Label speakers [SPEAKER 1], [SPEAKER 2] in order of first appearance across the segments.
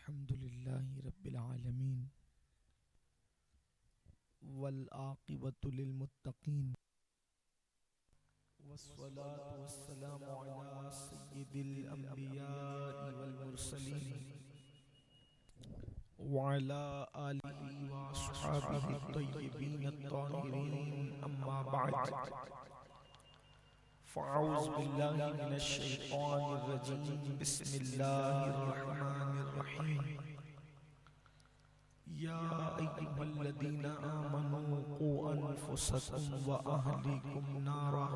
[SPEAKER 1] अल्हम्दुलिल्लाहि रब्बिल आलमीन वल आक़िबतु लिल मुत्तक़ीन वस्सलातु वस्सलामु अला सय्यिदिल अंबिया'i वल मुरसलीन व अला आलिहि व अस्हाबिहि अत-तय्यिबीन अत-ताहिरीन अम्मा बअद फ़अऊज़ु बिल्लाहि मिनश शैतानिर रजीम बिस्मिल्लाहिर रहमानिर रहीम या अय्युहल्लज़ीना आमनू क़ू अनफुसकुम व अहलीकुम नारा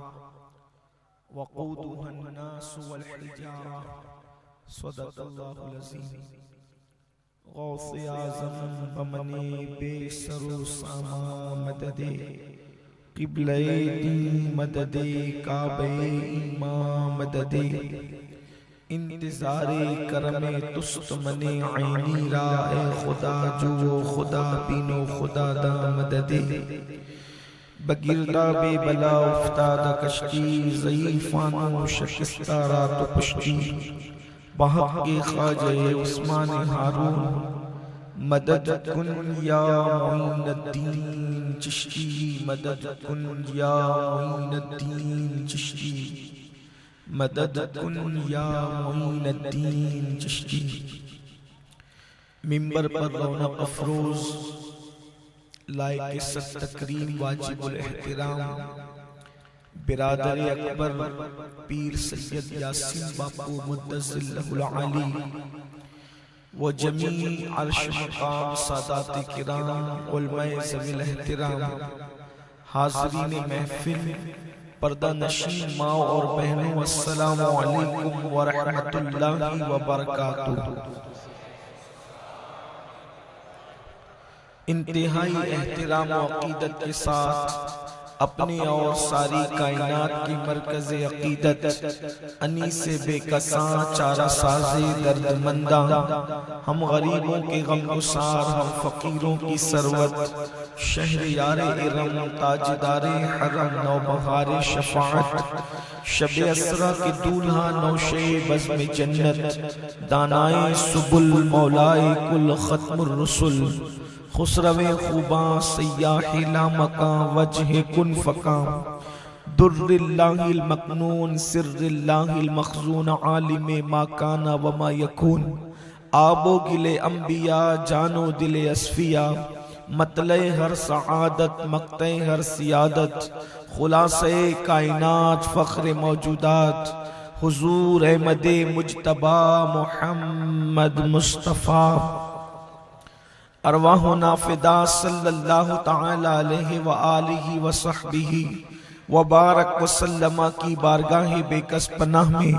[SPEAKER 1] वक़ूदुहा अन्नासु वल हिजारा सदक़ल्लाहुल अज़ीम। गौसे आज़म बमने बेसरो सामा मददे क़िबले दी मददे काबे इमाम मददे इंतज़ारे करमे तुस्त मने ऐनी राए खुदा जो खुदा बीनो खुदा दा मददे बगिरदा बेबला उफ्तादा कश्ती ज़ईफ़ानो शिकस्ता रात पुश्ती बहक़ ख़ाजे उस्मान हारून मदद कुन या मुइनुद्दीन चिश्ती मदद कुन या मुइनुद्दीन चिश्ती मदद कुन या मुइनुद्दीन चिश्ती। मिंबर पर रौनक अफरोज लायक इज़्ज़त तकरीम वाजिबुल एहतिराम बिरादर अकबर पीर सैयद यासीन बापू मुद्दज़िल्लहुल आली व जमी अर्श मकाम सादात किराम उलमाए ज़वील एहतिराम हाज़रीन महफिल पर्दा नशीन माँ और बहनों अस्सलामु अलैकुम व रहमतुल्लाहि व बरकातुहू। इंतहाई एहतिराम व अक़ीदत के साथ अपने और सारी कायनात की मरकज़ अक़ीदत अनीसे बेकसां चारा साज़े दर्दमंदा हम गरीबों के गमगुसार हम फ़कीरों की सरवत शहर यारे इरम ताजदारे हरम नौबहारे शफ़ाअत शब असरा के दूल्हा नौशे बज़्म जन्नत दानाए सुबुल मौलाए कुल ख़त्मुर रसूल खुसरवे खूबा सयाही लामका वजह कुन फका दुर्रिल्लाहिल मकनून सिर्रिल्लाहिल मखजून आलिमे मा काना व मा यकून आबो गिले अंबिया जानो दिले अस्फिया मतले हर सआदत मक्ते हर सियादत खुलासे कायनात फ़ख्र मौजूदात हुजूर अहमदे मुज्तबा मुहम्मद मुस्तफ़ा अरवाहुना फ़िदा सल्लल्लाहु तआला अलैहि व आलिहि व सहबिही व बारक व सल्लमा की बारगाह बेकस पनाह में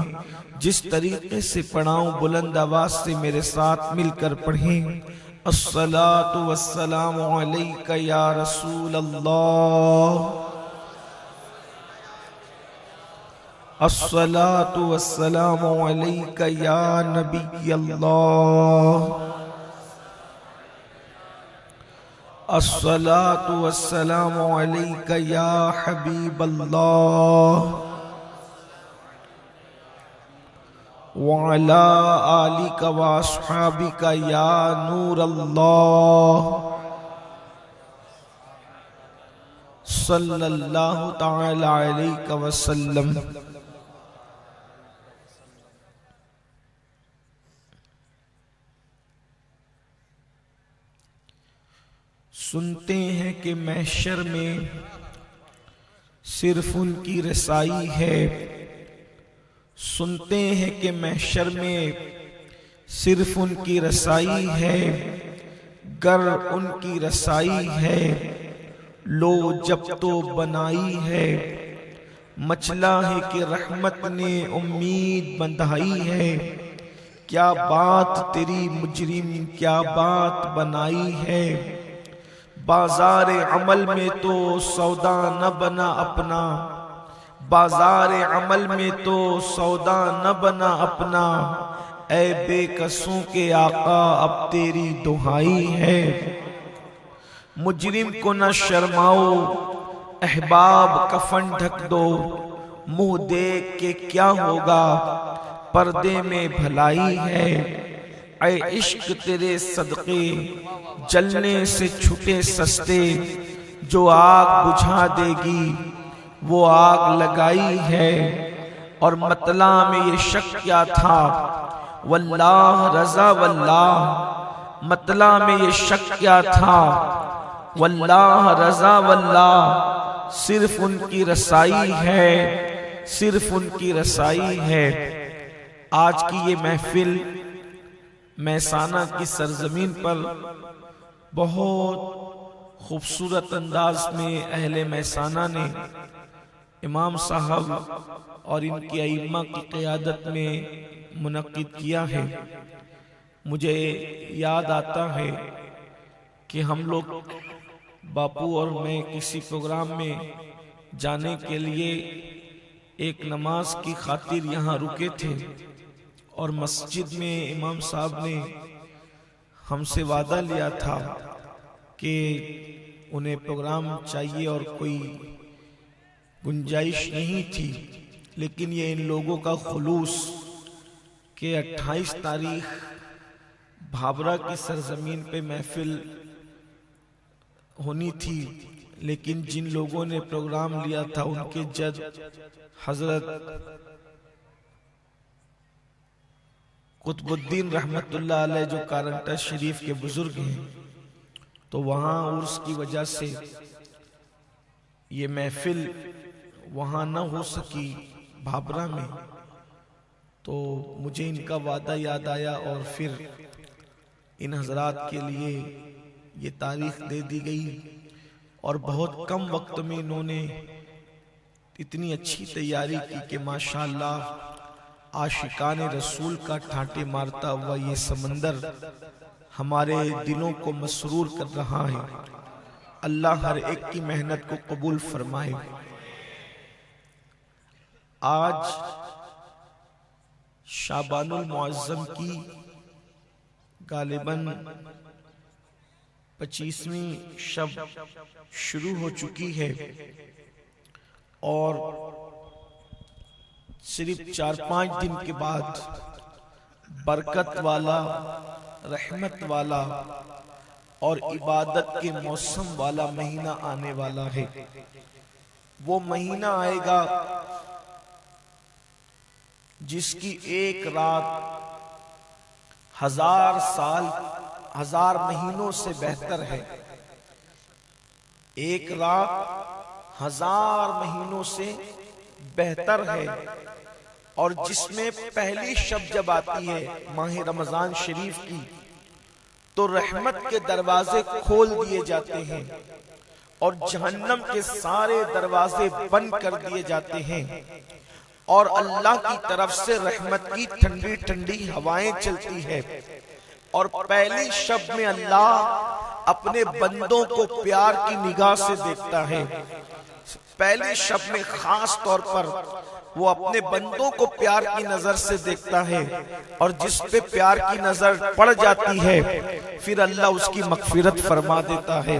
[SPEAKER 1] जिस तरीके से पढ़ाऊं बुलंद आवाज से मेरे साथ मिलकर पढ़ें। अस्सलातु वस्सलामु अलैका या रसूल अल्लाह, अस्सलातु वस्सलामु अलैका या नबी अल्लाह, अस्सलातु वस्सलामु अलैका या हबीब अल्लाह व अला आलिका व अस्हाबिका या नूर अल्लाह सल्लल्लाहु तआला अलैहि वसल्लम। सुनते हैं कि महशर में सिर्फ उनकी रसाई है, सुनते हैं कि महशर में सिर्फ उनकी रसाई है, गर उनकी रसाई है लो जब तो बनाई है, मचला है कि रहमत ने उम्मीद बंधाई है, क्या बात तेरी मुजरिम क्या बात बनाई है, बाज़ार अमल में तो सौदा न बना अपना, बाज़ार अमल में तो सौदा न बना अपना, ऐ बेकसों के आका अब तेरी दुहाई है, मुजरिम को न शर्माओ अहबाब कफन ढक दो, मुंह देख के क्या होगा पर्दे में भलाई है, ऐ इश्क तेरे सदके जलने से छूटे सस्ते, जो आग बुझा देगी वो आग लगाई है। और मतला में ये शक क्या था, वल्लाह रज़ा वल्लाह, मतला में ये शक क्या था, वल्लाह रज़ा वल्लाह, सिर्फ उनकी रसाई है, सिर्फ उनकी रसाई है। आज की ये महफिल महसाना की सरजमीन पर बहुत खूबसूरत अंदाज में अहले महसाना ने इमाम साहब और इनकी अइम्मा की क़यादत में मुनक्किद किया है। मुझे याद आता है कि हम लोग बापू और मैं किसी प्रोग्राम में जाने के लिए एक नमाज की खातिर यहाँ रुके थे और मस्जिद में इमाम साहब ने हमसे वादा लिया था कि उन्हें प्रोग्राम चाहिए और कोई गुंजाइश नहीं थी, लेकिन ये इन लोगों का खुलूस कि 28 तारीख भाबरा की सरजमीन पे महफिल होनी थी, लेकिन जिन लोगों ने प्रोग्राम लिया था उनके जज हजरत कुतुबुद्दीन रहमतुल्लाह अलैह जो कारंटा शरीफ के बुजुर्ग हैं, तो वहाँ उर्स की वजह से ये महफिल वहाँ न हो सकी भाबरा में। तो मुझे इनका वादा याद आया और फिर इन हजरात के लिए ये तारीख दे दी गई और बहुत कम वक्त में इन्होंने इतनी अच्छी तैयारी की कि माशाअल्लाह आशिकान रसूल का ठाटे मारता हुआ ये समंदर हमारे दिलों को मसरूर कर रहा है। अल्लाह हर एक की मेहनत को कबूल फरमाए। आज शाबानुल मुअज्जम की गालिबन 25वीं शब शुरू हो चुकी है और सिर्फ 4-5 दिन के बाद बरकत वाला, रहमत वाला और इबादत के मौसम वाला महीना आने वाला है। वो महीना आएगा जिसकी एक रात 1000 साल 1000 महीनों से बेहतर है। एक रात 1000 महीनों से बेहतर है और जिसमें पहली शब जब आती है माह रमजान शरीफ की, तो रहमत के दरवाजे खोल दिए जाते हैं और जहन्नम के सारे दरवाजे बंद कर दिए जाते हैं और अल्लाह की तरफ से रहमत की ठंडी ठंडी हवाएं चलती है। और पहली शब में अल्लाह अपने बंदों को प्यार की निगाह से देखता है। पहले शब में खास तौर पर वो अपने बंदों को प्यार की नजर से देखता है और जिस पे प्यार की नजर पड़ जाती है फिर अल्लाह उसकी मगफिरत फरमा देता है,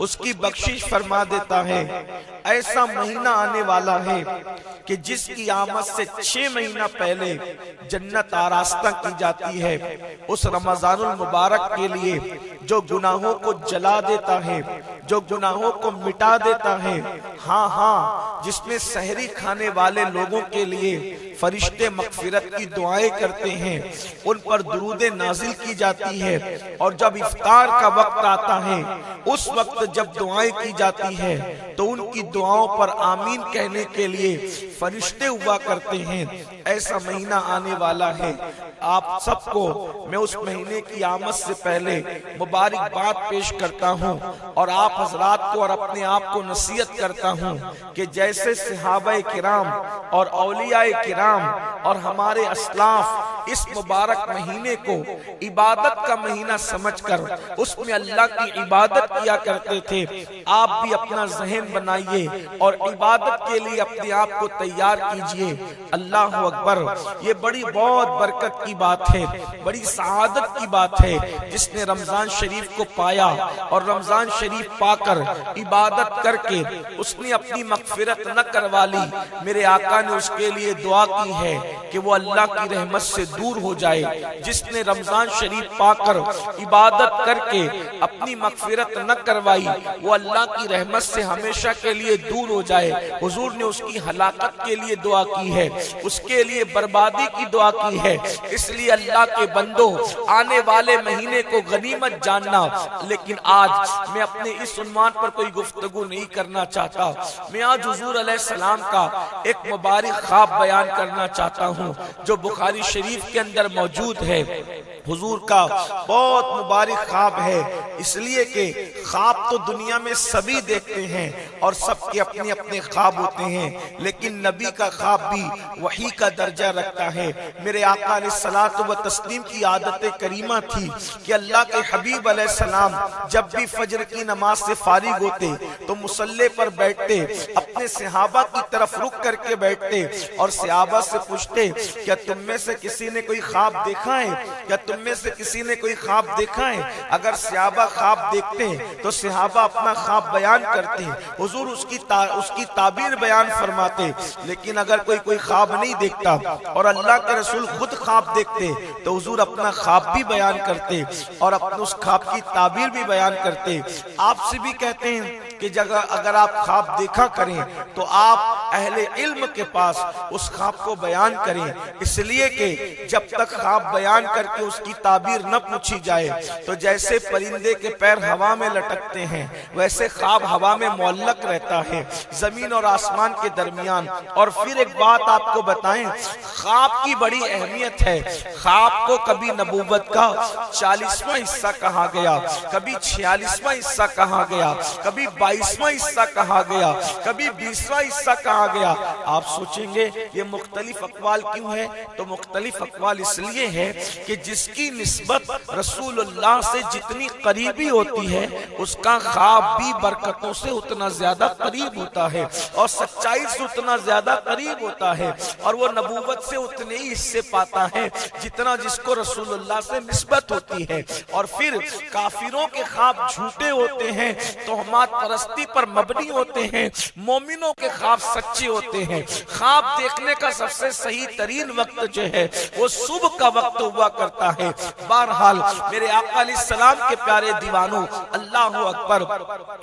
[SPEAKER 1] उसकी बख्शिश फरमा देता है। ऐसा महीना आने वाला है कि जिसकी आमद से 6 महीना पहले जन्नत आरास्ता की जाती है। उस रमजानुल मुबारक के लिए जो गुनाहों को जला देता है, जो गुनाहों को मिटा देता है, हाँ, जिसमें सहरी खाने वाले लोगों के लिए फरिश्ते मगफिरत की दुआएं करते हैं, उन पर दुरूद नाजिल की जाती है और जब इफ्तार का वक्त आता है उस वक्त जब दुआएं की जाती है तो उनकी दुआओं पर आमीन कहने के लिए फरिश्ते हुआ करते हैं। ऐसा महीना आने वाला है। आप सबको मैं उस महीने की आमद से पहले मुबारकबाद पेश करता हूँ और आप हजरात को और अपने आप को नसीहत करता हूँ कि जैसे सहाबाए किराम और औलियाए किराम और हमारे अस्लाफ इस मुबारक महीने को इबादत का महीना समझकर उसमें अल्लाह की इबादत किया करते थे, आप भी अपना जहन बनाइए और इबादत के लिए अपने आप को तैयार कीजिए। अल्लाह अकबर। ये बड़ी बहुत बरकत की बात है, बड़ी सआदत की बात है। जिसने रमजान शरीफ को पाया और रमजान शरीफ पाकर इबादत करके उसने अपनी मगफिरत न करवा ली, मेरे आका ने उसके लिए दुआ की है कि वो अल्लाह की रहमत से दूर हो जाए। जिसने रमजान शरीफ पाकर इबादत करके अपनी मगफिरत न करवाई वो अल्लाह की रहमत से हमेशा के लिए दूर हो जाए। हुजूर ने उसकी हलाकत के लिए दुआ की है, उसके लिए बर्बादी की दुआ की है। इसलिए अल्लाह के बंदो, आने वाले महीने को गनीमत जानना। लेकिन आज मैं अपने इस उन्वान पर कोई गुफ्तगू नहीं करना चाहता। मैं आज हुजूर अलैहिस्सलाम का एक मुबारक ख्वाब बयान करना चाहता हूँ जो बुखारी शरीफ के अंदर मौजूद है। हुजूर का बहुत मुबारक ख्वाब है, इसलिए कि ख्वाब तो दुनिया में सभी देखते हैं और सबके अपने अपने ख्वाब होते हैं, लेकिन नबी का ख्वाब भी वही का दर्जा रखता है। मेरे आका अलैहिस्सलातु व तस्लीम की आदत करीमा थी कि अल्लाह के हबीब अलैहिस्सलाम जब भी फजर की नमाज से फारिग होते तो मुसल्ले पर बैठते, अपने सहाबा की तरफ रुक करके बैठते और सहाबा से पूछते, क्या तुम में से किसी ने कोई ख्वाब देखा है? क्या तुम में से किसी ने कोई ख्वाब देखा है? अगर सहाबा ख्वाब देखते तो सहाबा अपना ख्वाब बयान करते, हुजूर उसकी ताबीर बयान फरमाते। लेकिन अगर कोई ख्वाब नहीं देखता और अल्लाह के रसूल खुद ख्वाब देखते तो हुजूर अपना ख्वाब भी बयान करते और अपने उस ख्वाब की ताबीर भी बयान करते। आपसे भी कहते हैं कि जगह अगर आप ख्वाब देखा करें तो आप अहले इल्म के पास उस ख्वाब को बयान करें, इसलिए कि जब तक ख्वाब बयान करके उसकी ताबीर न पूछी जाए तो जैसे परिंदे के पैर हवा में लटकते हैं वैसे ख्वाब हवा में मुअल्लक रहता है जमीन और आसमान के दरमियान। और फिर एक बात आपको बताएं, ख्वाब की बड़ी अहमियत है। ख्वाब को कभी नबूवत का 40वां हिस्सा कहा गया, कभी 46वां हिस्सा कहा गया, कभी 22वां हिस्सा कहा गया, कभी 20वां हिस्सा कहा गया। आप सोचेंगे ये मुख्तलिफ अक़वाल क्यों है? तो मुख्तलिफ अक़वाल इसलिए है कि जिसकी निस्बत रसूलुल्लाह से जितनी करीबी होती है उसका ख्वाब भी बरकतों से उतना ज्यादा करीब होता है और सच्चाई से उतना ज्यादा करीब होता है और वो नबूवत से उतने ही हिस्से पाता है जितना जिसको रसूलुल्लाह से निस्बत होती है। और फिर काफिरों के ख्वाब झूठे होते हैं, तोहमत परस्ती पर मबनी होते हैं, मोमिनों के ख्वाब सच्चे होते हैं। ख्वाब देखने का सबसे सही तरीन वक्त जो है वो सुबह का वक्त हुआ करता है। बहरहाल मेरे आका अलैहिस्सलाम के प्यारे दीवानों, अल्लाहु अकबर।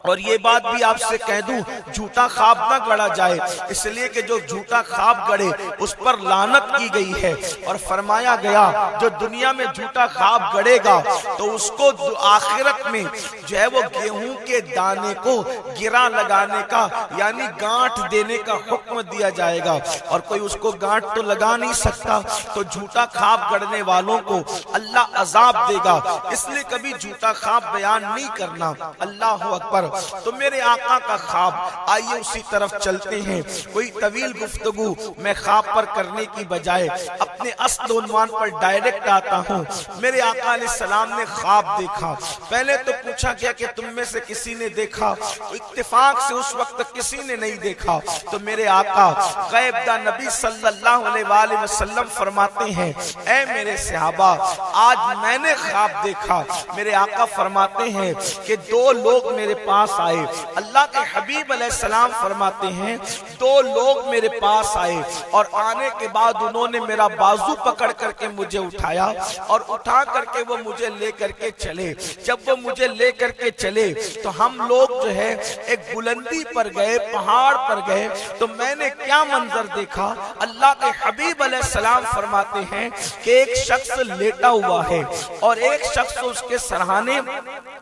[SPEAKER 1] और ये बात भी आपसे कह दूं, झूठा ख्वाब न गढ़ा जाए, इसलिए कि जो झूठा ख्वाब गढ़े उस पर लानत की गई है। और फरमाया गया जो दुनिया में झूठा ख्वाब गढ़ेगा तो उसको आखिरत में जो है वो गेहूं के दाने को गिरा लगाने का यानी गांठ देने का हुक्म दिया जाएगा। और कोई उसको गांठ तो लगा नहीं सकता, तो झूठा ख्वाब गढ़ने वालों को अल्लाह अजाब देगा। इसलिए कभी झूठा ख्वाब बयान नहीं करना। अल्लाह अकबर। तो मेरे आका का ख्वाब, आइए उसी तरफ चलते हैं। कोई तवील गुफ्तगू मैं ख्वाब पर करने की बजाय अपने असल उन्वान पर डायरेक्ट आता हूँ। मेरे आका अलैहिस्सलाम ने ख्वाब देखा। पहले तो पूछा गया कि तुम में से किसी ने देखा? तो इत्तेफाक से उस वक्त किसी ने नहीं देखा। तो मेरे आका गैबदा नबी सल्लल्लाहु अलैहि वसल्लम फरमाते हैं, ऐ मेरे सहाबा आज मैंने ख्वाब देखा। मेरे आका फरमाते हैं कि दो लोग मेरे पास आए। अल्लाह के हबीब अलैहिस्सलाम फरमाते हैं दो लोग मेरे पास आए और आने के बाद उन्होंने मेरा बाजू पकड़ करके मुझे उठाया और उठा करके वो मुझे ले करके चले। जब वो मुझे ले करके चले तो हम लोग जो है एक बुलंदी पर गए, पहाड़ पर गए। तो मैंने क्या मंजर देखा? अल्लाह के हबीब अलैहिस्सलाम फरमाते हैं कि एक शख्स लेटा हुआ है और एक शख्स उसके सरहाने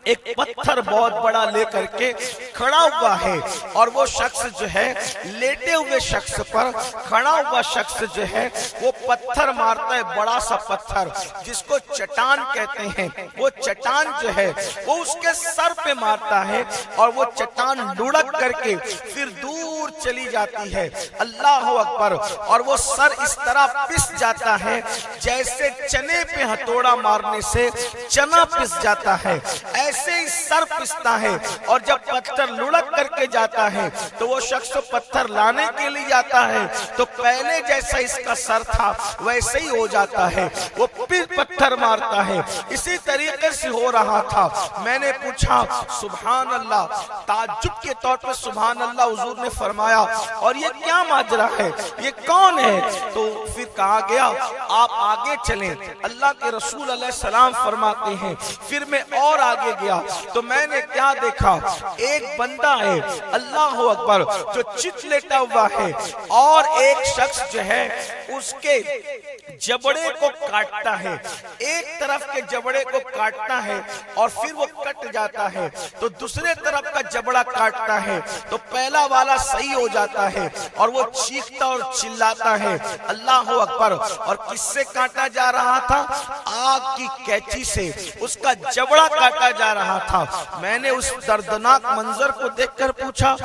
[SPEAKER 1] एक पत्थर बहुत बड़ा लेकर के खड़ा हुआ है। और वो शख्स जो है लेटे हुए शख्स पर खड़ा हुआ शख्स जो है वो पत्थर मारता है, बड़ा सा पत्थर जिसको चट्टान कहते हैं। वो चट्टान जो है वो उसके सर पे मारता है और वो चट्टान लुढ़क करके फिर दूर चली जाती है। अल्लाह अकबर। और वो सर इस तरह पिस जाता है जैसे चने पे हथौड़ा मारने से चना पिस जाता है, ऐसे ही सर पिसता है। और जब पत्थर लुढ़क करके जाता है तो वो शख्स पत्थर लाने के लिए जाता है तो पहले जैसा इसका सर था वैसे ही हो जाता है, वो फिर पत्थर मारता है। इसी तरीके से हो रहा था। मैंने पूछा सुभान अल्लाह, ताज्जुब के तौर पर सुभान अल्लाह हुजूर ने फरमाया और ये क्या माजरा है, ये कौन है? तो फिर कहा गया आप आगे चलें। अल्लाह के रसूल अलैहिस्सलाम फरमाते हैं फिर मैं और आगे गया तो मैंने क्या देखा, एक बंदा है अल्लाह अकबर जो चित लेटा हुआ है और एक शख्स जो है उसके जबड़े को काटता है, एक तरफ के जबड़े को काटता है और फिर वो कट जाता है तो दूसरे तरफ का जबड़ा काटता है तो पहला वाला सही हो जाता है और वो चीखता और चिल्लाता है अल्लाह अकबर। और किससे काटा जा रहा था, आग की कैंची से उसका जबड़ा काटा जा रहा था। मैंने उस दर्दनाक मंजर को देखकर पूछा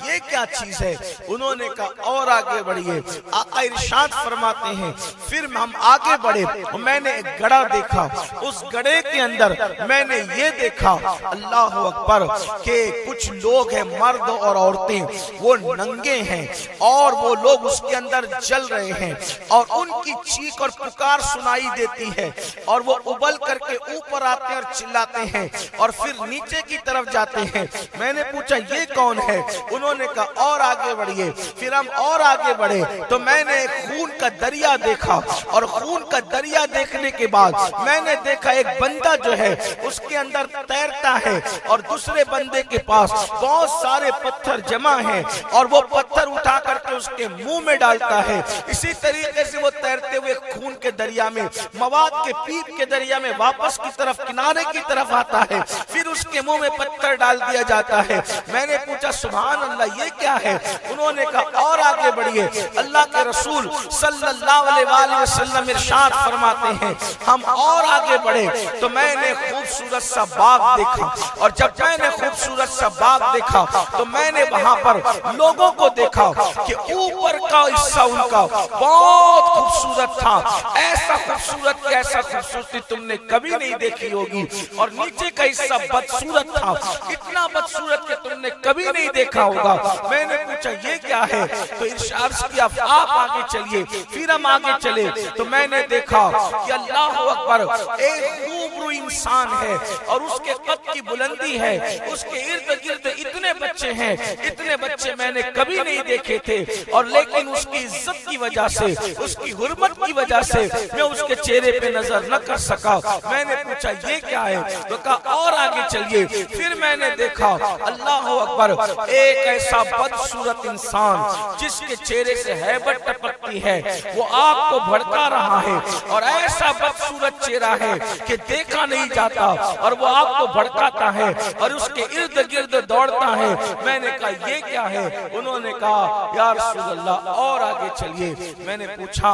[SPEAKER 1] ये क्या चीज है, उन्होंने कहा और आगे बढ़िए। आका इरशाद फरमाते हैं फिर हम आगे बढ़े और मैंने एक गड़ा देखा, उस गड़े के अंदर मैंने ये देखा अल्लाह अकबर के कुछ लोग हैं मर्द और औरतें वो नंगे हैं और वो लोग उसके अंदर जल रहे हैं और उनकी चीख और पुकार सुनाई देती है और वो उबल करके ऊपर आते हैं और चिल्लाते हैं और फिर नीचे की तरफ जाते हैं। मैंने पूछा ये कौन है, उन्होंने कहा और आगे बढ़िए। फिर हम और आगे बढ़े तो मैंने एक खून का दरिया देखा और खून का दरिया देखने के बाद मैंने देखा एक बंदा जो है उसके अंदर तैरता है और दूसरे बंदे के पास बहुत सारे पत्थर जमा हैं और वो पत्थर उठा करके उसके मुंह में डालता है। इसी तरीके से वो तैरते हुए खून के दरिया में, मवाद के पीप के दरिया में वापस की तरफ किनारे की तरफ आता है, फिर उसके मुंह में पत्थर डाल दिया जाता है। मैंने पूछा सुभान अल्लाह ये क्या है, उन्होंने कहा और आगे बढ़िए। अल्लाह के रसूल सल्लल्लाहु अलैहि वसल्लम इरशाद फरमाते हैं हम और आगे बढ़े तो मैंने खूबसूरत सा बाग देखा और जब मैंने खूबसूरत सा बाग देखा तो मैंने वहां पर लोगों को देखा कि ऊपर का हिस्सा उनका बहुत खूबसूरत था, ऐसा खूबसूरत कि ऐसा खूबसूरती तुमने कभी नहीं देखी होगी, और नीचे का हिस्सा बदसूरत था, इतना बदसूरत कि तुमने कभी नहीं देखा होगा। मैंने पूछा ये क्या है, तो इरशाद किया आप आगे चलिए। फिर हम आगे चले तो मैंने देखा कि अल्लाह अकबर एक रूबरू इंसान है और उसके कद की बुलंदी है, उसके इर्द गिर्द इतने बच्चे हैं, इतने बच्चे मैंने कभी नहीं देखे थे, और लेकिन उसकी इज्जत की वजह से, उसकी हुर्मत की वजह से मैं उसके चेहरे पे नजर न कर सका। मैंने पूछा ये क्या है, तो कहा और आगे चलिए। फिर मैंने देखा अल्लाह अकबर एक ऐसा बदसूरत इंसान जिसके चेहरे से हैबत टपकती है, वो आग को भड़का रहा है और ऐसा बदसूरत चेहरा है कि देखा नहीं जाता और वो आग को भड़काता है और उसके इर्द गिर्द दौड़ता है। मैंने कहा ये क्या है, उन्होंने कहा या रसूल अल्लाह और आगे चलिए। मैंने पूछा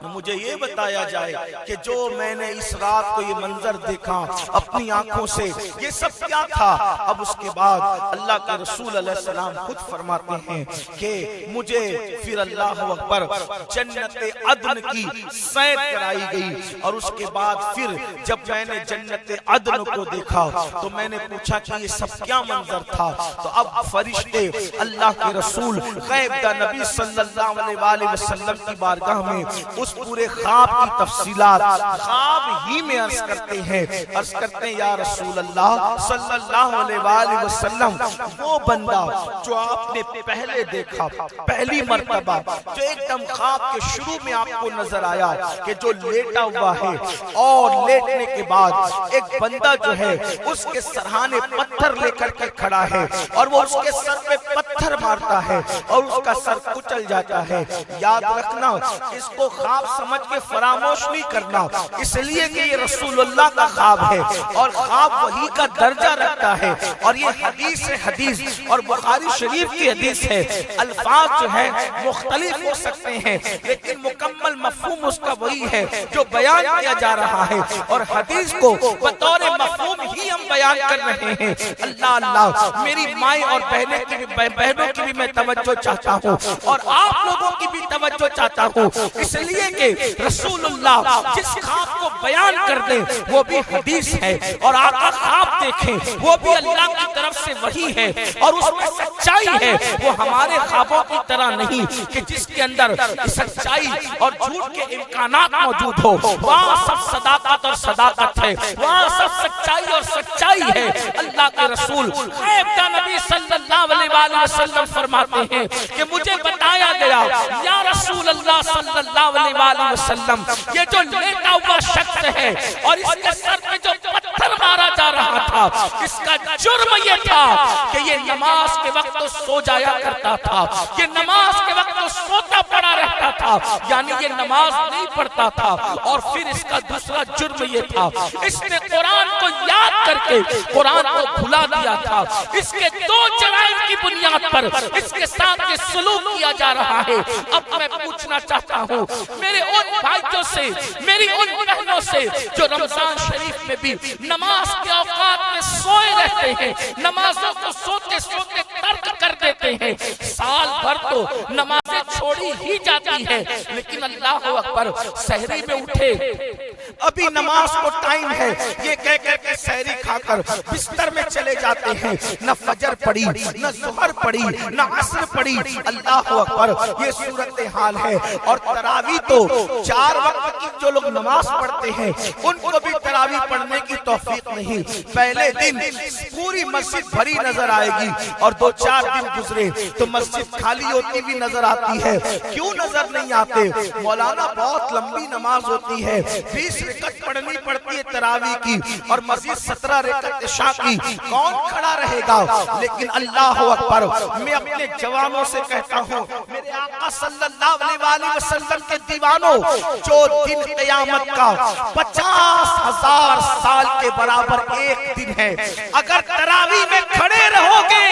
[SPEAKER 1] तो मुझे ये बताया जाए कि जो मैंने इस रात को ये मंजर देखा अपनी आंखों से, ये सब क्या था। अब उसके बाद अल्लाह के रसूल अलैहि सलाम खुद फरमाते हैं कि मुझे फिर अल्लाह अकबर जन्नत अदन की सैर कराई गई और उसके बाद फिर जब मैंने जन्नत अदन को देखा तो मैंने पूछा कि ये सब क्या मंजर था। तो अब फरिश्ते अल्लाह के रसूल गैब दा नबी सल्लल्लाहु अलैहि वसल्लम की बारगाह में उस पूरे ख्वाब की तफसीलात ख्वाब ही में अर्ज करते हैं। अर्ज करते हैं या रसूल अल्लाह सल्लल्लाहु अलैहि वसल्लम वो बंदा जो आपने पहले देखा, पहली मर्तबा जो एकदम ख्वाब के शुरू में आपको नजर आया कि जो लेटा हुआ है और लेटने के बाद एक बंदा जो है उसके सरहाने पत्थर लेकर के खड़ा है और वो उसके सर पे पत्थर मारता है और उसका सर कुचल जाता है। याद रखना इसको ख्वाब समझ के फरामोश नहीं करना, इसलिए कि ये रसूलुल्लाह का ख्वाब है और ख्वाब वही का दर्जा रखता है और ये हदीस है, हदीस और बुखारी शरीफ की हदीस है। अल्फाज जो है मुख्तलिफ हो सकते हैं लेकिन मुकम्मल मफहूम उसका वही है जो बयान किया जा रहा है और हदीस को बतौर मफहूम ही हम बयान कर रहे हैं। अल्लाह अल्लाह मेरी माएं और बहनों की भी मैं तवज्जो चाहता हूँ और आप लोगों की भी तवज्जो चाहता हूँ, इसलिए कि रसूलुल्लाह जिस ख्वाब को बयान कर दे वो भी हदीस है और आका ख्वाब देखें वो भी अल्लाह की तरफ से वही है और उसमें सच्चाई है। वो हमारे ख्वाबों की तरह नहीं कि जिसके अंदर सच्चाई और झूठ के इम्कानात मौजूद हो, वहाँ सब सदाकत और सदाकत है, वहाँ सब सच्चाई और सच्चाई है। अल्लाह के रसूल नबी सल्लल्लाहु अलैहि वसल्लम फरमाते हैं कि मुझे बताया गया, या रसूल अल्लाह सल्लल्लाहु अलैहि वसल्लम, ये जो लेटा हुआ शख्स है और इसके सर पे जो पत्थर मारा जा रहा था, इसका जुर्म ये था कि ये नमाज के वक्त तो सो जाया करता था, ये नमाज के वक्त तो सोता पड़ा रहता था, यानी ये नमाज नहीं पढ़ता था। और फिर इसका दूसरा जुर्म ये था, इसने कुरान को याद करके कुरान को भुला दिया था। इसके दो जराइम की बुनियाद पर इसके साथ ये सलूक किया जा रहा है। अब मैं पूछना चाहता हूँ मेरे उन भाइयों से, मेरी उन बहनों से जो रमजान शरीफ में भी नमाज के औकात में सोए रहते हैं, नमाजों को सोते सोते तर्क कर देते हैं, साल भर तो नमाजें छोड़ी ही जाती है, लेकिन अल्लाह अकबर सहरी में उठे, अभी नमाज को टाइम है, ये कह कर के सहरी खाकर बिस्तर में चले जाते हैं। न फजर पड़ी, न जुहर पड़ी, न असर पड़ी। अल्लाह अकबर, ये सूरत हाल है। और तरावी तो 4 वक्त की जो लोग नमाज पढ़ते हैं उनको भी तरावी पढ़ने की तौफीक नहीं। पहले दिन पूरी मस्जिद भरी नजर आएगी और 2-4 दिन गुजरे तो मस्जिद खाली होती भी नजर आती है। क्यों नजर नहीं आते? मौलाना बहुत लंबी नमाज होती है, 20 रकअत पढ़नी पड़ती है तरावी की और मस्जिद 17 रकअत इशा की, कौन खड़ा रहेगा? लेकिन अल्लाह अकबर, मैं अपने जवानों से कहता हूँ, मेरे आका सल्लल्लाहु अलैहि वसल्लम के दीवानों, जो दिन क़यामत का 50,000 साल के बराबर एक दिन है, अगर तरावी में खड़े रहोगे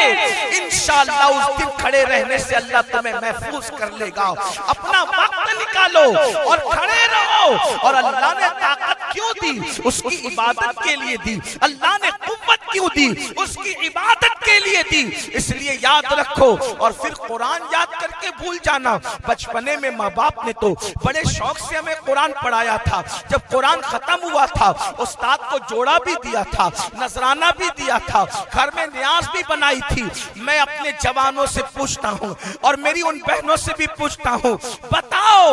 [SPEAKER 1] इंशाअल्लाह उस दिन खड़े रहने से अल्लाह तुम्हें महफूज कर लेगा। अपना वक्त निकालो और खड़े रहो। और अल्लाह ने ताकत क्यों दी? उसकी इबादत के लिए दी। अल्लाह ने कुव्वत क्यों दी? उसकी इबादत के लिए दी। इसलिए याद रखो और फिर कुरान याद करके भूल जाना। बचपने में माँ बाप ने तो बड़े शौक से हमें कुरान पढ़ाया था। जब कुरान खत्म हुआ था उस्ताद को जोड़ा भी दिया था, नजराना भी दिया था, घर में न्याज भी बनाई थी। मैं अपने जवानों से पूछता हूँ और मेरी उन बहनों से भी पूछता हूँ, बताओ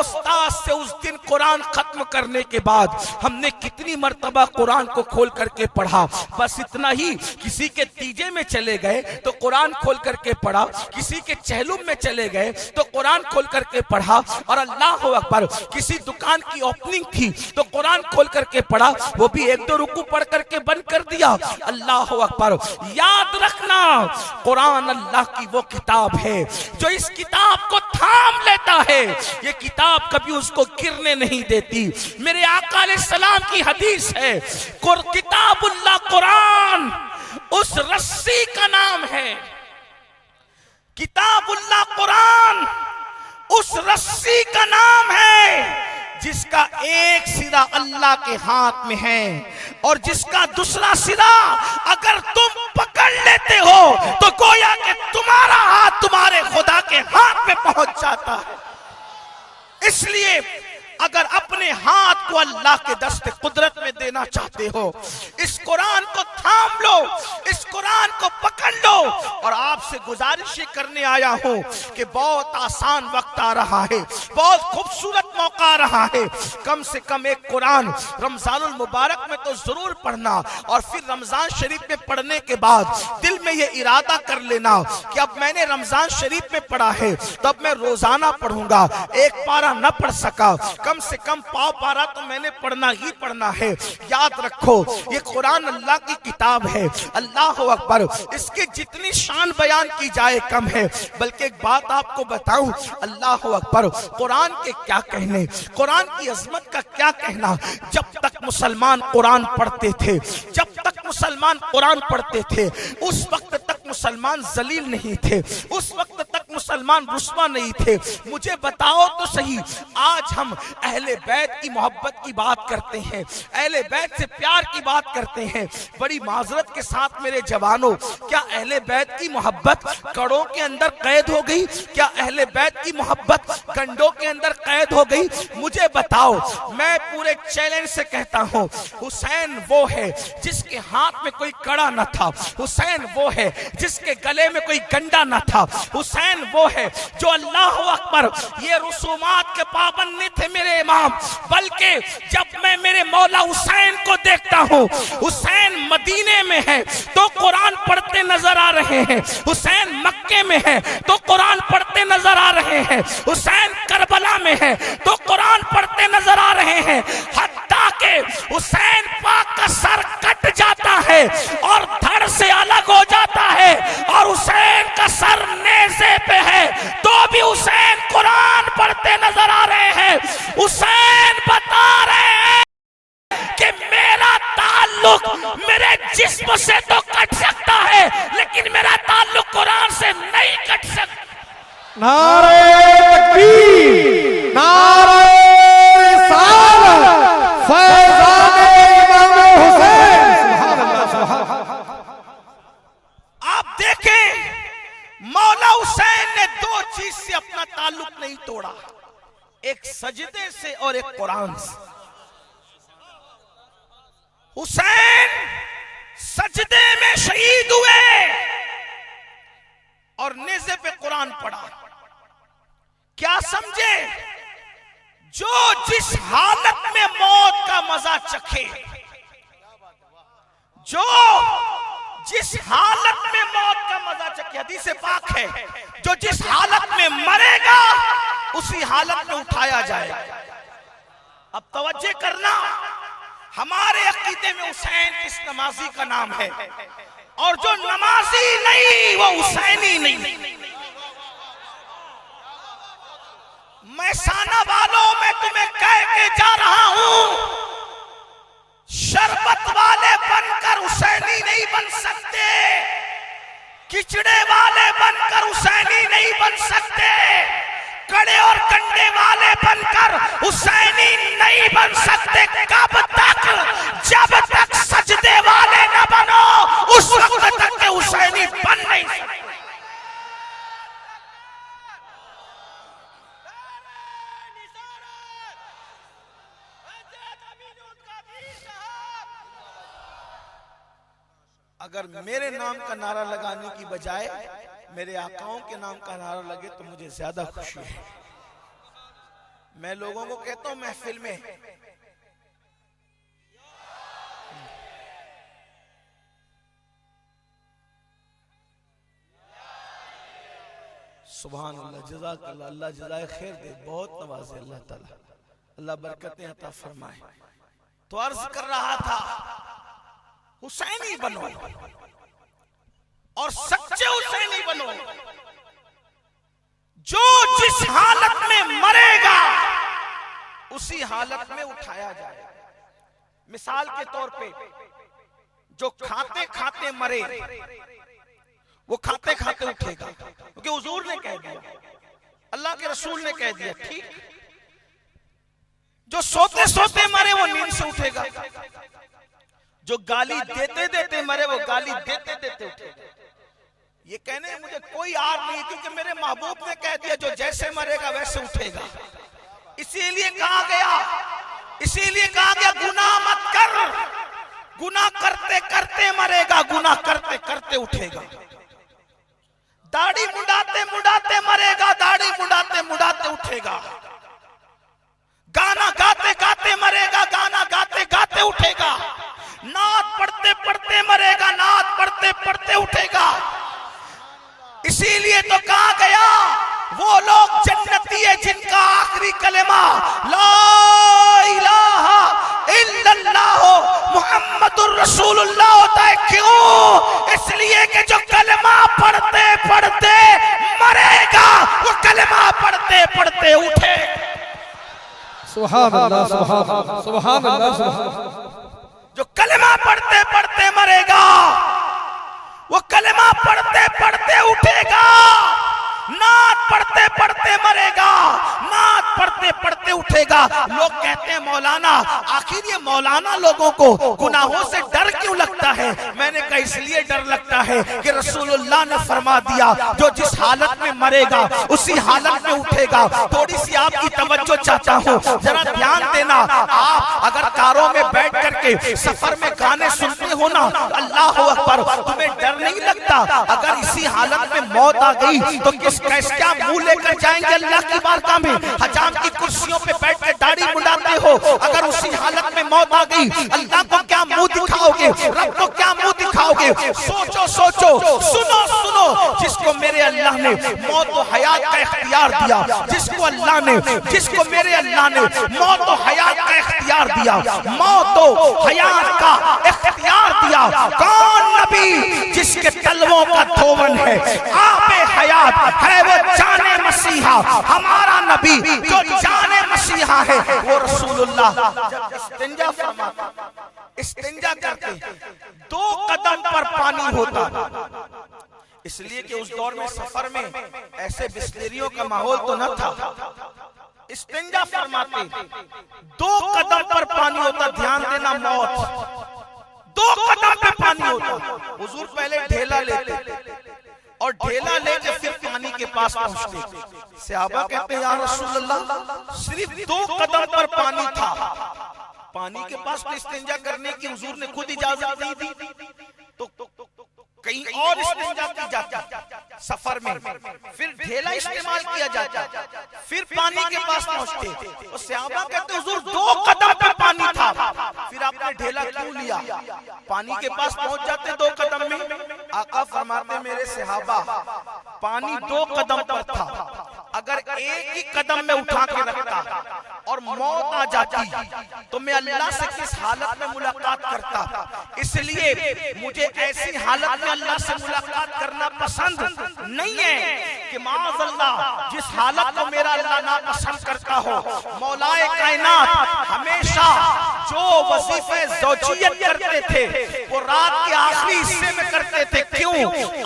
[SPEAKER 1] उस्ताद से उस दिन कुरान खत्म करने के बाद हमने कितनी मर्तबा कुरान को खोल करके पढ़ा? बस इतना ही। किसी के तीजे में चले गए तो कुरान खोल करके पढ़ा, किसी के चहलुम में चले गए तो कुरान खोल करके पढ़ा। और अल्लाह अकबर, किसी दुकान की ओपनिंग थी तो कुरान खोल करके पढ़ा, वो भी 1-2 रुकू पढ़ करके बंद कर दिया। अल्लाह अकबर, याद रखना कुरान अल्लाह की वो किताब है जो इस किताब को थाम लेता है, ये किताब कभी उसको गिरने नहीं देती। मेरे आका अलैहिस्सलाम की हदीस है, किताबुल्लाह कुरान उस रस्सी का नाम है। किताबुल्लाह कुरान उस रस्सी का नाम है जिसका एक सिरा अल्लाह के हाथ में है और जिसका दूसरा सिरा अगर तुम पकड़ लेते हो तो गोया कि तुम्हारा हाथ तुम्हारे खुदा के हाथ में पहुंच जाता है। इसलिए अगर अपने हाथ को अल्लाह के दस्ते कुदरत में देना चाहते हो, इस कुरान को थाम लो, इस कुरान को पकड़ लो। और आपसे गुजारिश करने आया हूं कि बहुत आसान वक्त आ रहा है, बहुत खूबसूरत मौका आ रहा है। कम से कम एक कुरान रमजानुल मुबारक में तो जरूर पढ़ना और फिर रमजान शरीफ में पढ़ने के बाद दिल में ये इरादा कर लेना कि अब मैंने रमजान शरीफ में पढ़ा है तो अब मैं रोजाना पढ़ूंगा। एक पारा न पढ़ सका, कम से कम पाव पारा तो मैंने पढ़ना ही पढ़ना है। याद रखो ये कुरान अल्लाह की किताब है। अल्लाह अकबर, इसकी जितनी शान बयान की जाए कम है। बल्कि एक बात आपको बताऊं, अल्लाह अकबर, कुरान के क्या कहने, कुरान की अजमत का क्या कहना। जब तक मुसलमान कुरान पढ़ते थे, जब तक मुसलमान कुरान पढ़ते थे, उस वक्त तक मुसलमान जलील नहीं थे, उस वक्त तक मुसलमान रुस्वा नहीं थे। मुझे बताओ तो सही, आज हम अहले बैत की मोहब्बत की बात करते हैं, अहले बैत से प्यार की बात करते हैं। बड़ी माजरत के साथ मेरे जवानों, क्या अहले बैत की मोहब्बत कड़ों के अंदर कैद हो गई? क्या अहले बैत की मोहब्बत गंडों के अंदर कैद हो गई? मुझे बताओ। मैं पूरे चैलेंज से कहता हूं, हुसैन वो है जिसके हाथ में कोई कड़ा न था, हुसैन वो है जिसके गले में कोई गंडा न था, हुसैन वो है जो अल्लाह अकबर, ये रसूमात के पाबंद नहीं थे मेरे इमाम, बल्कि जब मैं मेरे मौला हुसैन को देखता हूँ, हुसैन मदीने में है तो कुरान पढ़ते नजर आ रहे हैं, हुसैन मक्के में है तो कुरान पढ़ते नजर आ रहे हैं, हुसैन करबला में है तो कुरान पढ़ते नजर आ रहे हैं। हत्ता के हुसैन पाक का सर कट जाता है और धड़ से अलग हो जाता है और हुसैन का सर नेज़े पे है तो भी हुसैन कुरान पढ़ते नजर आ रहे हैं। हुसैन बता रहे हैं कि मेरा ताल्लुक मेरे जिस्म से तो कट सकता है लेकिन मेरा ताल्लुक कुरान से नहीं कट सकता।
[SPEAKER 2] नारे तकबीर, नारे रिसालत, फैज़ाने इमाम हुसैन। सुभान अल्लाह, सुभान अल्लाह।
[SPEAKER 1] आप देखें मौला हुसैन ने दो चीज से अपना ताल्लुक नहीं तोड़ा, एक सजदे से और एक कुरान से। हुसैन सजदे में शहीद हुए और नेज़े पे कुरान पढ़ा। क्या समझे? जो जिस हालत में मौत का मजा चखे, जो जिस हालत में मौत का मजा चखे, हदीस पाक है, जो जिस हालत में मरेगा उसी हालत में उठाया जाएगा। अब तवज्जो करना, हमारे अकीदे में हुसैन इस नमाजी का नाम है और जो नमाजी नहीं वो हुसैनी नहीं। मैसाना वालों मैं तुम्हें कह के जा रहा हूं, शरबत वाले बनकर हुसैनी नहीं बन सकते, खिचड़े वाले बनकर हुसैनी नहीं बन सकते, कड़े और कंडे वाले बनकर हुसैनी नहीं बन सकते। कब तक? जब तक सजदे वाले न बनो उस वक्त तक के हुसैनी बन नहीं सकते। अगर मेरे नाम का नारा लगाने की बजाय मेरे आकाओं के नाम का नारा लगे तो मुझे ज्यादा खुशी है। मैं लोगों को कहता हूं महफिल में, सुभान अल्लाह, जज़ाकल्लाह, अल्लाह जज़ाए खैर दे, बहुत नवाजे अल्लाह ताला, अल्लाह बरकतें अता फरमाए। तो अर्ज कर रहा था हुसैनी बनो और सच्चे हुसैनी बनो। जो जिस हालत में मरेगा उसी हालत में उठाया जाए। मिसाल के तौर पे जो खाते खाते मरे वो खाते खाते उठेगा, क्योंकि हुजूर ने कह दिया, अल्लाह के रसूल ने कह दिया, ठीक। जो सोते सोते मरे वो नींद से उठेगा, जो गाली देते देते मरे वो गाली देते देते उठेगा। ये कहने मुझे कोई आर नहीं, क्योंकि मेरे महबूब ने कह दिया जो जैसे मरेगा वैसे उठेगा। इसीलिए कहा गया गुनाह मत कर, गुनाह करते करते मरेगा, गुनाह करते करते उठेगा। दाढ़ी मुंडाते मुंडाते मरेगा, दाढ़ी मुंडाते मुंडाते उठेगा। गाना गाते गाते मरेगा, गाना गाते गाते उठेगा। नात पढ़ते पढ़ते मरेगा, नात पढ़ते पढ़ते उठेगा। इसीलिए तो कहा गया वो लोग जन्नती है जिनका आखिरी कलेमा ला इलाहा इल्लल्लाह मुहम्मदुर रसूलुल्लाह होता है। क्यों? इसलिए कि जो कलेमा पढ़ते पढ़ते मरेगा वो कलेमा पढ़ते पढ़ते उठे।
[SPEAKER 2] सुभान अल्लाह, सुभान अल्लाह, सुभान अल्लाह, सुभान।
[SPEAKER 1] जो कलेमा पढ़ते पढ़ते मरेगा वो कलेमा पढ़ते पढ़ते उठेगा। नात पढ़ते पढ़ते मरेगा, नात पढ़ते पढ़ते उठेगा। लोग कहते हैं मौलाना, आखिर ये मौलाना लोगों को गुनाहों से डर क्यों लगता है? मैंने कहा इसलिए डर लगता है कि रसूलुल्लाह ने फरमा दिया जो जिस हालत में मरेगा उसी हालत में उठेगा। थोड़ी सी आपकी तवज्जो चाहता हूँ, जरा ध्यान देना। आप अगर कारों में बैठ करके सफर में गाने सुनते हो ना, अल्लाह अकबर, तुम्हें डर नहीं लगता? अगर इसी हालत में मौत आ गई तो क्या मुंह लेकर जाएंगे अल्लाह की बारगाह में? हजाम की कुर्सियों पे बैठ के दाढ़ी मुंडाते हो, अगर उसी हालत में मौत आ गई अल्लाह को क्या मुंह दिखाओगे? रब को क्या सोचो सोचो, सुनो सुनो, जिसको मेरे अल्लाह ने मौत और हयात का इख्तियार दिया, जिसको अल्लाह ने, जिसको मेरे अल्लाह ने मौत और हयात का इख्तियार दिया, मौत और हयात का इख्तियार दिया, कौन नबी जिसके तलवों का धोवन है, आपे हयात है वो जाने मसीहा, हमारा नबी जो जाने मसीहा है वो रसूलुल्लाह। जब इस्तिंजा फरमाते, इस्तिंजा करते, 2 कदम पर पानी होता, इसलिए कि उस दौर में सफर में ऐसे बिस्लेरियों का माहौल तो न था। इस्तिंजा फरमाते, 2 कदम पर पानी होता, ध्यान देना, मौत 2 कदम पे पानी होता। हुजूर पहले ढेला लेते और ढेला लेके फिर पानी के पास पहुंचते। सहाबा कहते हैं या रसूलल्लाह, सिर्फ 2 कदम पर पानी था, पानी के पास तो इस्तिंजा करने की हुजूर ने खुद इजाजत नहीं दी, तो कहीं और इस्तेमाल की जाती सफर में, फिर ढेला इस्तेमाल किया जाता, फिर पानी के पास पहुंचते। और सहाबा कहते हुजूर 2 कदम पे पानी था, फिर आपने ढेला क्यों लिया? पानी के पास पहुंच जाते 2 कदम में। आका फरमाते मेरे सहाबा, पानी 2 कदम पर था, अगर एक ही कदम में उठा के रखता और मौत आ जाती तो मैं अल्लाह से किस हालत में मुलाकात करता। इसलिए मुझे ऐसी हालत में अल्लाह से मुलाकात करना पसंद नहीं है कि माअज़ल्लाह जिस हालत को मेरा अल्लाह ना पसंद करता हो। मौलाए कायनात हमेशा जो वजीफे ज़ौजियत करते थे वो रात के आखिरी हिस्से में करते थे। क्यों?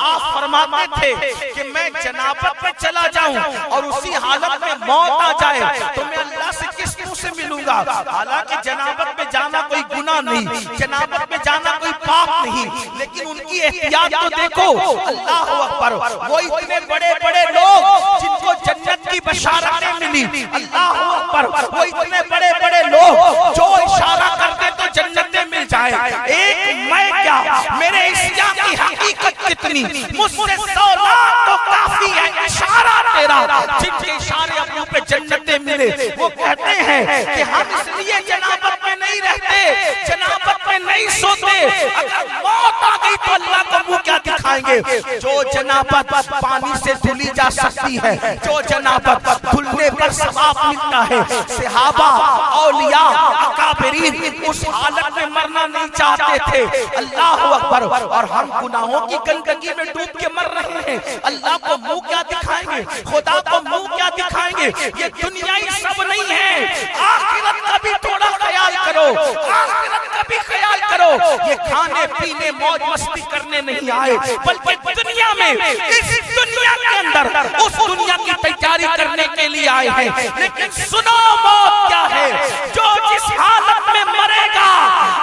[SPEAKER 1] आप फरमाते थे कि मैं जनाबत में चला जाऊं और उसी हालत में मौत आ जाए तो मैं अल्लाह से किस मुंह से मिलूंगा? हालांकि जनाबत में जाना कोई गुनाह नहीं, जनाबत में जाना कोई पाप नहीं, लेकिन उनकी एहतियात तो देखो। अल्लाह अकबर, वो इतने बड़े बड़े लोग जिनको जन्नत की बशारतें मिली, अल्लाह अकबर, वो इतने बड़े बड़े लोग जो इशारा करते तो जन्नतें मिल जाए। एक मैं क्या, मेरे इश्क़ की हकीकत कितनी, मुझसे 100 लाख तो काफी है इशारा तेरा। जिनके इशारे अपनों पे जन्नतें मिले वो कहते हैं कि हम इसलिए जनाबत में नहीं रहते, जनाबत में नहीं सोते, अगर मौत आ गई तो अल्लाह को मुंह क्या दिखाएंगे? जो जनाबत पानी से धुली जा सकती है, जो जनाबत धुलने पर सवाब मिलता है, सहाबा औलिया अकाबरीन उस हालत में मरना नहीं चाहते थे। अल्लाह अकबर, और हम गुनाहों की गंदगी में डूब के मर रहे हैं। अल्लाह को मुंह क्या दिखाएंगे? खुदा को मुंह क्या दिखाएंगे? ये दुनियाई सब नहीं है, आखिरत का भी थोड़ा ख्याल करो, आखिरत का भी ख्याल करो। ये खाने पीने मौज मस्ती करने नहीं आए, बल्कि दुनिया में, इस दुनिया के अंदर उस दुनिया की तैयारी करने के लिए आए हैं। लेकिन सुनो, मौत क्या है? जो जिस हालत में मरेगा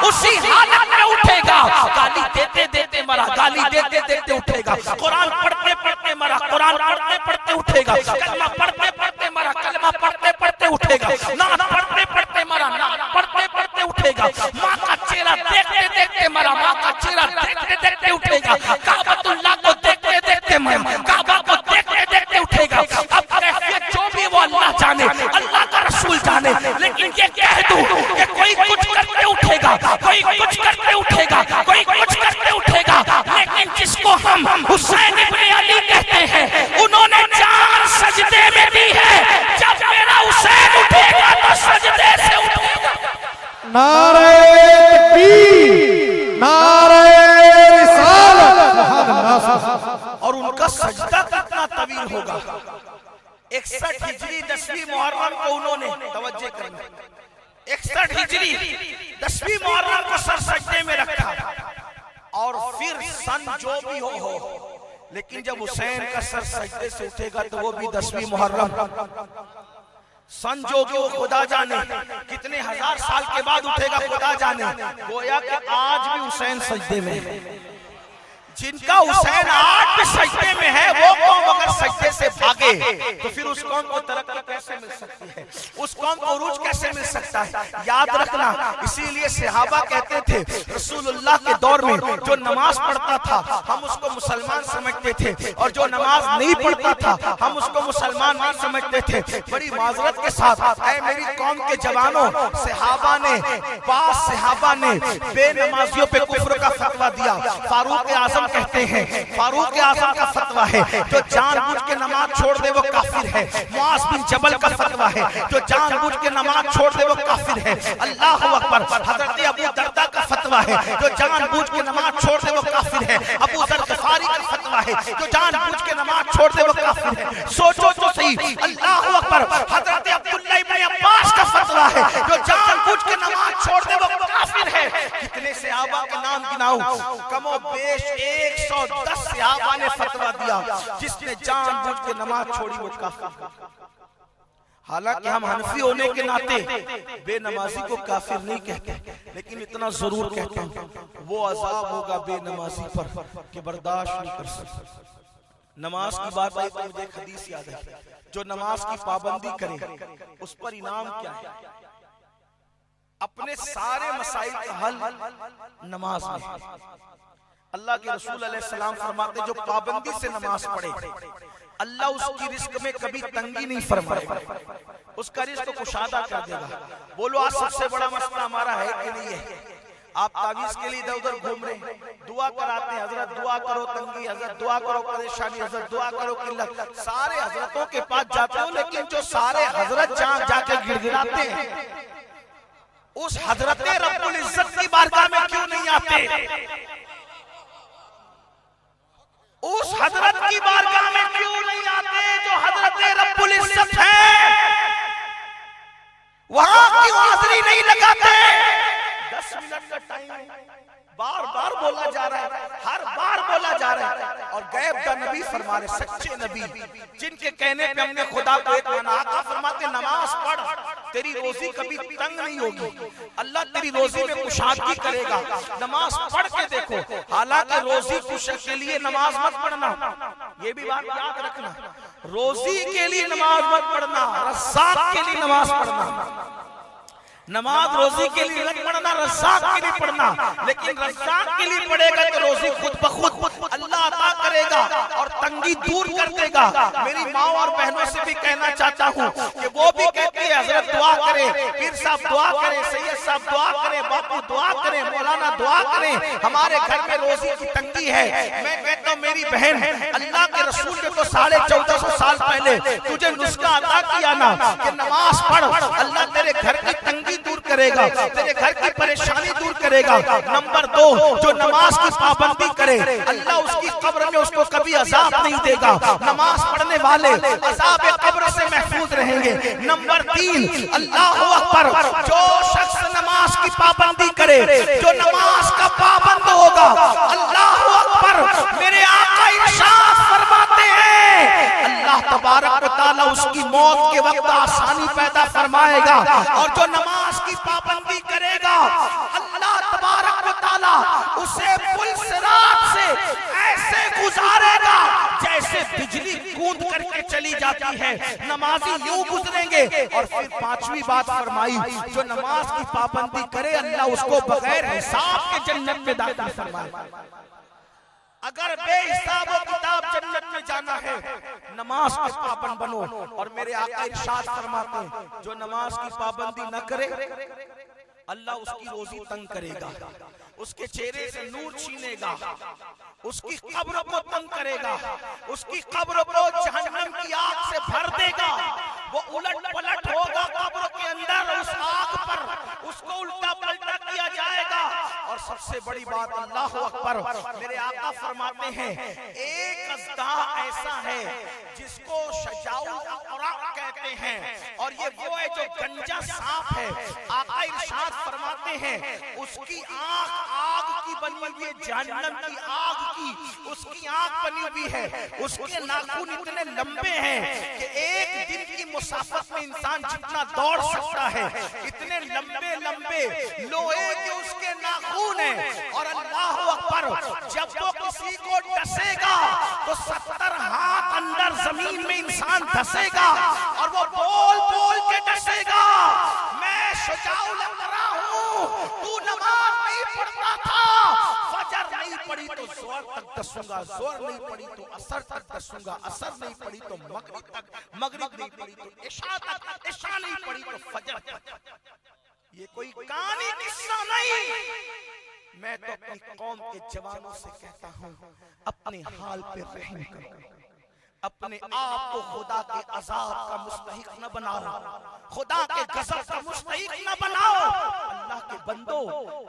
[SPEAKER 1] उसी हालत में उठेगा। गाली देते देते मरा, गाली देते देते उठेगा। कुरान पढ़ते पढ़ते मरा, कुरान पढ़ते पढ़ते उठेगा। कलमा पढ़ते पढ़ते मरा, कलमा पढ़ते पढ़ते उठेगा। नात पढ़ते पढ़ते मरा, नात पढ़ते पढ़ते उठेगा। माँ का चेहरा देखते देखते मरा, माँ का चेहरा देखते देखते उठेगा। काबतुल्लाह को देखते देखते मरा, काबा को देखते देखते उठेगा। अब कैफियत जो भी वो अल्लाह जाने, अल्लाह का रसूल जाने, लेकिन ये कह दूं कि कोई कुछ करके उठेगा, कोई कुछ करके उठेगा, कोई कुछ करके उठेगा। लेकिन जिसको हम हुसैन इब्ने अली कहते हैं, उन्होंने जान सजदे में दी है। जब मेरा हुसैन उठेगा तो सजदे से उठेगा।
[SPEAKER 2] नारे तकबीर, नारे रिसालत,
[SPEAKER 1] और उनका सजदा कितना तवील होगा। 61 हिजरी 10वीं मुहर्रम को उन्होंने, तवज्जो करना, 61 हिजरी 10वीं मुहर्रम को सर सजदे में रखा। और फिर सन जो भी हो, लेकिन जब हुसैन का सर सजदे से उठेगा तो वो भी 10वीं मुहर्रम। सन जो भी वो खुदा जाने, कितने हजार साल के बाद उठेगा खुदा जाने। गोया कि आज भी हुसैन सजदे में। जिनका हुसैन 8 सजदे में है, वो कौम अगर सजदे से भागे तो फिर उस कौम को तरक्की कैसे मिल सकती है, उस कौम को उरूज कैसे मिल सकता है। याद रखना, इसीलिए सहाबा कहते थे रसूलुल्लाह के दौर में जो नमाज पढ़ता था हम उसको मुसलमान समझते थे, और जो नमाज नहीं पढ़ता था हम उसको मुसलमान नहीं समझते थे। बड़ी माजरत के साथ ऐ मेरी कौम के जवानों, सहाबा ने, बास सहाबा ने बेनमाजियों पे कुफ्र का फतवा दिया। फारूक आजम कहते हैं, फारूक आजम का फतवा है जो जानबूझ के नमाज छोड़ दे वो काफिर है। मुआज बिन जबल का फतवा है जो जानबूझ के नमाज छोड़ दे वो काफिर है। अल्लाह अकबर। हजरत अबू दरदा का फतवा है जो जानबूझ के नमाज छोड़ दे वो काफिर है। अबू जर गफारी का फतवा है जो जानबूझ के नमाज छोड़ दे वो काफिर है। सोचो तो सही, अल्लाह अकबर। हजरत अब्दुल्लाह इब्न अब्बास का फतवा है जो जानबूझ के नमाज छोड़ दे वो काफिर है। कितने सहाबा के नाम गिनाऊं, कमो बेश 110 सहाबा ने फतवा दिया जिसने जानबूझ के नमाज छोड़ी वो काफिर। हालांकि हम हनफी होने के नाते बेनमाजी को काफिर नहीं कहते, लेकिन इतना जरूर कहता हूं वो अजाब होगा बेनमाजी पर कि बर्दाश्त नहीं कर सकते। नमाज की बात आई तो मुझे एक हदीस याद है, जो नमाज की पाबंदी करे उस पर इनाम क्या है। अपने सारे मसाइल का हल नमाज में। अल्लाह के रसूल अलैहि सलाम फरमाते जो पाबंदी से नमाज पढ़े अल्लाह उसकी रिस्क में कभी तंगी नहीं फरमाएगा, उसका रिस्क कुशादा कर देगा। बोलो आज सबसे बड़ा मसला हमारा है कि नहीं है? आप तावीज के लिए इधर उधर घूम रहे हैं, दुआ कराते हैं, हजरत दुआ करो तंगी, हजरत दुआ करो परेशानी, हजरत दुआ करो किल्लत। सारे हजरतों के पास जाते हो, लेकिन जो सारे हजरत जाके गिड़गिड़ाते हैं उस हजरत रब्बुल इज्जत की बारगाह में क्यों नहीं आते? उस हजरत की बारगाह में क्यों नहीं आते जो हजरत रब्बुल इज्जत है? वहां क्यों हाजिरी नहीं लगाते? 10 मिनट का टाइम बार बार बोला जा रहा है, हर बार बोला जा रहा है। और गैब का नबी फरमा रहे, सच्चे नबी जिनके कहने पे हमने खुदा को एक माना। आका फरमाते नमाज पढ़, तेरी रोजी कभी तंग नहीं होगी, अल्लाह तेरी रोजी में कुशादगी करेगा। नमाज पढ़ के देखो। हालांकि रोजी कुशल के लिए नमाज मत पढ़ना, ये भी बात याद रखना। रोजी के लिए नमाज मत पढ़ना, रज़्ज़ाक़ के लिए नमाज पढ़ना। नमाज रोजी के लिए मत पढ़ना, रज़्ज़ाक़ के लिए पढ़ना। लेकिन रज़्ज़ाक़ के लिए पढ़ेगा तो रोजी खुद ब खुद अल्लाह अता करेगा और तंगी दूर कर देगा। मेरी माँ और बहनों से भी कहना चाहता हूँ कि वो भी कहती है हजरत दुआ करें, पीर साहब दुआ करें, सैयद साहब दुआ करें, बापू दुआ करें, मौलाना दुआ करें, हमारे घर में रोजी की तंगी है। मैं कहता हूँ मेरी बहन, अल्लाह के रसूल ने तो 1450 साल पहले तुझे नुस्खा अता किया ना कि नमाज पढ़, अल्लाह तेरे घर की तंगी दूर करेगा, तेरे घर की परेशानी दूर करेगा। नंबर 2, जो नमाज की पाबंदी करे अल्लाह उसकी कब्र में उसको कभी अजाब नहीं देगा। नमाज पढ़ने वाले अजाब कब्र से महफूज रहेंगे। नंबर 3, अल्लाह अकबर, जो शख्स नमाज की पाबंदी करे, जो नमाज का पाबंद होगा, अल्लाह अकबर, मेरे आका इरशाद फरमाते हैं अल्लाह तबारक व तआला उसकी मौत के वक्त आसानी पैदा फरमाएगा। और जो नमाज की पाबंदी करेगा अल्लाह तबारक व तआला उसे पुल सिरात से ऐसे गुजारेगा जैसे बिजली कूद करके चली जाती है। नमाजी यूं गुजरेंगे। और फिर 5वीं बात फरमाई, जो नमाज की पाबंदी करे अल्लाह उसको बगैर हिसाब के जन्नत में दाखिल फरमाएगा। अगर बेहिसाब किताब जन्नत में जाना है, नमाज के पाबंद बनो। और मेरे आका इरशाद फरमाते हैं जो नमाज की पाबंदी न करे अल्लाह उसकी रोजी तंग करेगा, उसके चेहरे से नूर छीनेगा, उसकी कब्र को तंग करेगा, उसकी कब्र को जहन्नम की आग से भर देगा। वो उलट पलट होगा कब्र के अंदर, उस आग पर उसको उल्टा पलटा किया जाएगा। और सबसे बड़ी बात अल्लाह अकबर, मेरे आका फरमाते हैं एक अज़दा ऐसा है जिसको शजाउल अक़रा कहते हैं, और ये वो है जो गंजा सांप है। आका इरशाद फरमाते हैं उसकी आंख आग की बनी हुई है, जहन्नम की आग की उसकी आंख बनी हुई है। उसके नाखून इतने लंबे हैं कि एक दिन की मुसाफत में इंसान जितना दौड़ सकता है, इतने लंबे लंबे लोहे के उसके नाखून हैं। और अल्लाह अकबर, अकबर, जब वो किसी को डसेगा तो 70 हाथ अंदर जमीन में इंसान धसेगा और वो बोल बोल के डसेगा, मैं शुजाउल अकरा हूँ, तू नमाज नहीं पढ़ता था, फजर नहीं पढ़ी तो जोर तक डसूंगा, जोर नहीं पढ़ी तो असर तक डसूंगा, असर नहीं पढ़ी तो मगरिब तक, मगरिब नहीं पढ़ी तो इशा तक, इशा नहीं पढ़ी तो फजर तक। ये कोई कहानी किस्सा नहीं। मैं तो अपनी कौम के जवानों से कहता हूँ, अपने हाल पे रहम करो, अपने आप को खुदा के अजाब का मुस्तहिक न बनाओ, खुदा के गज़ब का मुस्तहिक न बनाओ। अल्लाह के बंदो,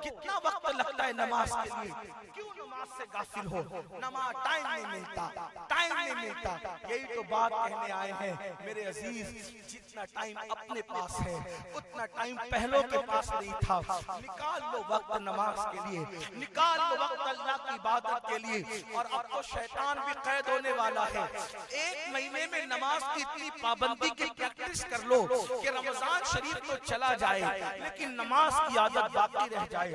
[SPEAKER 1] कितना वक्त लगता है नमाज के लिए, क्यों नमाज से गाफिल हो? नमाज टाइम नहीं मिलता, टाइम नहीं मिलता। यही तो बात कहने आए हैं मेरे अजीज, जितना टाइम अपने पास है उतना टाइम पहलों के पास नहीं था। निकाल लो वक्त नमाज के लिए, निकाल लो वक्त अल्लाह की इबादत के लिए। और अब तो शैतान भी कैद होने वाला है। एक महीने में नमाज की इतनी पाबंदी की प्रैक्टिस कर लो कि रमजान शरीफ तो चला जाए लेकिन नमाज की आदत बाकी रह जाए।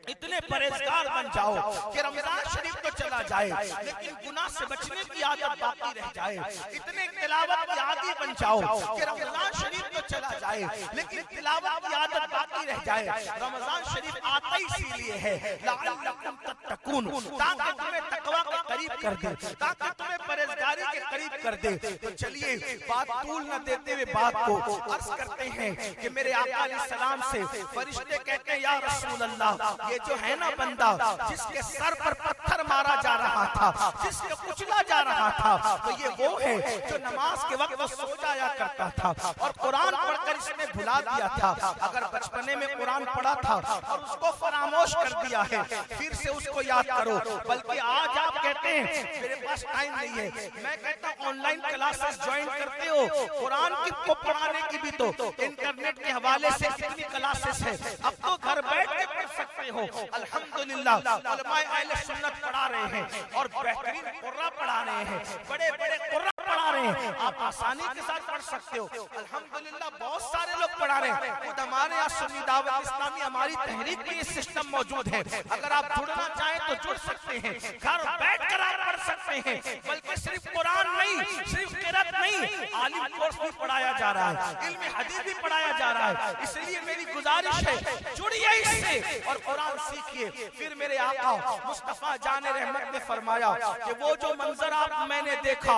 [SPEAKER 1] इतने परहेजगार बन जाओ कि रमजान शरीफ तो चला जाए लेकिन गुनाह से बचने की आदत बाकी रह जाए। इतने तिलावत की आदी बन जाओ कि रमजान शरीफ तो चला जाए लेकिन तिलावत की आदत बाकी रह जाए। रमजान शरीफ आता ही इसीलिए है लअल्लकुम तत्तकून, ताकि तुम्हें तकवा के करीब कर दे, ताकि तुम्हें परहेजगारी के करीब कर दे। तो चलिए बात तूल न देते हुए बात को अर्ज करते हैं कि मेरे आका अलैहिस्सलाम से फरिश्ते कहते हैं, या रसूल अल्लाह, ये जो है ना बंदा जिसके सर पर पत्थर मारा जा रहा था, जिसके कुचला जा रहा था, तो ये वो है जो नमाज के वक्त सो जाया करता था और कुरान पढ़कर इसने भुला दिया था। अगर बचपने में कुरान पढ़ा था और उसको फरामोश कर दिया है, फिर से उसको याद करो। बल्कि आज आप कहते हैं मेरे पास टाइम नहीं है, मैं कहता ऑनलाइन क्लासेस ज्वाइन करते हो, कुरान को पढ़ाने की भी तो इंटरनेट के हवाले से कितनी क्लासेस है, अब तो घर बैठ के पढ़ सकते हो। अल्हम्दुलिल्लाह उलमाए अहले सुन्नत पढ़ा रहे हैं और बेहतरीन कुर्रा पढ़ा रहे हैं, बड़े बड़े कुर्रा पढ़ा रहे हैं, आप आसानी के साथ पढ़ सकते हो। अल्हम्दुलिल्लाह बहुत सारे लोग पढ़ा रहे हैं। खुद हमारे यहाँ सुन्नी दावत इस्लामी हमारी तहरीक में ये सिस्टम मौजूद है। अगर आप जुड़ना चाहें तो जुड़ सकते हैं, घर बैठ कर आप पढ़ सकते हैं। बल्कि सिर्फ कुरान नहीं, सिर्फ किरात नहीं, आलिम कोर्स भी पढ़ाया जा रहा है, इल्म हदीस भी पढ़ाया जा रहा है। इसलिए मेरी गुजारिश है, जुड़िए इससे और कुरान सीखिए। फिर मेरे आका मुस्तफा जाने रहमत ने फरमाया कि वो जो मंजर आप मैंने देखा,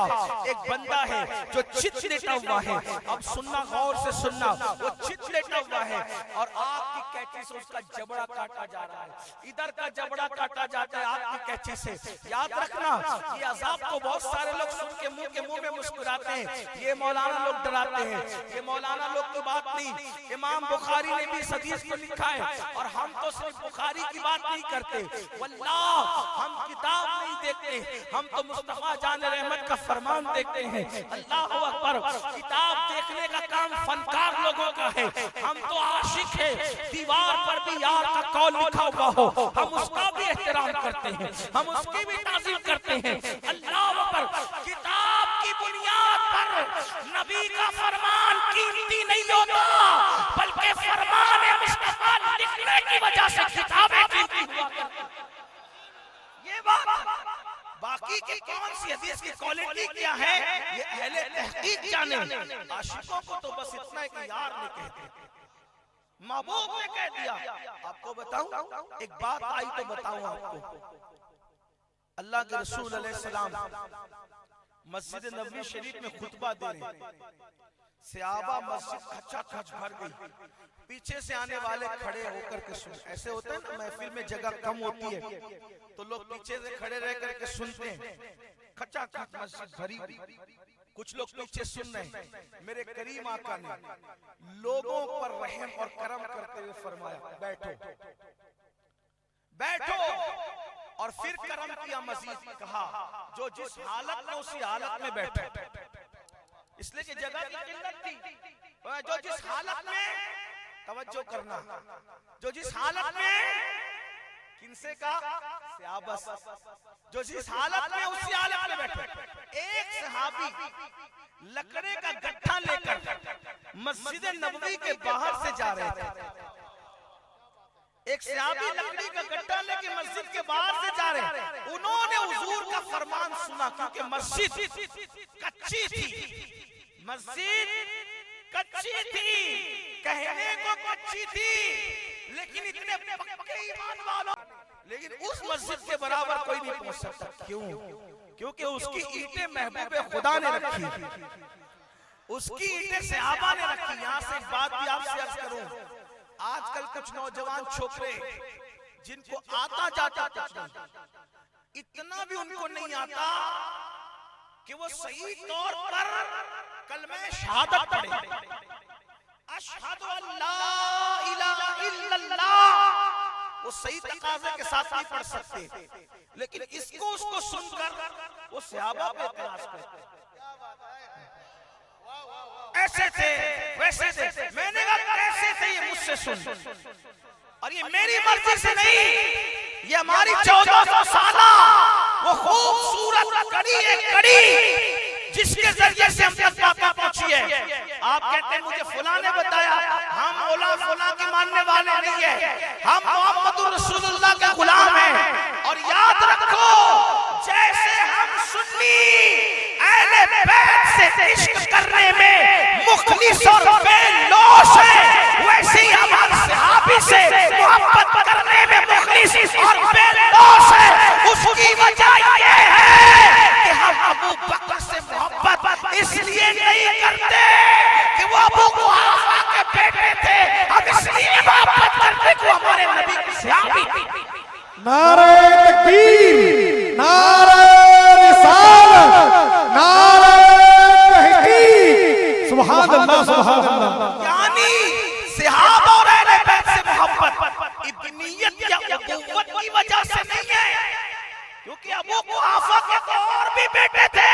[SPEAKER 1] एक बंदा है जो चित लेटा हुआ है। अब सुनना, गौर से सुनना, वो चित लेटा हुआ है और आग की कैंची से उसका जबड़ा काटा जा रहा है, इधर का जबड़ा काटा जाता है आग की कैंची से। याद रखना, ये अजाब को बहुत सारे लोग सुन के मुंह में मुस्कुराते हैं, ये मौलाना लोग डराते हैं। ये मौलाना लोग की बात नहीं, इमाम बुखारी ने भी इस हदीस को लिखा है और हम तो सिर्फ बुखारी की बात नहीं करते, वल्लाह हम किताब नहीं देखते, हम तो मुस्तफा जान रहमत का फरमान देखते हैं। अल्लाहु अकबर। किताब देखने का काम फनकार लोगों का है, हम तो आशिक है। दीवार पर भी यार का कौल लिखा हुआ हो, हम उसका भी एहतराम करते हैं, हम उसकी भी ताज़ीम करते हैं। अल्लाह अकबर। किताब की बुनियाद पर नबी का फरमान कीमती नहीं होता, बल्कि फरमान मुस्तफा लिखने की वजह से किताबें कीमती हुआ करती। ये बात बाकी की कौन सी हदीस की क्वालिटी क्या है ये अहले तहकीक जाने। आशिकों को तो बस इतना है कि यार ने कह दिया, महबूब ने कह दिया। आपको बताऊं, एक बात आई तो बताऊं आपको। अल्लाह के रसूल अलैहिस्सलाम मस्जिद नबवी शरीफ में खुतबा दे रहे हैं, सहाबा मस्जिद खचा खच भर गई, पीछे से आने वाले खड़े होकर के सुन। ऐसे होता है ना, महफिल में जगह कम होती है तो लोग पीछे से खड़े रह करके सुनते हैं, खचा खच मस्जिद भरी, कुछ लोग पीछे सुन रहे हैं। मेरे करीम आका ने लोगों पर रहम और करम करते हुए फरमाया, बैठो बैठो, और फिर करम किया, मजीद कहा जो जिस हालत में उसी हालत में बैठे, इसलिए कि जगह की किल्लत थी। जो जिस हालत में, तवज्जो करना, जो जिस हालत में, किनसे कहा, सहाबस, जो जिस हालत में उसी हालत में बैठे। एक सहाबी लकड़े का गट्ठा लेकर मस्जिद नबवी के बाहर से जा रहे थे। एक सहाबी लकड़ी का गट्ठा लेके मस्जिद के बाहर से जा रहे, अजान सुना, क्योंकि मस्जिद कच्ची थी, मस्जिद कच्ची थी, कहने को कच्ची थी, लेकिन इतने पक्के ईमान वालों, लेकिन उस मस्जिद के बराबर कोई नहीं पहुंच सकता। क्यों? क्योंकि उसकी ईंटें महबूबे खुदा ने रखी, उसकी ईंटें सहाबा ने रखी। यहाँ से बात भी आपसे अर्ज करूं, आजकल कुछ नौजवान छोकरे जिनको आता जाता कुछ नहीं, इतना भी उनको नहीं आता कि वो सही तौर पर कलमे शहादत पढ़े, अशहदु अल्ला इलाहा इल्लल्लाह, वो सही तकाज़े के साथ नहीं पढ़ सकते, लेकिन इसको उसको सुनकर वो सहाबा पे इतराज करते, ऐसे थे वैसे थे। मैंने कहा कैसे थे, ये मुझसे सुन, और ये मेरी मर्जी से नहीं, ये हमारी 1400 साला वो खूबसूरत कड़ी है, कड़ी जिसके जरिए से हम तक बातें पहुंची है। आप कहते हैं मुझे फुला ने बताया, हम मौला फुला के मानने वाले नहीं है, हम मोहम्मद रसूलुल्लाह के गुलाम हैं। और याद रखो, जैसे हम सुन्नी अहले बैत से इश्क करने में मुखलिस और बेलोश है, वैसे ही हमारे सहाबी से मोहब्बत करने में मुखलिस और बेलोश है। उसकी वजह ये है कि हम अबू बकर से मोहब्बत इसलिए नहीं करते कि वो अबू कुहाफा के बेटे थे, हम इसलिए मोहब्बत करते कि हमारे नबी के सहाबी थे।
[SPEAKER 2] नारे तकबीर, नारे रिसालत, नारे तहकीक, सुभान अल्लाह, सुभान अल्लाह।
[SPEAKER 1] यानी सहाबा और अहले बैत से मोहब्बत इब्नियत या उखुवत की वजह से नहीं है, क्योंकि अबू कुहाफा के तो और भी बेटे थे।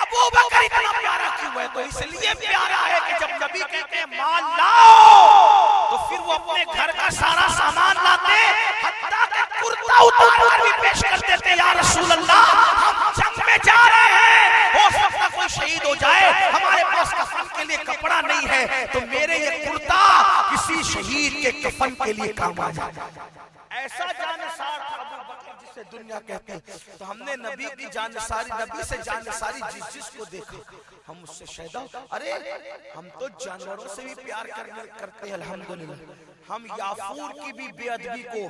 [SPEAKER 1] अबू बकर इतना प्यारा क्यों है? तो इसलिए प्यारा है कि जब नबी कहते हैं माल लाओ, तो फिर वो अपने घर का सारा सामान लाते, हत्ता के कुर्ता उतार भी पेश कर देते, या रसूल अल्लाह हम जंग में जा रहे हैं, हो सकता कोई शहीद हो जाए, हमारे पास कफन के लिए कपड़ा नहीं है, तो मेरे ये कुर्ता किसी शहीद के कफन के लिए काम आ जाए। ऐसा जानसार था अबू बकर जिसे दुनिया कहते हैं। तो हमने नबी की जानसारी, नबी से जानसारी जिसको देखा, हम उससे शैदा, अरे हम तो जानवरों से भी प्यार करते हैं अल्हम्दुलिल्लाह। हम याफूर की भी बेअदबी को,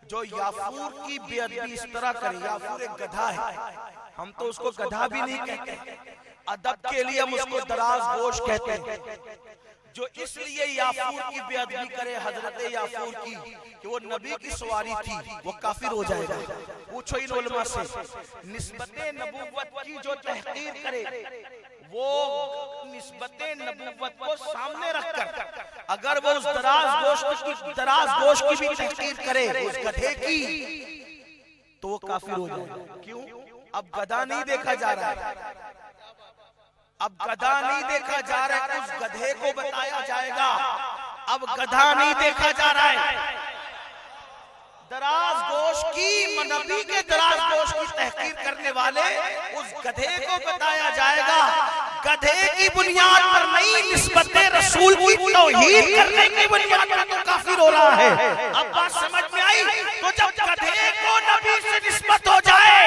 [SPEAKER 1] जो याफूर की बेअदबी इस तरह करे, याफूर एक गधा है, हम तो उसको गधा भी नहीं कहते, अदब के लिए हम उसको दराज गोश कहते हैं। जो इसलिए याफूर की बेअदबी करे, हजरत याफूर की, कि वो नबी की सवारी थी, वो काफिर हो जाएगा। पूछो इन उलमा से, निस्बते नबूवत की जो तहकीर करे, वो निस्बते नबूवत को सामने रखकर अगर वो उस दराज गोश्त की भी तहकीर करे, उस गधे की, तो वो काफिर हो जाएगा। क्यों? अब गधा नहीं देखा जा रहा है, अब गधा नहीं देखा जा रहा है, उस गधे को बताया जाएगा। अब गधा नहीं देखा जा रहा है, दराज गोश की, नबी के दराज गोश की तहकीर करने वाले उस गधे को बताया जाएगा। गधे की बुनियाद पर नहीं, निस्बते रसूल की तौहीद करने की बुनियाद पर तो काफिर हो रहा है। अब बात समझ में आई? तो जब गधे को नबी से निस्बत हो जाए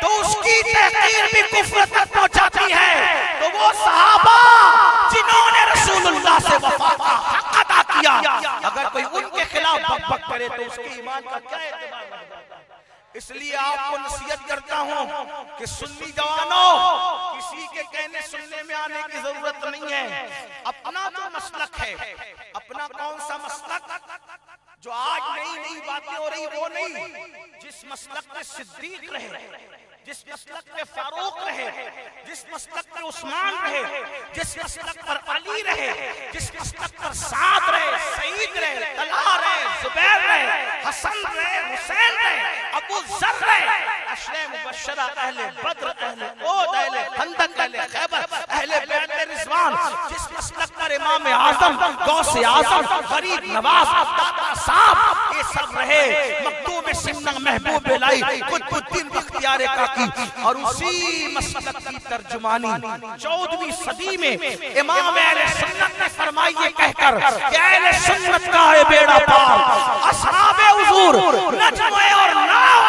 [SPEAKER 1] तो उसकी तहकीर भी कुफ्र तक पहुंचाती है। तो वो सहाबा जिन्होंने रसूलुल्लाह से वफा का हक अदा किया, अगर कोई उनके खिलाफ बकबक करे तो उसके ईमान का क्या एतबार बनता है? इसलिए आपको नसीहत करता हूं कि सुन्नी जवानों, किसी के कहने सुनने में आने की जरूरत नहीं है। अपना जो मसलक है, अपना कौन सा मसलक जो आज नई नई बातें हो रही, वो नहीं, जिस मसलक में सिद्दीक रहे, जिस मसलक में फारूक रहे, जिस मसलक पर उस्मान रहे, जिस मसलक पर अली रहे, जिस मसलक पर साद रहे, सईद रहे, तलहा रहे, जुबैर रहे, हसन रहे, हुसैन रहे, अबू जर रहे, अशरे मुबश्शरा, अहले बद्र, अहले ओद, अहले खंदक, अहले खैबर, अहले बैत रिजवान, जिस मसलक पर इमाम आजम, गौसे आजम, गरीब नवाज, दाता साहब, ये सब रहे, मखदूम सिमना, महबूब लाई, कुतुबुद्दीन बख्तियार का की, और उसी मसलक की तर्जुमानी 14वीं सदी में इमाम अहले सुन्नत ने फरमाई ये कहकर कि अहले सुन्नत का है बेड़ा पार, असहाबे हुजूर नजम और नाव,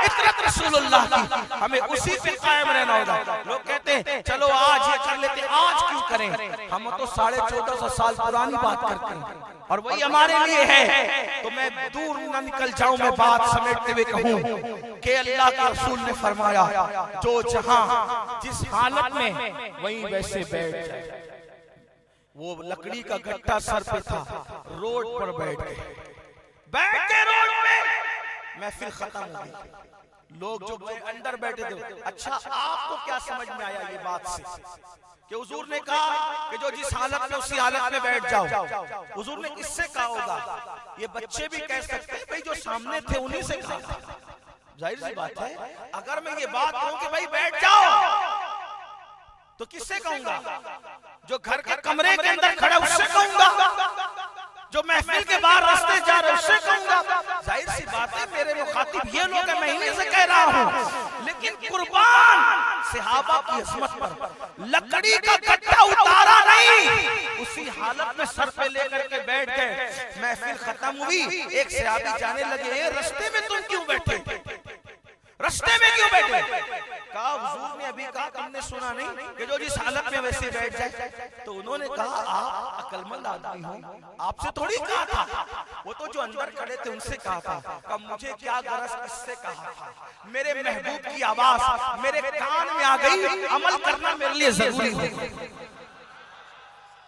[SPEAKER 1] इतरत रसूलुल्लाह की, हमें उसी पे कायम रहना होगा। लोग कहते हैं चलो आज ये कर लेते, आज क्यों करें, हम तो 1450 साल पुरानी बात करते हैं और वही हमारे लिए है। तो मैं दूर न निकल जाऊं, मैं बात समेटते हुए कहूं कि अल्लाह के रसूल ने फरमाया जो जहां जिस हालत में वहीं वैसे बैठ जाए। वो लकड़ी का गट्टा सर पे था, रोड पर बैठ गए रोड पे, महफिल खत्म हो गई। लोग जो अंदर बैठे थे, अच्छा आपको क्या समझ में आया ये बात से कि हुजूर ने कहा कि जो जिस हालत में उसी हालत में बैठ जाओ। हुजूर ने किससे कहा होगा? ये बच्चे भी कह सकते हैं भाई जो सामने थे उन्हीं से कहा था। जाहिर सी बात है, अगर मैं ये बात कहूं कि भाई बैठ जाओ तो किससे कहूंगा? जो घर के कमरे के अंदर खड़ा उससे कहूंगा, जो महफिल के बाहर रास्ते जा रहे उससे कहूंगा। जाहिर सी बात है मेरे मुखातिब ये लोग हैं, महीने से कह रहा हूं। लेकिन कुर्बान सहाबा की अजमत पर लकड़ी का गट्टा उतारा नहीं, उसी हालत में सर पे लेकर के बैठ गए। महफिल खत्म हुई, एक सहाबी जाने लगे रास्ते में तुम क्यों बैठे, रास्ते में क्यों बैठे? कहा हुजूर ने अभी कहा तुमने सुना नहीं कि जो जिस हालत में वैसे बैठ जाए। तो उन्होंने कहा आप अक्लमंद आदमी हो, आपसे थोड़ी कहा था, वो तो जो अंदर खड़े थे उनसे कहा था। कब मुझे क्या गरज किससे कहा था, मेरे महबूब की आवाज मेरे कान में आ गई, अमल करना मेरे लिए जरूरी है।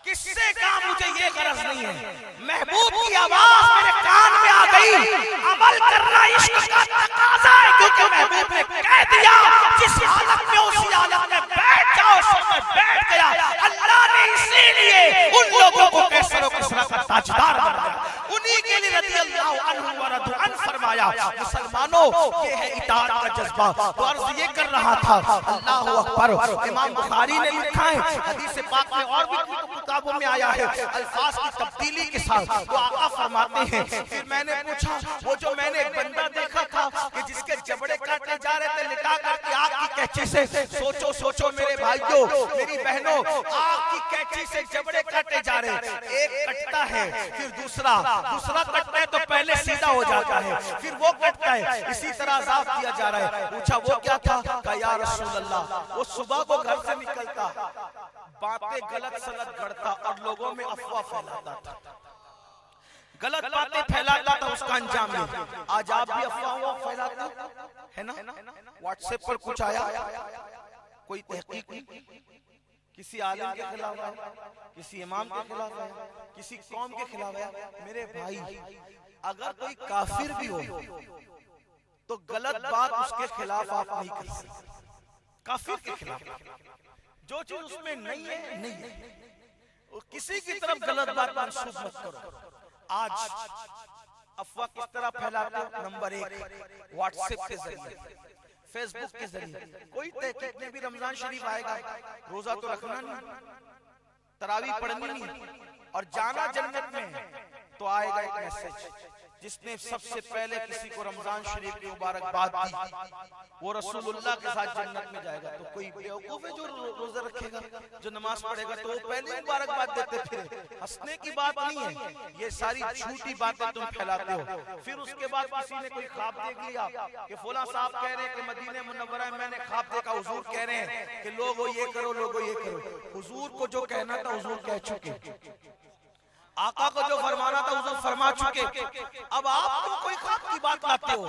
[SPEAKER 1] किससे कहा मुझे ये गरज नहीं है, महबूब की आवाज मेरे कान में आ गई, अमल करना इश्क का तकाज़ा है। क्योंकि महबूब ने कह दिया जिस हालत में उसी हालत में बैठ जाओ, सब में बैठ गया। अल्लाह ने इसीलिए उन लोगों को कैसर और किस्रा का ताजदार बनाया, उन्हीं के लिए रज़ी अल्लाह अन्हु व रज़ू अन फरमाया। मुसलमानों ये है इताअत का जज्बा। तो अर्ज ये कर रहा था, अल्लाहु अकबर। इमाम बुखारी ने लिखा है, हदीस पाक में और भी किताबों में आया है अल्फाज की तब्दीली के साथ। तो आका फरमाते हैं फिर मैंने पूछा, वो जो मैंने एक बंदा देखा था कि जिसके जबड़े काटे जा रहे थे लिटा करके आग की कैंची से, सोचो सोचो मेरे भाइयों मेरी बहनों, आग की कैंची से जबड़े काटे जा रहे, एक कटता है फिर दूसरा कटता है तो पहले सीधा हो जाता है, फिर वो कटता है, इसी तरह अज़ाब दिया जा रहा है। पूछा वो क्या था? कहा या रसूल अल्लाह, वो सुबह को घर से निकलता, बातें गलत सलत करता और लोगों में अफवाह फैलाता था, गलत बातें फैलाता था, उसका अंजाम ये। आज आप भी अफवाह फैलाते है ना? व्हाट्सएप पर कुछ आया, कोई तहकीक किसी आलिम के खिलाफ आया, किसी इमाम के खिलाफ आया, किसी कौम के खिलाफ आया। मेरे भाई अगर कोई काफिर भी हो तो गलत बात उसके खिलाफ आप नहीं कर सकते। काफिर के खिलाफ जो चीज उसमें नहीं है नहीं है, किसी की तरफ गलत बात मंसूब मत करो। आज अफवाह किस तरह फैलाते हो? नंबर 1 व्हाट्सएप के जरिए, फेसबुक के जरिए। कोई तहकीक में भी रमजान शरीफ आएगा, रोजा तो रखना नहीं, तरावी पढ़नी नहीं और जाना जन्नत में, तो आएगा एक मैसेज जिसने सबसे पहले किसी को रमजान शरीफ की मुबारकबाद दी वो रसूलुल्लाह के साथ जन्नत में जाएगा। तो कोई बेवकूफ है जो रोजा रखेगा, जो नमाज पढ़ेगा, तो वो पहले मुबारकबाद देते फिरे। हंसने की बात नहीं है, ये सारी झूठी बातें तुम फैलाते हो। फिर उसके बाद किसी ने कोई ख्वाब देख लिया कि फुला साहब कह रहे हैं कि मदीने मुनव्वरा में मैंने ख्वाब देखा, हुजूर कह रहे हैं कि लोगो ये करो, लोगो ये करो। हुजूर को जो कहना था हुजूर कह चुके, आका को जो फरमाना था हुजूर फरमा चुके। अब आप तो कोई ख्वाब की बात लाते हो,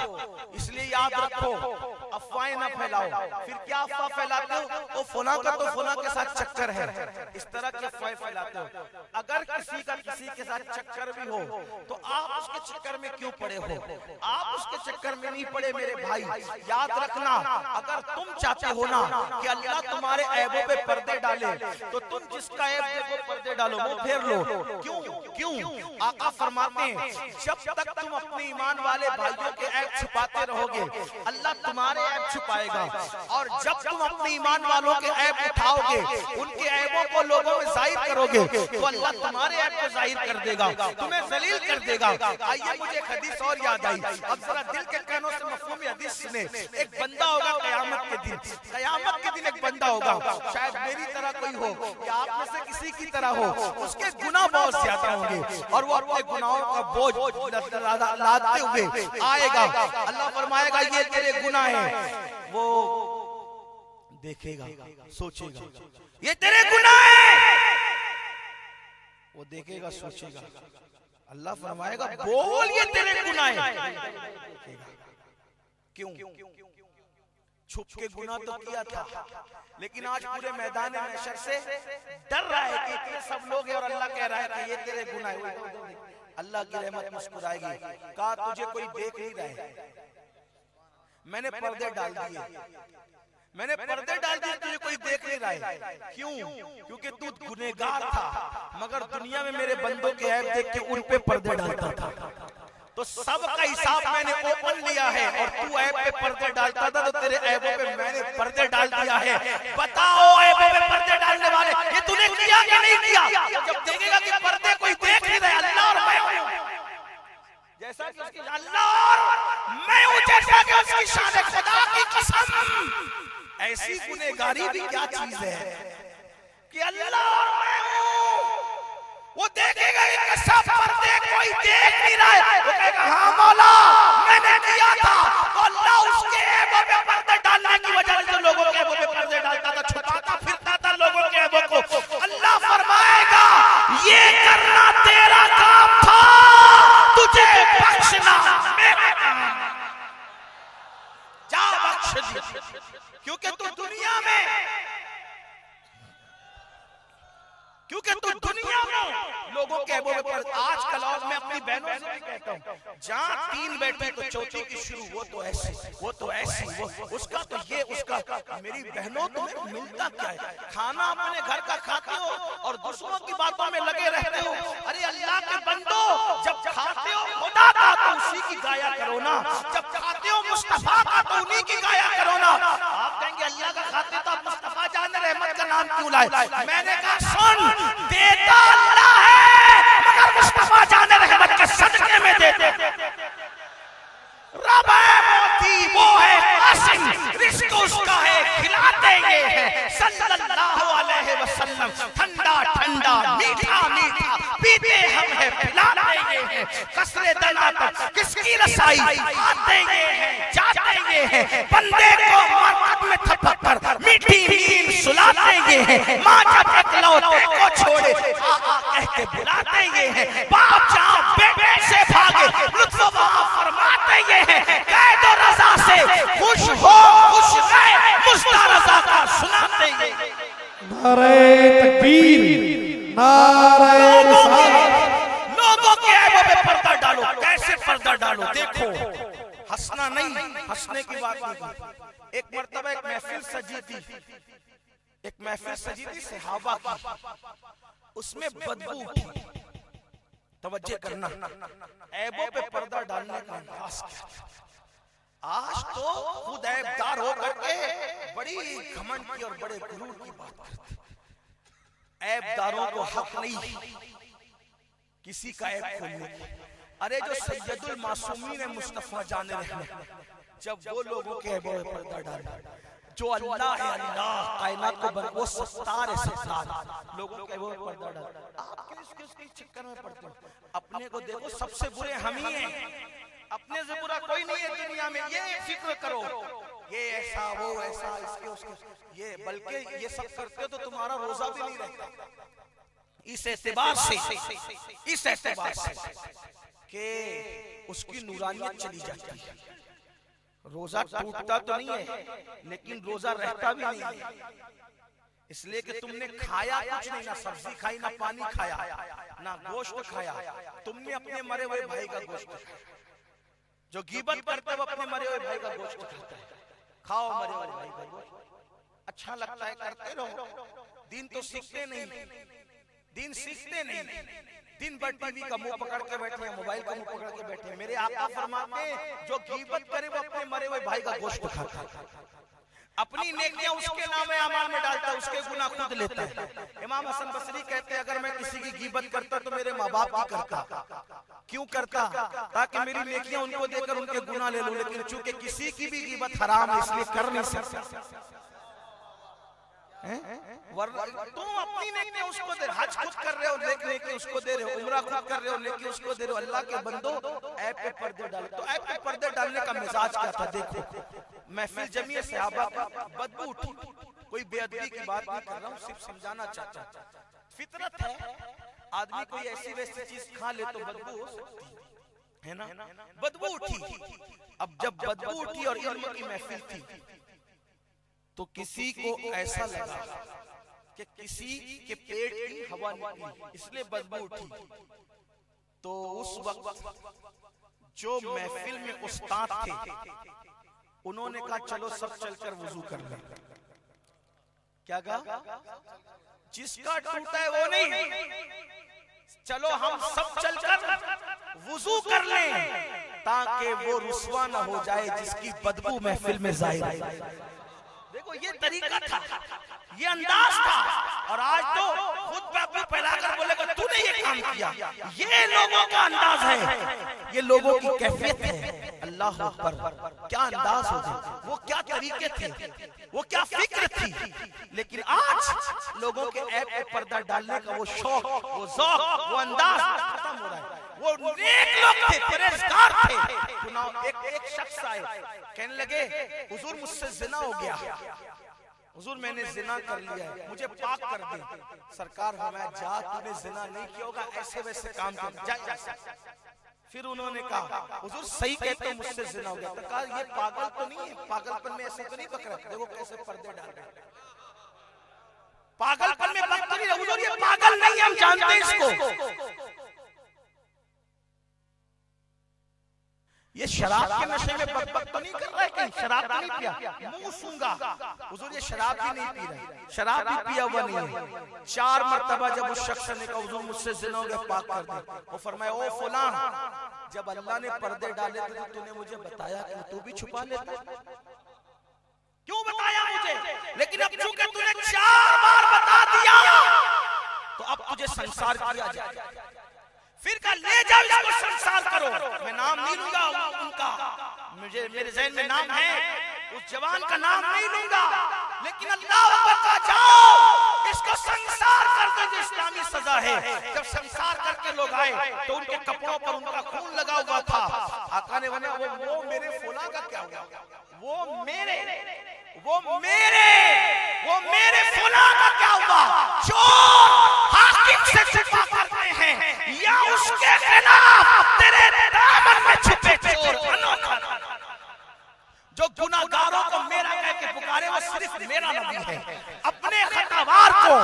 [SPEAKER 1] इसलिए याद रखो अफवाहें ना फैलाओ। फिर क्या अफवाह फैलाते हो? तो फुला का तो फुला के साथ चक्कर है, इस तरह के अफवाहें फैलाते हो। अगर किसी का किसी के साथ चक्कर भी हो तो आप उसके चक्कर में क्यों पड़े हो? आप उसके चक्कर में नहीं पड़े मेरे भाई। याद रखना, अगर तुम चाहते हो ना कि अल्लाह तुम्हारे ऐबों पे पर्दे डाले तो तुम जिसका ऐब देखो पर्दे डालो, वो फेर लो। क्यों? आका फरमाते हैं जब तक तुम अपने ईमान वाले भाइयों के ऐब छुपाते रहोगे अल्लाह तुम्हारे ऐब छुपाएगा, और जब तुम अपने ईमान वालों के ऐब उठाओगे, उनके ऐबों को लोगों में जाहिर करोगे, तो अल्लाह तुम्हारे ऐब को जाहिर कर देगा, तुम्हें जलील कर देगा। आइए मुझे एक हदीस और याद आई, अब जरा दिल के कानों से मफ़हूम हदीस सुने। एक बंदा होगा क़यामत के दिन, क़यामत के दिन एक बंदा होगा, शायद मेरी तरह कोई हो या आप में से किसी की तरह हो, उसके गुनाह बहुत ज्यादा होंगे और वो अपने गुनाहों का बोझ लादते हुए आएगा। अल्लाह फरमाएगा ये तेरे गुनाह है, वो देखेगा, सोचेगा ये तेरे गुनाह है, वो देखेगा, सोचेगा। अल्लाह फरमाएगा बोल ये तेरे गुनाह है। क्यों? छुप के गुनाह तो किया था, लेकिन आज पूरे मैदान महशर से डर रहा है कि इतने सब लोग हैं और अल्लाह कह रहा है कि ये तेरे गुनाह है। अल्लाह की रहमत मुस्कुराएगी, कहा तुझे कोई देख नहीं रहा है, मैंने पर्दे डाल दिए, मैंने पर्दे डाल दिए, तुझे कोई देख नहीं रहा है। क्यों? क्योंकि तू गुनहगार था, मगर दुनिया में मेरे बंदों के ऐब देख के उन पे पर्दे डालता था, तो सबका हिसाब मैंने ओपन लिया है, और तू ऐब पे पर्दे डालता था, तो तेरे ऐबों पे मैंने पर्दे डाल दिया है। बताओ ऐबों पे पर्दे डालने वाले, ये तूने किया कि नहीं किया? जब देखेगा कि पर्दे कोई देख नहीं रहा, अल्लाह और मैं हूं, जैसा कि उसकी अल्लाह और मैं हूं, जैसा कि उसकी शान खुदा की कसम। ऐसी गुनहगारी भी क्या चीज है कि अल्लाह और मैं हूं, वो देखेगा कि सब पर्दे कोई देख नहीं रहा है, वो कहेगा हाँ मौला मैंने किया था, तो अल्लाह उसके ऐबों पे पर्दे डालने की वजह से लोगों के ऐबों पे पर्दे डालता था, छुपाता फिरता था लोगों के ऐबों को। अल्लाह फरमाएगा ये करना तेरा काम था, तुझे बख्शना मेरा काम, जा बख्श दी, क्योंकि तू दुनिया में लोगों के ऐबों में आजकल, और मैं अपनी बहनों से भी कहता हूँ, जहाँ तीन बैठे तो चौथी की शुरू, वो तो ऐसी, वो तो ऐसी, वो उसका तो ये, उसका। मेरी बहनों तुम्हें मिलता क्या है? खाना अपने घर का खाते हो और दूसरों की बातों में लगे रहते हो। अरे अल्लाह के बंदो, जब खाते हो खुदा का तो उसी की गाया करो ना, जब खाते हो मुस्तफा का तो उन्हीं की गाया करो ना। आप कहेंगे अल्लाह का खाते तो आप मुस्तफा जान रहमत का नाम क्यों लाए? मैंने कहा सुन, देता अल्लाह है, मगर मुस्तफा जान रहमत के सदके में देते। रब है मोती, वो है कासिम, रिस्क उसका है, खिलाते ये है सल्लल्लाहु अलैहि वसल्लम, ठंडा ठंडा मीठा मीठा पीते हम है, पिलाते ये है, कसरे दना तक किसकी रसाई, आते ये है, जाते ये है, बंदे को मरकत में थपक कर मीठी नींद सुलाते ये है, माँ जब इकलौते को छोड़े आ आ कह के बुलाते ये है, बाप जहाँ बेटे से भागे लुत्फ फरमाते ये है, कह दो रजा से खुश हो खुश रहे, मुस्ता रजा का सुनाते ये।
[SPEAKER 2] नारे तकबीर, नारे रिसालत।
[SPEAKER 1] लोगों के ऐबों पे पर्दा डालो, कैसे पर्दा डालो? देखो, हंसना नहीं, हंसने की बात नहीं। एक मर्तबा एक महफिल सजी थी, एक महफिल सजी थी सहाबा की, उसमें बदबू उठी। तवज्जो करना, ऐबों पे पर्दा डालने का अंदाज क्या था। आज तो खुद ऐबदार होकर के बड़ी घमंड की और बड़े गुरूर की बात करते। ऐबदारों को हक नहीं किसी का ऐब खोलने की। अरे जो सैयदुल मासूमीन है मुस्तफा जाने रहमत, जब वो लोगों के ऐबों पे पर्दा डाला, जो अल्लाह है, अल्लाह कायनात को वो सत्तार है, सत्तार, लोगों के ऐबों पे पर्दा डाला। आप किस चक्कर में पड़ते हो? अपने को देखो, सबसे बुरे हम ही हैं, अपने से बुरा कोई नहीं है दुनिया में। ये फिक्र करो, ये ऐसा वो ऐसा, इसके उसके, ये बल्कि ये सब करते हो तो तुम्हारा रोजा भी नहीं रहता। इस एतबार से कि उसकी नूरानियत चली जाती है। रोजा टूटता तो नहीं है, लेकिन रोजा रहता भी नहीं है, इसलिए कि तुमने खाया कुछ नहीं, ना सब्जी खाई, ना पानी खाया, ना गोश्त खाया, तुमने अपने मरे हुए भाई का गोश्त खाया। जो गीबत करते वो अपने मरे हुए भाई का गोश्त खाता है। खाओ मरे हुए भाई का गोश्त, अच्छा लगता है, करते रहो। दिन तो सीखते नहीं, दिन सीखते नहीं, दिन भर टीवी का मुंह पकड़ के बैठे हैं, मोबाइल का मुंह पकड़ के बैठे हैं। मेरे आका फरमाते हैं जो गीबत करे वो अपने मरे हुए भाई का गोश्त खाता है, अपनी नेकियां उसके नामे अमाल में डालता है, उसके गुनाह खुद लेता है। इमाम हसन बसरी कहते हैं अगर मैं किसी की गीबत करता तो मेरे माँ बाप की करता। क्यों करता? ताकि मेरी नेकियां उनको देकर उनके गुनाह ले लूं, लेकिन चूंकि किसी की भी गीबत हराम है इसलिए कर नहीं सकता। वरना तुम अपनी नेकी उसको दे, हज खुद कर रहे हो नेकी उसको दे रहे हो, उम्रा खुद कर रहे हो नेकी उसको दे रहे हो। अल्लाह के बंदो ऐप पे पर्दे डाले, तो ऐप पे पर्दे डालने का मिजाज क्या था? देखो महफिल जमी सहाबा का बदबू उठी, कोई बेअदबी की बात नहीं कर रहा हूँ, सिर्फ समझाना चाहता हूँ। फितरत है, आदमी कोई ऐसी वैसी चीज खा ले तो बदबू हो सकती है ना, बदबू उठी। अब जब बदबू उठी और इल्म की महफिल थी तो किसी को ऐसा लगा कि किसी के पेट की हवा निकली, इसलिए बदबू उठी। तो उस वक्त जो महफिल में उस्ताद थे उन्होंने कहा चलो सब चलकर वुजू कर लें। क्या कहा? जिसका टूटा है वो नहीं, चलो हम सब चलकर वुजू कर लें ताकि वो रुस्वा न हो जाए जिसकी बदबू महफिल में जाहिर है। देखो ये तरीका था, ये अंदाज था। और आज तो खुद पे अपनी फैलाकर बोलेगा तूने ये काम किया। ये लोगों का अंदाज है, ये लोगों की कैफियत है। अल्लाह अकबर, क्या अंदाज हो गया, वो क्या तरीके थे, वो क्या फिक्र थी। लेकिन आज लोगों के ऐप पे पर्दा डालने का वो शौक, वो ज़ौक़, वो अंदाज खत्म हो रहा है। वो नेक लोग थे, परहेज़गार थे। एक शख्स आए, कहने लगे हुजूर मुझसे जिना हो गया, हुजूर मैंने जिना कर लिया है, मुझे पाक कर दे। सरकार फरमाया जा, तूने जिना नहीं किया होगा, ऐसे वैसे काम कर जा। फिर उन्होंने कहा हुजूर सही कहते हो मुझसे जिना हो गया। तो कहा ये पागल तो नहीं है, पागलपन में ऐसे तो नहीं पकड़ा। देखो कैसे पर्दे डाल रहे, पागलपन में पकड़ नहीं रहा। हुजूर ये पागल नहीं है, हम जानते हैं इसको। ये शराब के नशे में बकबक तो नहीं कर रहा है, कहीं शराब तो नहीं पिया, मुंह सूंगा। हुजूर ये शराब भी नहीं पी रहा, शराब भी पिया हुआ नहीं है। 4 मरतबा जब उस शख्स ने कहा हुजूर मुझसे जिना हो गया, पाक कर दे, वो फरमाया ओ फलां, जब अल्लाह ने पर्दे डाले थे तो तूने मुझे बताया कि तू भी छुपा लेता, क्यों बताया मुझे? लेकिन अब चूंकि तूने 4 बार बता दिया तो अब तुझे संसार किया जाए। फिर का ले जाओ इसको संसार करो। मैं नाम नहीं लूंगा उनका, मुझे मेरे ज़हन में नाम है, उस जवान का नाम नहीं लूंगा, लेकिन अल्लाह अकबर का जाओ इसको संसार कर दो जो इस्लामी सजा है। जब संसार करके लोग आए तो उनके कपड़ों पर उनका खून लगा हुआ था। आका ने बना वो मेरे फुला का क्या हुआ, वो मेरे फुला का क्या हुआ? चोर हाकिम से छिपा करते हैं या उसके खिलाफ तेरे दामन में छुपे चोर अनोखा। जो गुनाहगारों को मेरा कह के पुकारे वो सिर्फ मेरा नबी है। अपने खतावार को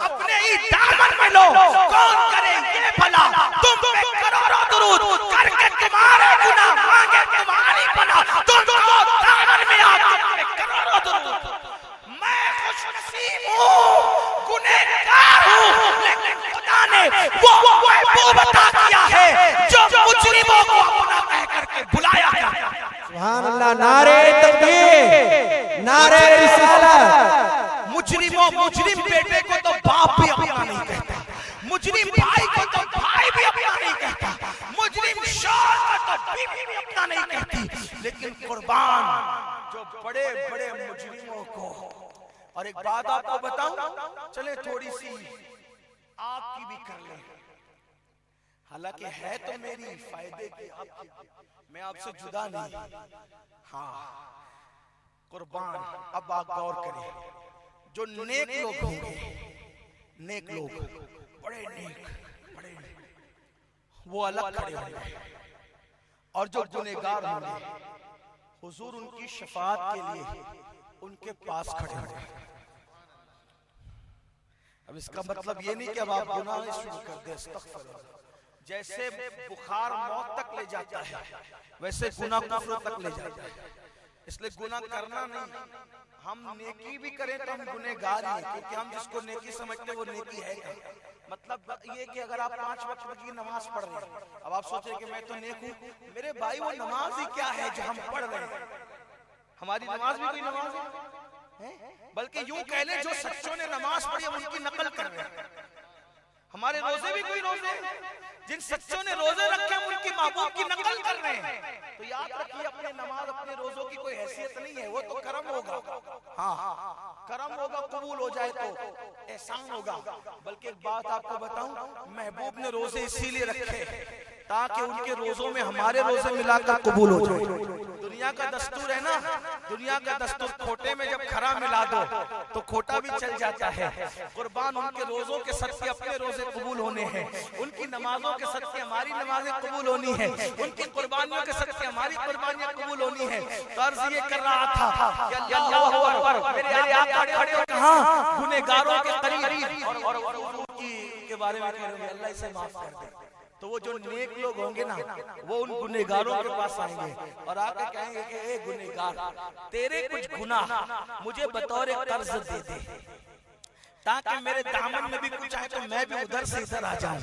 [SPEAKER 1] अपने ही दामन में लो, कौन करे ये भला? तुम पे करोड़ों दुरूद करके तुम्हारे गुनाह मांगे तुम्हारी भला, तुमको दामन में आके करोड़ों दुरूद। मैं खुशनसीब हूँ, गुनहगार हूँ, लेकिन खुदा ने वो बता दिया है जो मुजरिमों को अपना कह करके बुलाया करता है।
[SPEAKER 2] सुभान अल्लाह, नारे तकबीर, नारे रिसालत।
[SPEAKER 1] मुजरिम बेटे को तो बाप भी अपना नहीं कहता, मुजरिम भाई को तो भाई भी अपना नहीं कहता, मुजरिम शौहर को तो बीवी भी अपना नहीं कहती। लेकिन कुर्बान जो बड़े बड़े मुजरिमों को। और एक बात आपको बताऊं, चले थोड़ी सी आपकी भी कर ले, हालांकि है तो मेरी फायदे की, मैं आपसे जुदा नहीं। हाँ कुर्बान, अब आप गौर करें, जो नेक लोग होंगे, नेक लोग बड़े नेक, वो अलग खड़े होंगे, और जो गुनहगार होंगे हुजूर उनकी शफाअत के लिए उनके पास खड़े होंगे। अब इसका मतलब ये नहीं कि अब आप गुनाह शुरू कर दे। अस्तगफिरुल्लाह, जैसे बुखार मौत तक ले जाता है वैसे गुनाह कुफ्र तक ले जाता है। इसलिए गुनाह करना नहीं, हम नेकी भी करें तो हम गुनहगार हैं, क्योंकि हम जिसको नेकी समझते हैं वो नेकी है। मतलब ये कि अगर आप 5 वक्त की नमाज पढ़ रहे हैं, अब आप सोच रहे कि मैं तो नेक हूँ, मेरे भाई वो नमाज ही क्या है जो हम पढ़ रहे हैं? हमारी नमाज भी कोई नमाज है, बल्कि यूं कह ले जो सच्चों ने नमाज पढ़ी हम उनकी नकल कर रहे हैं। हमारे रोजे भी कोई रोजे, जिन सच्चों ने रोजे रखे हम उनकी महबूब की नकल कर रहे हैं। तो याद रखिए अपने नमाज अपने रोजों की कोई हैसियत नहीं है, वो तो कर्म होगा। हाँ करम होगा, कबूल हो जाए तो एहसान होगा। बल्कि एक बात आपको बताऊं, महबूब ने रोजे इसीलिए रखे ताकि उनके रोजों में हमारे रोजे मिलाकर कबूल हो जाए। दुनिया का दस्तूर है ना, दुनिया का दस्तूर खोटे में जब खरा मिला दो तो खोटा भी चल जाता है। कुर्बान उनके रोजों के सदके अपने रोजे कबूल होने हैं, उनकी नमाजों के सदके हमारी नमाजें कबूल होनी है, उनकी कुर्बानियों के सदके हमारी कुर्बानियां कबूल होनी है। कर्ज ये कर रहा था कि अल्लाह अकबर, मेरे आका खड़े हो कहा गुनहगारों के करीब और के बारे में कह रहे हैं अल्लाह इसे माफ कर दे। तो वो जो नेक लोग होंगे ना, वो उन गुनहगारों के पास आएंगे और आके कहेंगे कि ए गुनहगार, तेरे कुछ गुनाह मुझे बतौर कर्ज दे दे ताकि मेरे दामन में भी कुछ आए तो मैं भी उधर से इधर आ जाऊं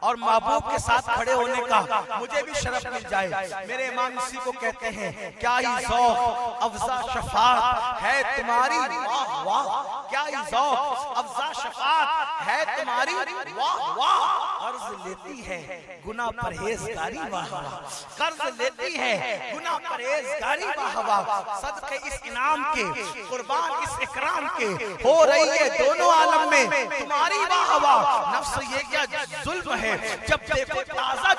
[SPEAKER 1] और महबूब के साथ खड़े होने का मुझे भी शरफ मिल जाए। मेरे इमाम इसी को कहते हैं, क्या ही ज़ौक़ अफ़ज़ा शफ़ाअत है तुम्हारी, वाह वाह, क्या ही ज़ौक़ अफ़ज़ा शफ़ाअत है तुम्हारी, वाह वाह। कर्ज लेती है गुनाह परहेज़गारी, वाह वाह, कर्ज लेती है गुनाह परहेज़गारी, वाह वाह। सदक़े इस इनाम के, कुर्बान इस इकराम के, हो रही है दोनों आलम में तुम्हारी, वाह वाह। नफ्स ये क्या जुल्म है जब देखो ताजा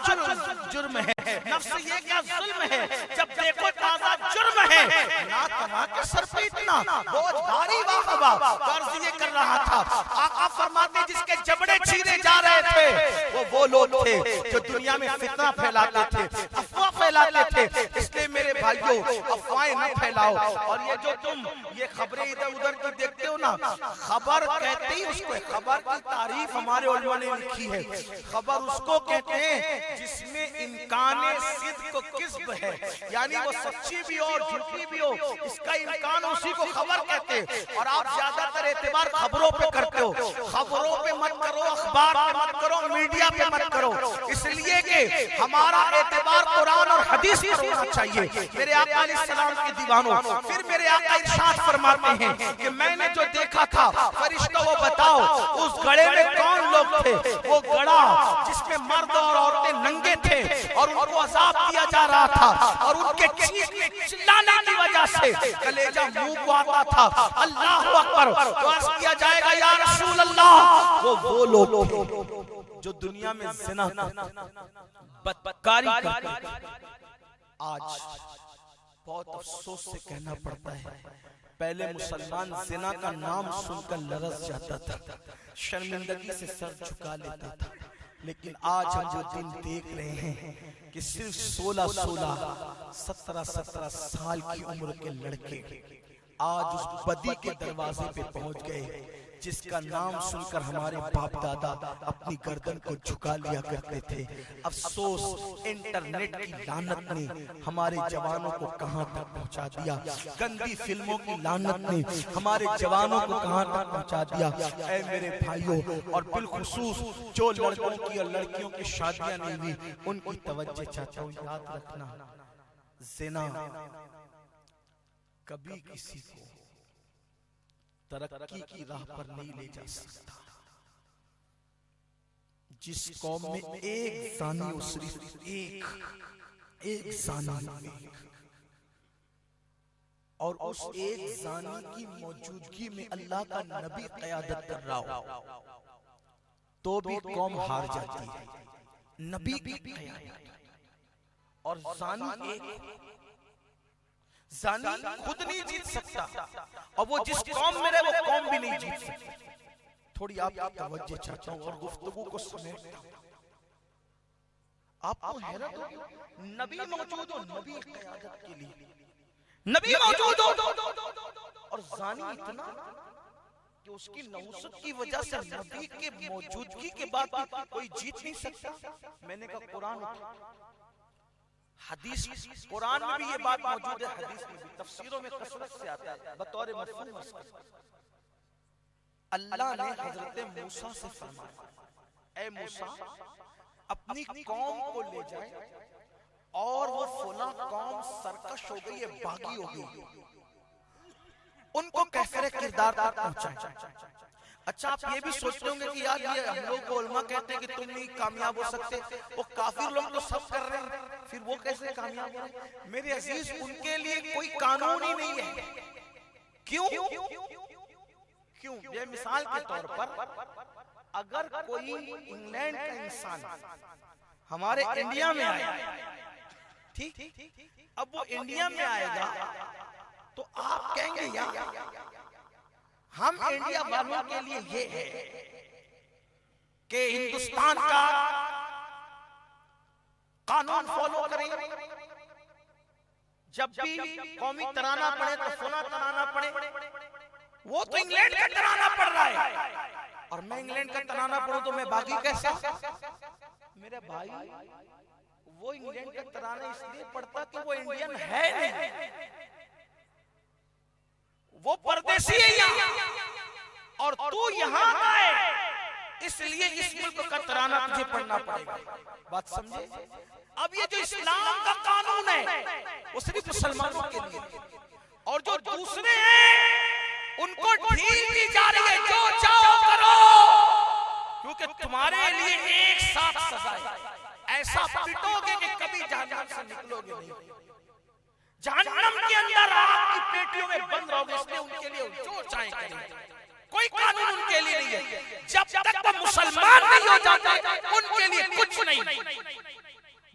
[SPEAKER 1] जुर्म है, नफ्स ये क्या जुल्म है जब देखो ताजा जुर्म है, ना कमा के सर पे इतना बोझ भारी, वाह वाह। कर्ज ये कर रहा था, आका फरमाते जिसके जबड़े छीने जा रहे थे वो लोग थे जो दुनिया में फितना फैलाते थे, अफवाह फैलाते थे। इसलिए मेरे भाइयों, अफवाहें न फैलाओ। और ये जो तुम ये खबरें इधर उधर की देखते हो ना, खबर कहते ही उसको, खबर की तारीफ हमारे उलमा ने लिखी है। खबर उसको कहते हैं जिसमें इम्काने सिद्क़ किस्ब है, यानी वो सच्ची भी हो और झूठी भी हो, इसका इम्कान उसी को खबर कहते हैं। और आप ज्यादातर एतबार खबरों पे करते हो, खबरों पे मत करो, अखबार पे मत करो, मीडिया पे मत करो, इसलिए कि हमारा एतबार कुरान और हदीस पर होना चाहिए। मेरे आका अलैहिस्सलाम के दीवानों, फिर मेरे आका इरशाद फरमाते हैं कि मैंने जो देखा था, फरिश्तों वो बताओ उस गड़े में कौन लोग थे। वो गड़ा जिसमें मर्द और औरतें नंगे थे और उनको अज़ाब दिया जा रहा था और उनके चीखने चिल्लाने की वजह से कलेजा मुंह को आता था। अल्लाह अकबर, तो अर्ज़ किया जाएगा या रसूल अल्लाह, वो लोग थे जो दुनिया में ज़िना बदकारी करते। आज बहुत अफसोस से कहना पड़ता है, पहले मुसलमान ज़िना का नाम सुनकर लरज़ जाता था, शर्मिंदगी से सर झुका लेता था। लेकिन आज हम जो दिन देख रहे हैं कि सिर्फ 16-16, 17-17 साल की उम्र के लड़के आज उस बदी के दरवाजे पे पहुंच गए जिसका नाम सुनकर हमारे बाप दादा अपनी गर्दन को झुका लिया करते थे। अफसोस इंटरनेट की लानत ने हमारे जवानों को कहां तक पहुंचा दिया, गंदी फिल्मों की लानत ने हमारे जवानों को कहां तक पहुंचा दिया। ऐ मेरे भाइयों, और बिलखुसूस जो लड़कों की और लड़कियों की शादियां नहीं हुई, उनकी तवज्जो चाहता हूं, याद रखना, ज़िना कभी किसी को तरक्की की राह पर नहीं ले जा सकता। जिस कौम में एक ज़ानी हो, सिर्फ एक ज़ानी, और उस एक ज़ानी की मौजूदगी में अल्लाह का नबी क़यादत कर रहा हो, तो भी कौम हार जाती है। नबी की क़यादत और ज़ानी एक, ज़ानी खुद नहीं जीत सकता और वो जिस कौम में रहे वो कौम भी नहीं जीत सकती। थोड़ी आपकी तवज्जो चाहता हूं और गुफ्तगू को समेटता हूं। आपको हैरत हो, नबी मौजूद हो, नबी क़यादत के लिए नबी मौजूद हो और ज़ानी इतना कि उसकी नहुसत की वजह से नबी के मौजूदगी के बाद कोई जीत नहीं सकता। मैंने कहा कुरान उठा, हदीस, कुरान में भी ये बात मौजूद है, हदीस में भी, तफसीरों में कसरत से आता है बतौर मफ़हूम। अल्लाह ने हजरत मूसा से फरमाया, ऐ मूसा, अपनी कौम को ले जाए और वो फला कौम सरकश हो गई है, बागी हो गई, उनको कैफिर किरदार तक पहुंचाए। अच्छा, आप ये भी सोचते होंगे कि यार ये हम लोग को उलमा कहते हैं कि तुम नहीं कामयाब हो सकते, वो काफिर लोग तो सब कर रहे हैं, फिर वो कैसे कामयाब हो रहे हैं? मेरे अजीज, उनके लिए कोई कानून ही नहीं है। क्यों? क्यों? ये मिसाल के तौर पर अगर कोई इंग्लैंड का इंसान हमारे इंडिया में आया, ठीक, अब वो इंडिया में आएगा तो आप कहेंगे यार हम इंडिया वालों के लिए ये है कि हिंदुस्तान का कानून फॉलो करें, जब भी कौमी तराना पड़े तो सोना तराना पड़े। वो तो इंग्लैंड का तराना पड़ रहा है और मैं इंग्लैंड का तराना पढ़ूं तो मैं बागी कैसा? मेरे भाई वो इंग्लैंड का तराना इसलिए पढ़ता कि वो इंडियन है नहीं, वो परदेसी है यहाँ और तू यहाँ आए, इसलिए इस मुल्क का तराना तुझे पढ़ना पड़ेगा। बात समझे? अब ये जो इस्लाम का कानून है वो सिर्फ मुसलमानों के लिए, और जो दूसरे हैं उनको ढील दी जा रही है, जो चाहो करो, क्योंकि तुम्हारे लिए एक साथ सजा है। ऐसा पिटोगे कि कभी जहन्नम से निकलोगे नहीं, जहन्नम के अंदर आग की पेटियों में बंद रहोगे। इसलिए उनके लिए जो चाहे करें, कोई कानून उनके लिए नहीं है। जब तक वो मुसलमान नहीं हो जाते उनके लिए कुछ नहीं,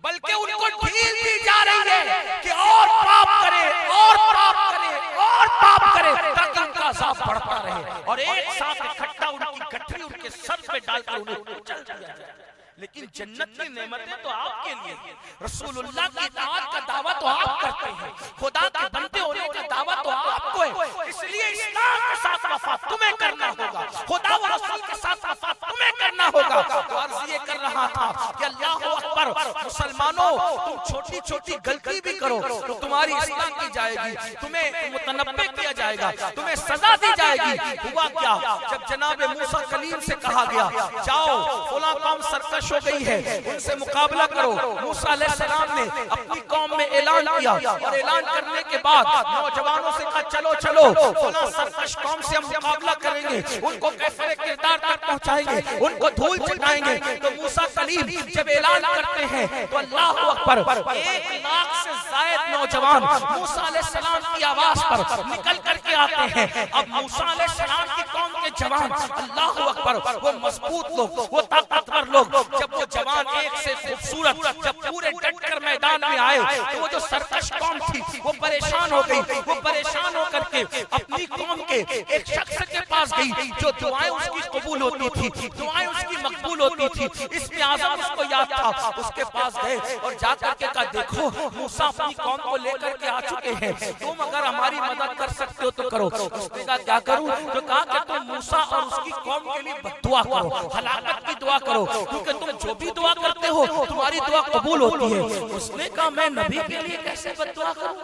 [SPEAKER 1] बल्कि उनको ढील दी जा रही है कि और पाप करे और पाप करे और पाप करे, ताकि उनका अज़ाब बढ़ता रहे और एक साथ इकट्ठा उनकी गठरी उनके सर पे डालकर उन्हें चल दिया जाए। लेकिन जन्नत की नेमतें तो आपके लिए, रसूलुल्लाह की इताअत का दावा तो आप करते हैं, खुदा के बंदे होने का दावा तो आपको है। इसलिए इस्लाम के साथ वफा तुम्हें करना होगा, खुदा व रसूल के साथ वफा तुम्हें करना होगा। तो अर्ज़ ये कर रहा था कि अल्लाहु अकबर, मुसलमानों तुम छोटी छोटी गलती भी करो तो तुम्हारी इस्लाह की जाएगी, तुम्हें मुतनब्बे किया जाएगा, तुम्हें सजा दी जाएगी। हुआ क्या? जब जनाब मूसा कलीम से कहा गया जाओ फलां कौम सरकश हो गई है, उनसे मुकाबला करो। मूसा अलैहिस्सलाम ने अपनी कौम में ऐलान किया और ऐलान करने के बाद नौजवानों से कहा चलो चलो फलां सरकश कौम से हम मुकाबला करेंगे, उनको कैफरे किरदार तक पहुंचाएंगे, उनको धूल चटाएंगे। तो मूसा कलीम जब ऐलान करते हैं तो अल्लाहु अकबर 1 लाख से ज्यादा नौजवान मूसा अलैहिस्सलाम की आवाज पर निकल करके आते हैं। अब मूसा अलैहिस्सलाम की कौम के जवान, अल्लाहु अकबर, वो मजबूत लोग, वो ताकतवर लोग, जब वो जवान एक से खूबसूरत जब पूरे डट कर मैदान में आए तो वो जो सरकश कौम थी वो परेशान हो गई। वो परेशान होकर के अपनी कौम के एक शख्स के पास गई जो दुआएं उसकी कबूल होती थी, दुआएं उसकी मकबूल होती थी, इसमें आज़म उसको याद था। उसके पास गए और जाकर के कहा देखो मूसा अपनी कौम को लेकर के आ चुके हैं, तुम अगर हमारी मदद कर सकते हो तो करो। उसने कहा क्या करूं? तो कहा कि तुम मूसा और उसकी कौम के लिए बद्दुआ करो, हलाकत की दुआ करो, क्योंकि तुम जो भी दुआ करते हो तुम्हारी दुआ कबूल होती है। उसने कहा मैं नबी के लिए कैसे बद्दुआ करूं?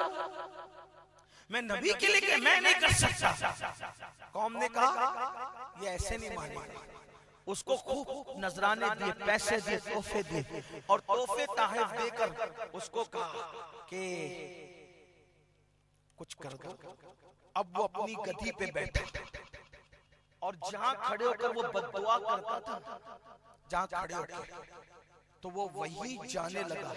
[SPEAKER 1] मैं नबी के लिए मैं नहीं कर सकता। कौम ने कहा ये ऐसे नहीं मानेगा। उसको खूब नजराने दिए, पैसे दिए, तोहफे दिए और तोहफे ताहफ देकर उसको कहा कि कुछ कर दो। अब वो अपनी गद्दी पे बैठा और जहां खड़े होकर वो बद्दुआ करता था, जहां खड़े होकर तो वो वही जाने लगा।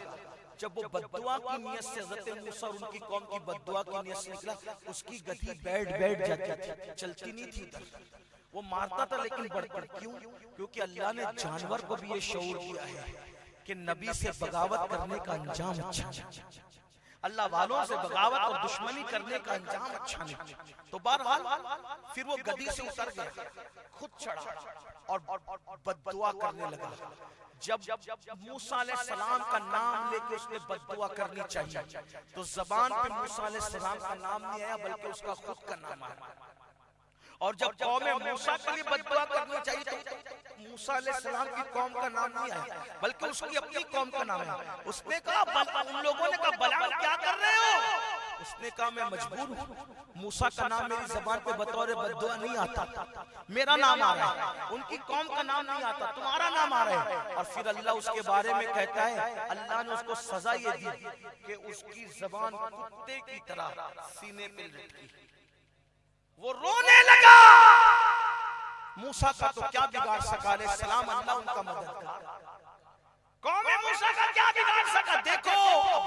[SPEAKER 1] जब वो बद्दुआ की नियत से हज़रत मूसा और उनकी कौम की बद्दुआ की नियत से निकला, उसकी गति बैठ जाती थी, चलती नहीं थी। वो मारता था लेकिन बढ़कर। क्यों? क्योंकि अल्लाह ने जानवर को भी ये शऊर दिया है कि नबी से बगावत करने का अंजाम अच्छा नहीं, अल्लाह वालों से बगावत और दुश्मनी करने का अंजाम अच्छा नहीं। तो बहरहाल फिर वो गद्दी से उतर गया, खुद चढ़ा और बद्दुआ करने लगा। जब मूसा अलैहिस्सलाम का नाम लेके उसने बद्दुआ करनी चाहिए तो जबान पे मूसा अलैहिस्सलाम का नाम नहीं आया, बल्कि उसका खुद का नाम आया। और जब कौम मूसा के लिए बद्दुआ करनी चाहिए तो मूसा अलैहिस्सलाम की कौम का नाम नहीं आया, बल्कि उसकी अपनी कौम का नाम है। उसने कहा, उन लोगों ने कहा बलाल क्या कर रहे हो? उसने कहा मैं मजबूर हूँ, मूसा का नाम मेरी जबान पे बतौर बद्दुआ नहीं आता, मेरा नाम आ रहा है, उनकी कौम का नाम नहीं आता, तुम्हारा नाम आ रहा है। और फिर अल्लाह उसके बारे में कहता है, अल्लाह ने उसको सजा ये दी कि उसकी जबान कुत्ते की तरह सीने पे लटकी, वो रोने लगा। मूसा का तो क्या बिगाड़ सका अलैहिस्सलाम, अल्लाह उनका मददगार। कौम मूसा का क्या बिगाड़ सका? देखो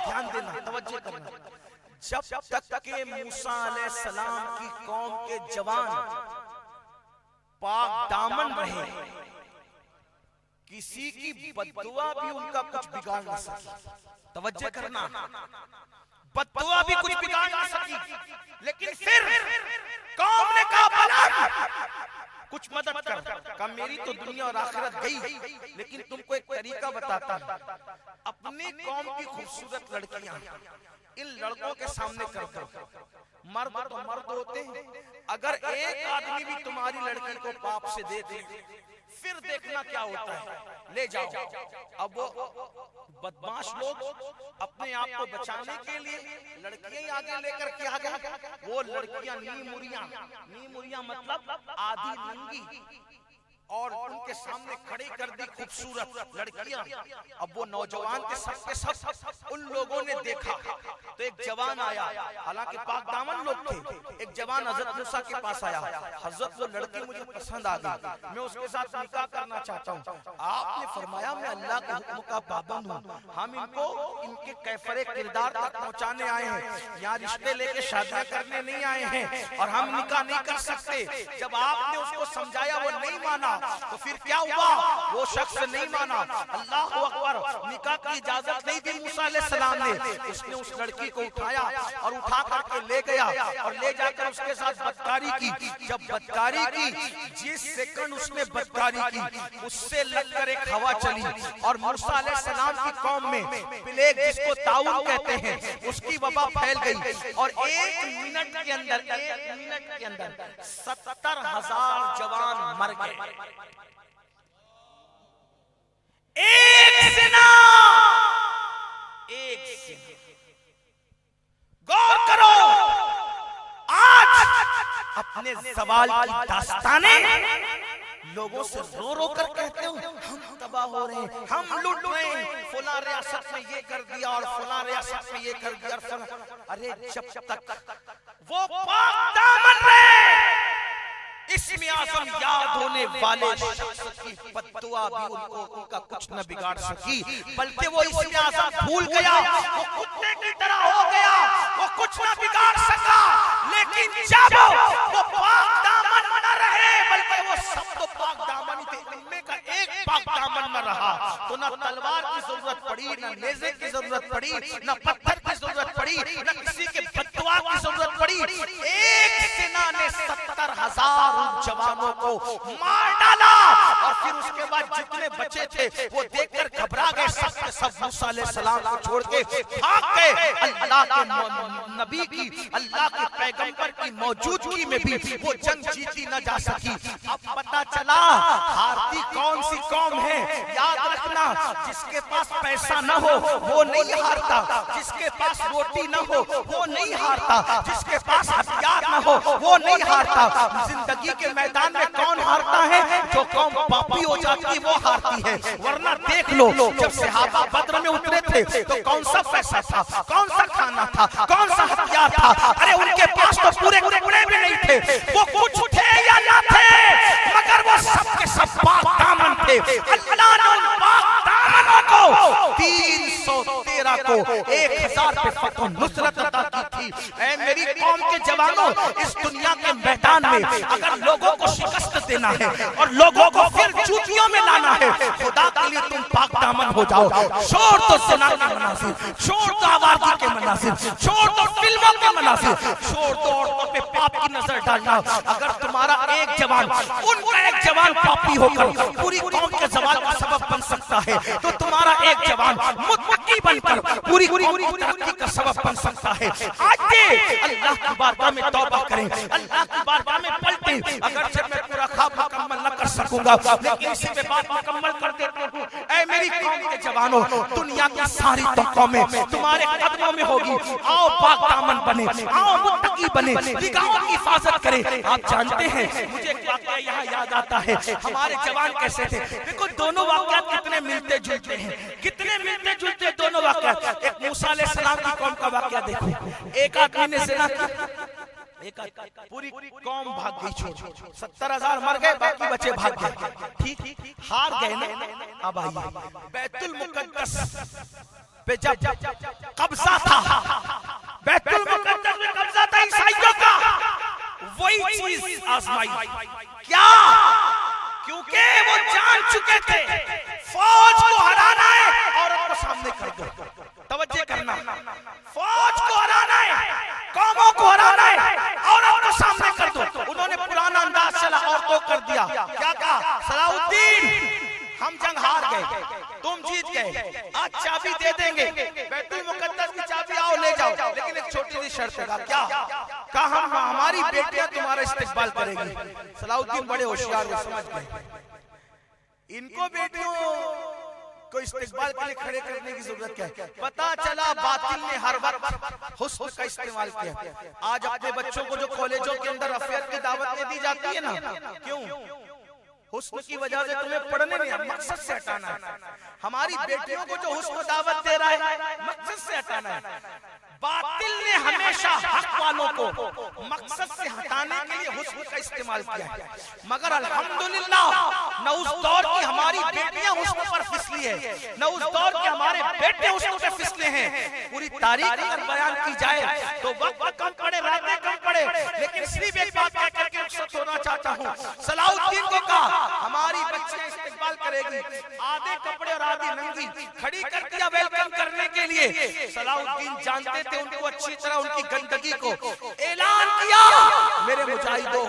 [SPEAKER 1] ध्यान देना, तवज्जो करना। जब तक के मूसा अलैहिस्सलाम की कौम के जवान पाक दामन रहे, किसी की बद्दुआ भी उनका कुछ बिगाड़ ना सकी। तवज्जो करना, बद्दुआ भी कुछ बिगाड़ ना सकी, लेकिन फिर कौम ने कहा बलद कुछ मदद कर। कहा मेरी तो दुनिया और आखिरत गई, लेकिन तुमको एक तरीका बताता हूं, अपनी कौम की खूबसूरत लड़कियां इन लड़कों के सामने कर दो। मर्द तो मर्द होते हैं, अगर एक आदमी भी तुम्हारी लड़की को पाप से दे दे, फिर देखना क्या होता है, ले जाओ। अब वो बदमाश लोग अपने आप को बचाने के लिए लड़कियां आगे लेकर के आ गए। वो लड़कियां नीमुरियां मतलब आधी नंगी, और उनके सामने खड़ी कर दी खूबसूरत लड़कियां। अब वो नौजवान के सब उन लोगों ने देखा तो एक जवान आया, हालांकि पाक दामन लोग थे। एक जवान हजरत मूसा के पास आया, हजरत वो लड़की मुझे पसंद आ गई, मैं उसके साथ निकाह करना चाहता हूँ। आपने फरमाया मैं अल्लाह के हुक्म का पाबंद हूँ, हम इनको इनके कैफरे किरदार तक पहुँचाने आए हैं, यहाँ रिश्ते लेके शादियां करने नहीं आए हैं, और हम निकाह नहीं कर सकते। जब आपने उसको समझाया वो नहीं माना, तो फिर क्या हुआ, वो शख्स नहीं माना। अल्लाह अकबर, निकाह की इजाजत नहीं दी मूसा अलैहिस्सलाम ने। उसने उस लड़की को उठाया और उठा करके ले गया, और ले जाकर उसके साथ बदकारी की। जब बदकारी की, जिस सेकंड उसने बदकारी की, उससे लगकर एक हवा चली, और मूसा अलैहिस्सलाम की कौम में प्लेग, जिसको ताउन कहते हैं, उसकी वबा फैल गई। और एक मिनट के अंदर 70,000 जवान मर गए। एक सेना। गौर करो, आज अपने सवाल की दास्तानें लोगों से रो रो कर कहते हो हम तबाह हो रहे हैं, हम लूट रहे हैं, फुला रियासत में ये कर दिया और फुला रियासत में ये कर दिया। अरे जब तक वो पाक दामन रहे, इसमें आज़म याद होने वाले शख्स की बद्दुआ भी उनको उनका कुछ न बिगाड़ सकी, बल्कि वो इसमें आज़म भूल गया, वो कुत्ते की तरह हो गया, वो कुछ न बिगाड़ सका। लेकिन जब वो पाक दामन न रहे, बल्कि वो सब तो पाक दामन थे, इनमें का एक पाक दामन न रहा, तो न तलवार की जरूरत पड़ी, न नेज़े की जरूरत पड़ी, न पत्थर की जरूरत पड़ी, न किसी के बद्दुआ की जरूरत पड़ी। एक सेना ने 70,000 जवानों को मार डाला, और फिर उसके बाद जितने बचे थे वो देखकर घबरा गए, सब मूसा अलैहिस्सलाम को छोड़ के भाग गए। अल्लाह के नबी की, अल्लाह के पैगंबर की मौजूदगी में भी वो जंग जीती न जा सकी। अब पता चला हारती कौन सी कौम है। याद रखना, जिसके पास पैसा न हो वो नहीं हारता, जिसके पास रोटी न हो वो नहीं हारता, जिसके पास हथियार न हो वो नहीं हारता। जिंदगी के मैदान में कौन हारता है? जो कौम पापी हो जाती है वो हारती है। वरना देख लो, जब सहाबा बद्र में उतरे थे तो कौन सा पैसा था, कौन सा खाना था, कौन सा हथियार था? अरे उनके पास तो पूरे टुकड़े भी नहीं थे। वो कुछ थे या ना थे, मगर वो सब के सब पाक दामन थे। अल्लाह ने उन पाक दामनों को 313 को 1000 पे फतह नुसरत अता की थी। ऐ मेरी कौम के जवानों, इस दुनिया के मैदान में अगर लोगों को शिकस्त देना है और लोगों को फिर चूटियों में लाना है, खुदा के लिए तुम पाक दामन हो जाओ। छोड़ दो ज़िना के मनासिर, छोड़ दो आवारगी के मनासिर, छोड़ दो फिल्मों के मनासिर, छोड़ दो औरतों पे पाप की नजर डालना। अगर तुम्हारा एक जवान, उनका एक जवान पापी होकर पूरी कौम के ज़वाल का सबब बन सकता है, तो तुम्हारा एक जवान मुत्तकी बनकर पूरी कौम की तरक्की का सबब बन सकता है। आज अल्लाह की बारगाह में तौबा करें, अल्लाह की बारगाह में पलटें। अगर जब मैं पूरा ख्वाब मुकम्मल न कर सकूंगा, लेकिन इसी पे बात मुकम्मल कर देता हूँ। ऐ मेरी कौम के जवानों, दुनिया की सारी तो कौमें तुम्हारे कदमों में होगी। आओ पाक दामन बने, आओ मुत्तकी बने, निगाहों की हिफाजत करें। आप जानते हैं, मुझे एक वाकया यहाँ याद आता है, हमारे जवान कैसे थे। देखो दोनों वाकया कितने मिलते जुलते हैं, कितने मिलते जुलते दोनों वाकया। एक मूसा अलैहिस्सलाम की कौम का वाकया देखो, एक आदमी ने ज़िना किया, एक पूरी कौम भाग गई, छोड़ 70,000 मर गए, बाकी बचे भाग गए। ठीक हार गए ना। अब आइए, बैतुल मुकद्दस पे जब कब्जा था, बैतुल मुकद्दस में कब्जा था ईसाइयों का, वही चीज आजमाई। क्या? क्योंकि वो जान चुके थे फौज को हराना है, औरत को सामने कर दो। तवज्जो करना, फौज को हराना है, कौमों को हराना है, औरत को सामने कर दो। उन्होंने पुराना अंदाज चला और तो कर दिया। क्या कहा? सलाउद्दीन हम जंग हार गए, तुम जीत गए, आज चाबी दे देंगे, बैतुल मुकद्दस की चाबी आओ ले जाओ, लेकिन एक छोटी सी शर्त है। क्या? कहा हम हमारी बेटियां तुम्हारा इस्तेकबाल करेगी। सलाउद्दीन बड़े होशियार थे, समझ गए इनको बेटियों को इस्तेकबाल के लिए खड़े करने की जरूरत क्या है। पता चला बातिल ने हर वक्त हुस्न का इस्तेमाल किया। आज अपने बच्चों को जो कॉलेजों के अंदर अफेयर की दावत दी जाती है ना, क्यों? हुस्न की वजह से तुम्हें पढ़ने में मकसद से हटाना है। हमारी बेटियों को जो हुस्न दावत दे रहा है, मकसद से हटाना है। बातिल ने हमेशा हक वालों को मकसद से हटाने के लिए हुस्न का इस्तेमाल किया है। मगर अल्हम्दुलिल्लाह न उस दौर की हमारी बेटियां हुस्न पर फिसली है, न उस दौर के हमारे बेटे हुस्न पर फिसले हैं। पूरी तारीख अगर बयान की जाए तो वक्त कम पड़े, रातें कम पड़े, लेकिन सिर्फ एक बात कह करके रुखसत होना चाहता हूँ। सलाउद्दीन को कहा हमारी बच्चियां इस्तेकबाल करेगी, आधे कपड़े और आधी नंगी खड़ी कर दिया वेलकम करने के लिए। सलाउद्दीन जानते थे उनको अच्छी तरह, उनकी गंदगी को ऐलान किया, मेरे मुजाहिदों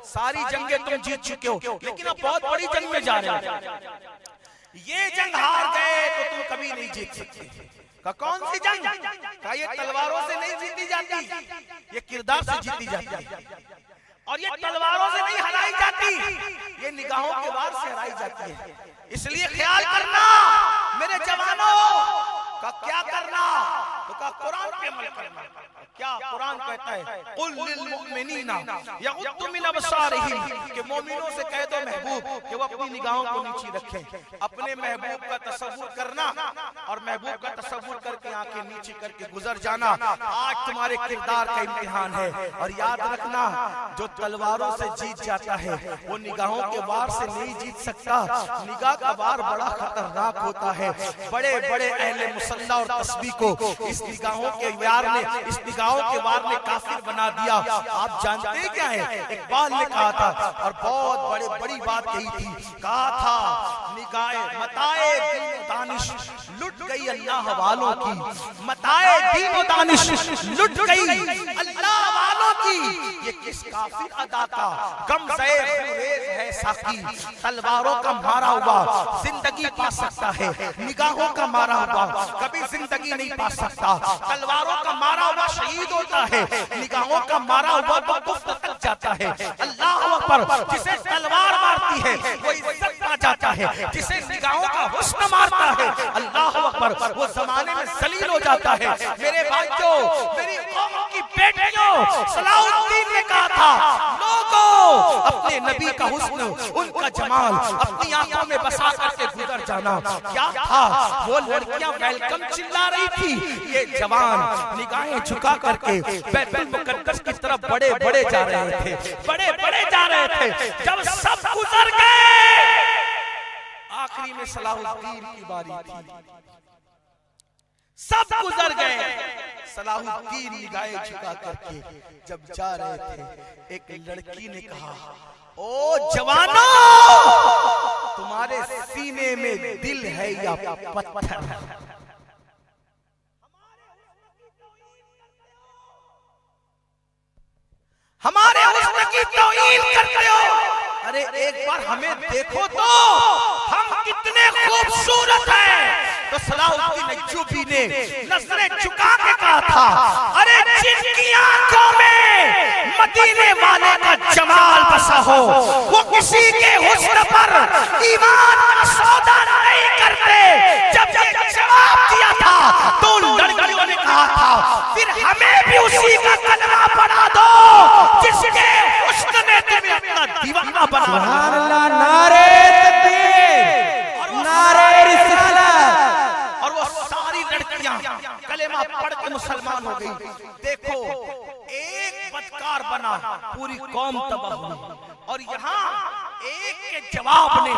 [SPEAKER 1] सारी जंगें तुम जीत चुके हो, लेकिन अब बहुत बड़ी जंग में जा रहे हो। ये जंग हार गए तो तुम कभी नहीं जीत सकते। का कौन सी जंग? का ये तलवारों से नहीं जीती जाती, ये किरदार से जीती जाती है। और ये तलवारों से नहीं हराई जाती, ये निगाहों के वार से हराई जाती है। इसलिए ख्याल करना मेरे जवानों का, क्या करना? तो का कुरान पे अमल करना। क्या कुरान कहता है? कुल लिल मुमिनीना यगुद्दू मिन अबसारिहिम, कि मोमिनों से कह दो महबूब कि वो अपनी निगाहों को नीची रखें। अपने महबूब का तसव्वुर करना और महबूब का तसव्वुर करके आंखें नीची करके गुजर जाना। आज तुम्हारे किरदार का इम्तिहान है। और याद रखना, जो तलवारों से जीत जाता है वो निगाहों के वार से नहीं जीत सकता। निगाह का वार बड़ा खतरनाक होता है। बड़े बड़े अहले मुसल्ला और तस्बीह को इस निगाहों के वार ने, इस निगाहों के वार ने काफिर बना दिया। आप जानते क्या है? इकबाल ने कहा था और बहुत बड़ी बात कही थी। कहा था निगाहे मताए दीन दानिश लुट गई अल्लाह वालों की, मताए दीन दानिश लुट गई अल्लाह वालों की। ये किस काफिर अदा का गम ज़ेर है साकी, तलवारों का मारा हुआ जिंदगी पा सकता है, निगाहों का मारा हुआ कभी जिंदगी नहीं पा सकता। तलवारों का मारा हुआ शहीद होता है, निगाहों का मारा हुआ तो गुफ्त तक जाता है। अल्लाह अकबर, जिसे तलवार मारती है वो इज्जत पा जाता है, जिसे निगाहों का हुस्न मारता है अल्लाह अकबर वो जमाने में जलील हो जाता है। मेरे भाइयों, मेरी कौम की बेटियों, सलाउद्दीन ने कहा था लोगों अपने नबी का हुस्न, उनका जमाल अपनी आंखों में बसा करके गुजर जाना। क्या था? वो लड़कियां वेलकम चिल्ला रही थी, ये जवान निगाहें झुका करके बैतुल मुकद्दस की तरफ बड़े बड़े जा रहे थे, बड़े बड़े जा रहे थे। जब सब गुजर गए, आखिरी में सलाहुद्दीन की बारी थी। सब गुजर गए, सलाहुद्दीन निगाहें झुका करके जब जा रहे थे, एक लड़की ने कहा ओ जवानों, तुम्हारे सीने में दिल है या पत्थर? हमारे हुस्न की तौहीन करते हो। अरे एक बार हमें देखो तो, हम कितने खूबसूरत हैं। तो सलाहुद्दीन अय्यूबी ने नजरें झुका के कहा था अरे जिनकी आंखों में मदीने वाले का जमाल बसा हो, वो किसी के हुस्न पर ईमान का सौदा नहीं करते। जब जवाब दिया था तो लड़कियों ने कहा था फिर हमें भी उसी का कलमा पढ़ा दो जिसके हुस्न ने तुम्हें अपना दीवाना बना।
[SPEAKER 2] सुभान अल्लाह, नारे तकबीर, नारे रिसालत।
[SPEAKER 1] और वो सारी लड़कियां कलेमा पढ़ के मुसलमान हो गई। देखो एक बदकार बना, पूरी कौम तबाह हुई। और यहाँ एक के जवाब ने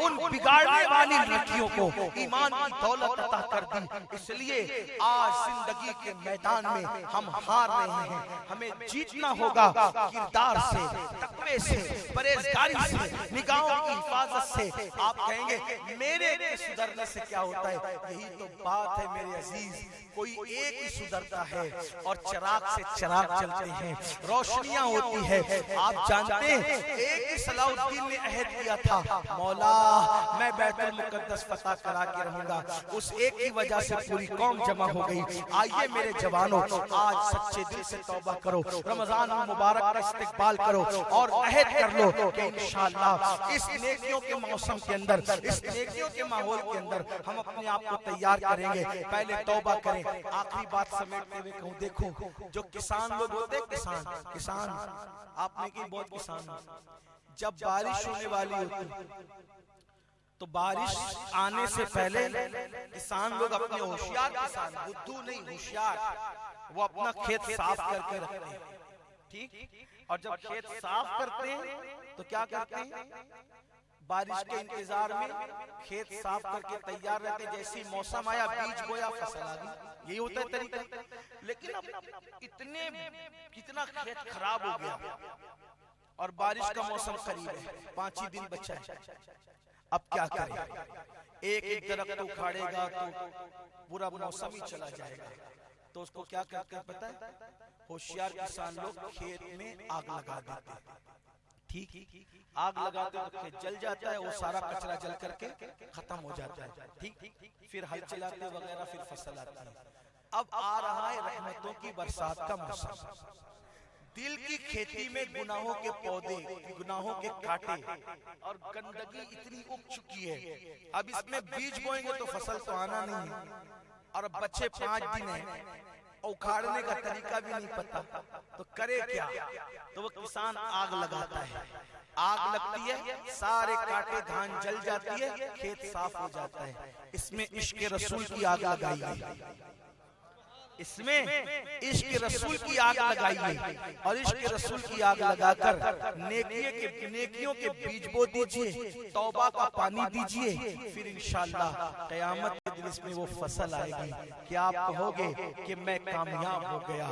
[SPEAKER 1] उन बिगाड़ने वाली लड़कियों को ईमान की दौलत अता कर दी। इसलिए आज जिंदगी के मैदान में हम हार रहे हैं। हमें जीतना होगा किरदार से, तकवे से, परहेजगारी से, निगाहों की हिफाजत से। आप कहेंगे मेरे के सुधरने से क्या होता है? यही तो बात है मेरे अजीज। कोई एक ही सुधरता है और चिराग से चिराग चलते हैं, रोशनियां होती है। आप जानते हैं एक ही सलाहुद्दीन ने अहद किया था, मौला मैं बैतुल मुकद्दस फतह करा के रहूंगा। उस एक की वजह से पूरी कौम जमा हो गई। आइए मेरे जवानों, आज सच्चे दिल से तौबा करो, रमजान मुबारक का इस्तिकबाल करो और अहद कर लो कि इंशाअल्लाह इस नेकियों के मौसम के अंदर, इस नेकियों के माहौल के अंदर हम अपने आप को तैयार करेंगे। पहले तौबा करें। आखिरी बात समेटते हुए कहूं, देखो जो किसान लोग होते हैं, किसान आपने की बहुत किसान, जब बारिश होने वाली होती तो बारिश आने से पहले किसान लोग अपने होशियार किसान, बुद्धू नहीं होशियार, वो अपना खेत साफ करके रखते हैं। ठीक, और जब खेत साफ करते हैं तो क्या करते हैं? बारिश के इंतजार में खेत साफ करके तैयार रहते। जैसे मौसम आया बीज बोया, फसल आ गई। यही होता है तरीका। लेकिन अब कितना खेत खराब हो गया और बारिश का मौसम करीब है, 5 ही दिन बचा है। अब क्या करें? एक एक दरख्त उखाड़ेगा तो पूरा मौसम ही चला जाएगा। तो उसको क्या करते हैं पता है? होशियार किसान लोग खेत में आग लगा देते हैं। ठीक, आग लगाते तो खेत जल जाता है, वो सारा कचरा जल करके खत्म हो जाता है। ठीक, फिर हल चलाते वगैरह, फिर फसल आती है। अब आ रहा है रहमतों की बरसात का मौसम। दिल की खेती में गुनाहों के पौधे, गुनाहों के कांटे और गंदगी इतनी उग चुकी है। अब इसमें बीज बोएंगे तो फसल तो आना नहीं है, और बच्चे 5 दिन है, उखाड़ने का तरीका भी नहीं पता, तो करे क्या? तो वो किसान आग लगाता है। आग लगती है, सारे कांटे धान जल जाती है, खेत साफ हो जाता है। इसमें इश्क रसूल की आग लगाई है, इसमें इश्क रसूल की आग लगाई है। और इश्क रसूल की आग लगाकर नेकियों के बीज बो दीजिए, तौबा का पानी दीजिए, फिर इंशाअल्लाह क़यामत के दिन इसमें वो फसल आएगी कि आप कहोगे कि मैं कामयाब हो गया,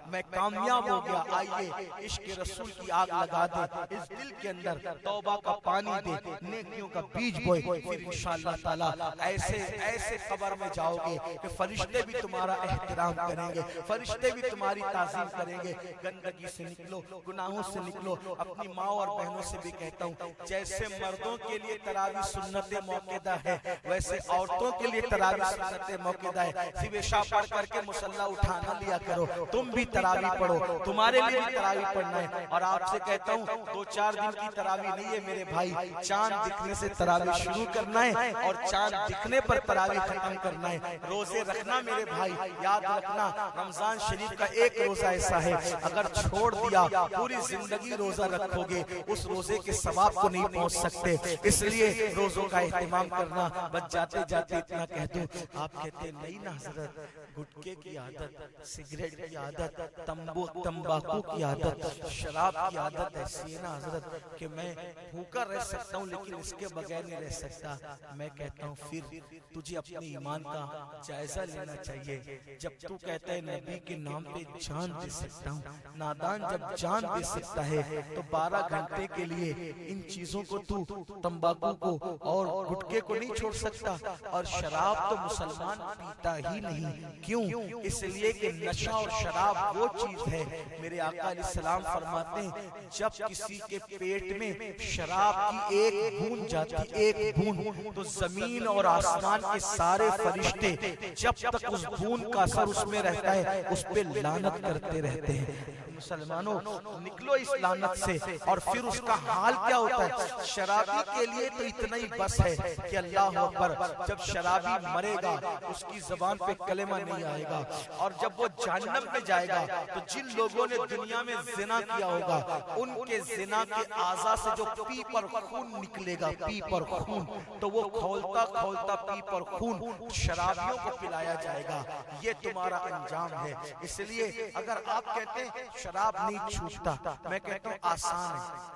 [SPEAKER 1] मैं कामयाब हो गया। आइए इश्क रसूल की आग लगा दे, इस दिल के अंदर तौबा का पानी दे, नेकियों का बीज बोए, फिर इंशाअल्लाह ताला ऐसे ऐसे कब्र में जाओगे कि फरिश्ते भी तुम्हारा एहतराम करेंगे, फरिश्ते भी तुम्हारी ताज़ीम करेंगे। गंदगी से निकलो, गुनाहों से निकलो। अपनी माँ और बहनों से भी कहता हूँ, जैसे मर्दों के लिए तरावी सुन्नत मौक़िदा है, वैसे औरतों के लिए तरावी सुन्नत मौक़िदा है। सिवेशा पढ़ करके मुसल्ला उठाना लिया करो, तुम भी तरावी पढ़ो, तुम्हारे लिए भी तरावी पढ़ना है। और आपसे कहता हूँ 2-4 दिन की तरावी नहीं है मेरे भाई, चांद दिखने से तरावी शुरू करना है और चांद दिखने पर तरावी खत्म करना है। रोजे रखना मेरे भाई, याद रखना रमजान शरीफ का एक रोजा ऐसा है, अगर छोड़ दिया पूरी जिंदगी रोजा रखोगे, उस रोजे के सवाब को नहीं पहुंच सकते। इसलिए रोजों का एहतमाम करना। बस जाते जाते इतना कह दूं, आप कहते नहीं ना हजरत, गुटखे की आदत, सिगरेट की आदत, तंबाकू की आदत, शराब की आदत ऐसी है ना हजरत कि मैं भूखा रह सकता हूँ लेकिन इसके बगैर नहीं रह सकता। मैं कहता हूँ फिर तुझे अपने ईमान का जायजा लेना चाहिए। जब तू कहता है नबी के नाम पे जान दे सकता हूँ, नादान जब जान दे सकता है तो 12 घंटे के लिए इन चीजों को तू, तंबाकू को और गुटखे को नहीं छोड़ सकता। और शराब तो मुसलमान पीता ही नहीं। क्यों? इसलिए कि नशा और शराब वो चीज है, मेरे आका अलैहिस्सलाम फरमाते हैं, जब किसी के पेट में शराब की एक बूंद जाती, एक बूंद, तो जमीन और आसमान के सारे फरिश्ते जब तक उस बूंद का असर उसमें रहता है उस पे लानत करते रहते हैं। मुसलमानों निकलो इस लानत से। और फिर उसका हाल क्या होता है? शराबी के लिए तो इतना ही बस है कि अल्लाह अकबर, जब शराबी मरेगा उसकी जबान पे कलेमा नहीं आएगा, और जब वो जहन्नम में जाएगा तो जिन लोगों ने दुनिया में जिना किया होगा उनके जिना के आज़ा से जो पी पर खून निकलेगा, पी पर खून, तो वो खोलता खोलता पी पर खून शराबियों को पिलाया जाएगा। ये तुम्हारा अंजाम है। इसलिए अगर आप कहते हैं शराब नहीं छूटता, मैं कहता हूँ आसान है।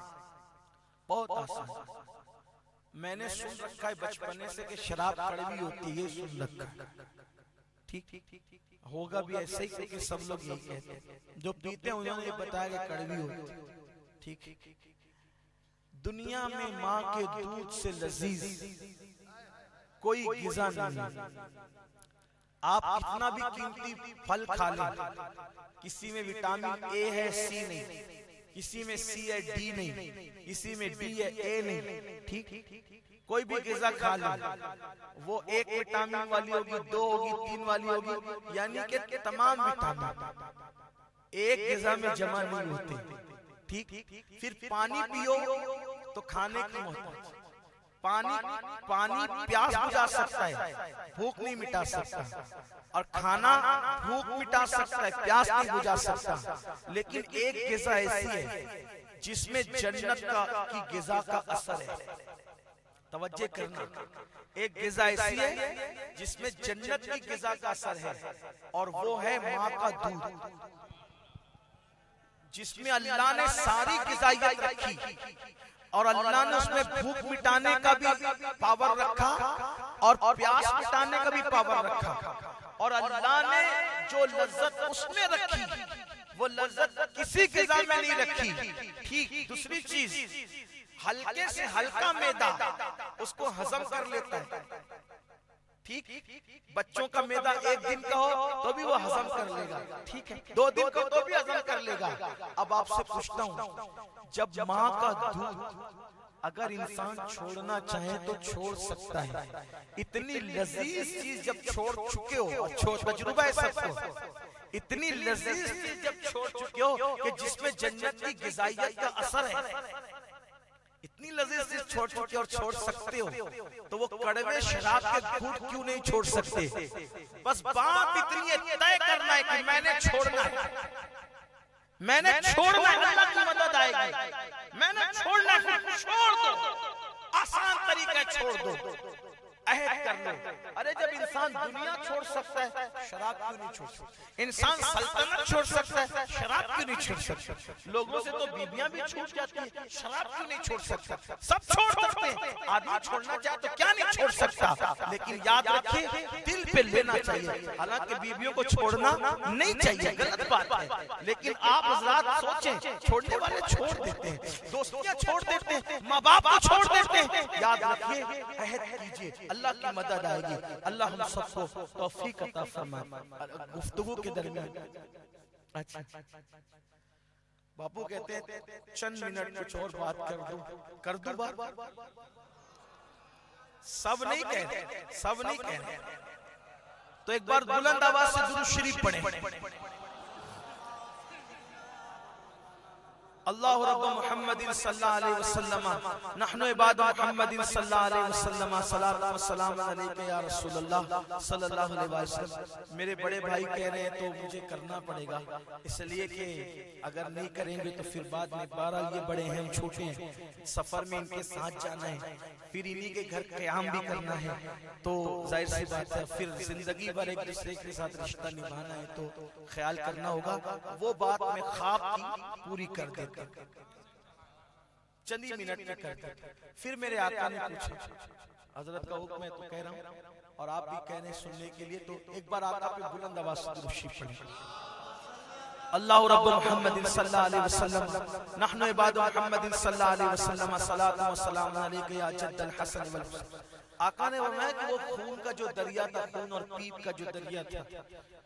[SPEAKER 1] बहुत आसान। मैंने सुन रखा है बचपने से कि शराब कड़वी होती है, सुन रखा है। ठीक होगा भी ऐसे ही, क्योंकि सब लोग यही कहते हैं। जो पीते हैं उन्होंने ये बताया कि कड़वी होती है। ठीक, दुनिया में माँ के दूध से लजीज कोई गिज़ा नहीं। आप कितना भी कीमती फल खा लें, किसी में विटामिन ए है, सी नहीं, किसी में सी है, डी नहीं, किसी में डी है, ए नहीं। ठीक, कोई भी गिज़ा खा लें, वो एक विटामिन वाली होगी, 2 होगी, 3 वाली होगी, यानी कि तमाम विटामिन एक गिज़ा में जमा नहीं होते। ठीक, फिर पानी पियो तो खाने की मोहताज। पानी प्यास बुझा सकता है, भूख नहीं मिटा सकता, और खाना भूख मिटा सकता है, प्यास नहीं बुझा सकता। लेकिन एक गिज़ा ऐसी है जिसमें जन्नत की गिज़ा का असर है। तवज्जो करना, एक गिज़ा ऐसी है जिसमें जन्नत की गिज़ा का असर है, और वो है माँ का दूध, जिसमें अल्लाह ने सारी गिज़ाइयत रखी, और अल्लाह ने उसमें भूख मिटाने का भी पावर रखा, और प्यास मिटाने का भी पावर रखा, और अल्लाह ने जो लज्जत उसमें रखी, वो लज्जत किसी गिज़ा में नहीं रखी। ठीक, दूसरी चीज, हल्के से हल्का मैदा उसको हजम कर लेता है। ठीक, बच्चों का मैदा एक दिन का हो तो भी वो हजम कर लेगा। ठीक है, 2 दिन का तो भी हजम कर लेगा। अब आपसे पूछता हूँ, जब माँ का दूध अगर इंसान छोड़ना चाहे तो छोड़ सकता है, इतनी लजीज चीज जब छोड़ चुके हो, और तजुर्बा है सबको, इतनी लजीज चीज जब छोड़ चुके हो कि जिसमें जन्नत की गिज़ाइयत का असर है, इतनी लजीज चीज छोड़ चुके और छोड़ सकते हो, तो वो कड़वे शराब के घूंट क्यों नहीं छोड़ सकते? बस बात इतनी है, तय करना है कि मैंने छोड़ना है, मैंने छोड़ना है, अल्लाह की मदद आएगी। मैंने छोड़ना है, छोड़ दो, आसान तरीका छोड़ दो, अहद कर लो। अरे जब इंसान दुनिया छोड़ सकता है, शराब क्यों नहीं छोड़ सकता? इंसान सल्तनत छोड़ सकता है, शराब क्यों नहीं छोड़ सकता? लोगों से तो बीबियां भी छूट जाती है, शराब क्यों नहीं छोड़ सकता? सब छोड़ सकते हैं, आदमी छोड़ना चाहे तो क्या नहीं छोड़ सकता। लेकिन याद रखिए, दिल पे लेना चाहिए। हालांकि बीबियों को छोड़ना नहीं चाहिए, गलत बात है, लेकिन आप हज़रात सोचें, छोड़ने वाले छोड़ देते हैं, दोस्तियां छोड़ देते हैं, माँ बाप को छोड़ देते हैं। याद रखिए, अहद कीजिए, अल्लाह की मदद आएगी। अल्लाह हम सबको तौफीक अता फरमाए। गुफ्तगू के दरमियान अच्छा बापू कहते हैं चंद मिनट कुछ और बात कर दूं बात। सब नहीं कह रहे, सब नहीं कह रहे, तो एक बार बुलंद आवाज से दुरूद शरीफ पढ़े। अल्लाहु रब्ब मुहम्मदिन सल्लल्लाहु अलैहि वसल्लम नहनु इबाद मुहम्मदिन सल्लल्लाहु अलैहि वसल्लम सलातु व सलाम अलैका या रसूलल्लाह सल्लल्लाहु अलैहि वसल्लम। मेरे बड़े भाई कह रहे हैं तो मुझे करना पड़ेगा, इसलिए कि अगर नहीं करेंगे तो फिर बाद में 12 ये बड़े हैं, हम छोटे हैं, सफर में इनके साथ जाना है, फिर इन्हीं के घर क़याम भी करना है, तो जाहिर सी बात है फिर जिंदगी भर एक दूसरे के साथ रिश्ता निभाना है, तो ख्याल करना होगा। वो बात मैं ख्वाब की पूरी कर देता, चंद ही मिनट में कर देता। फिर मेरे आका ने पूछा, हजरत का हुक्म है तो कह रहा हूं, और आप भी कह रहे हैं सुनने के लिए, तो एक बार आका पे बुलंद आवाज से दुरूद शरीफ पढ़ें। अल्लाहु रब्ब मुहम्मदिन सल्लल्लाहु अलैहि वसल्लम नहनु इबादु मुहम्मदिन सल्लल्लाहु अलैहि वसल्लम सलातु व सलाम अलैका या जद्दल हसन वल हुसैन। आका ने फरमाया कि वो खून का जो दरिया था, खून और पीप का जो दरिया था,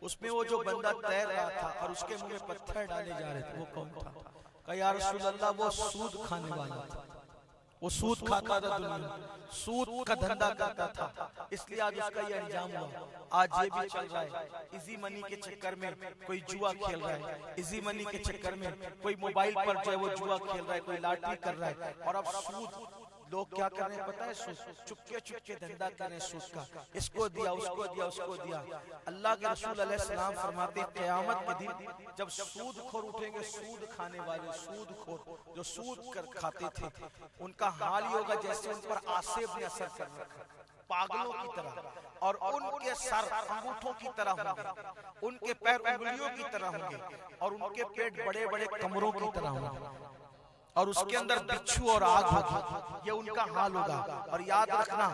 [SPEAKER 1] उसमें वो जो बंदा तैर रहा था और उसके मुंह में पत्थर डाले जा रहे थे, वो कौन था? कहा या रसूल अल्लाह, वो सूद खाने वाला था, वो सूद खाता था, दुनिया सूद का धंधा करता था, इसलिए आज उसका ये अंजाम हुआ। आज ये भी चल रहा है, इजी मनी के चक्कर में कोई जुआ खेल रहा है, इजी मनी के चक्कर में कोई मोबाइल पर जो है वो जुआ खेल रहा है, कोई लॉटरी कर रहा है, और अब सूद लोग क्या कर रहे हैं पता है? चुपके चुपके धंधा कर रहे हैं सूद का, इसको दिया उसको दिया उसको दिया। अल्लाह के रसूल अलैहि सलाम फरमाते हैं क़यामत के दिन जब सूद खोर उठेंगे, सूद खाने वाले सूद खोर जो सूद कर खाते थे, उनका हाल ही होगा जैसे उन पर आसेब ने असर कर रखा, पागलों की तरह, और उनके सर अंगूठों की तरह होंगे, उनके पैर उंगलियों की तरह होंगे, और उनके पेट बड़े बड़े कमरों की तरह होंगे। और उसके अंदर बिच्छू और आग होगी, ये उनका हाल होगा। और याद रखना,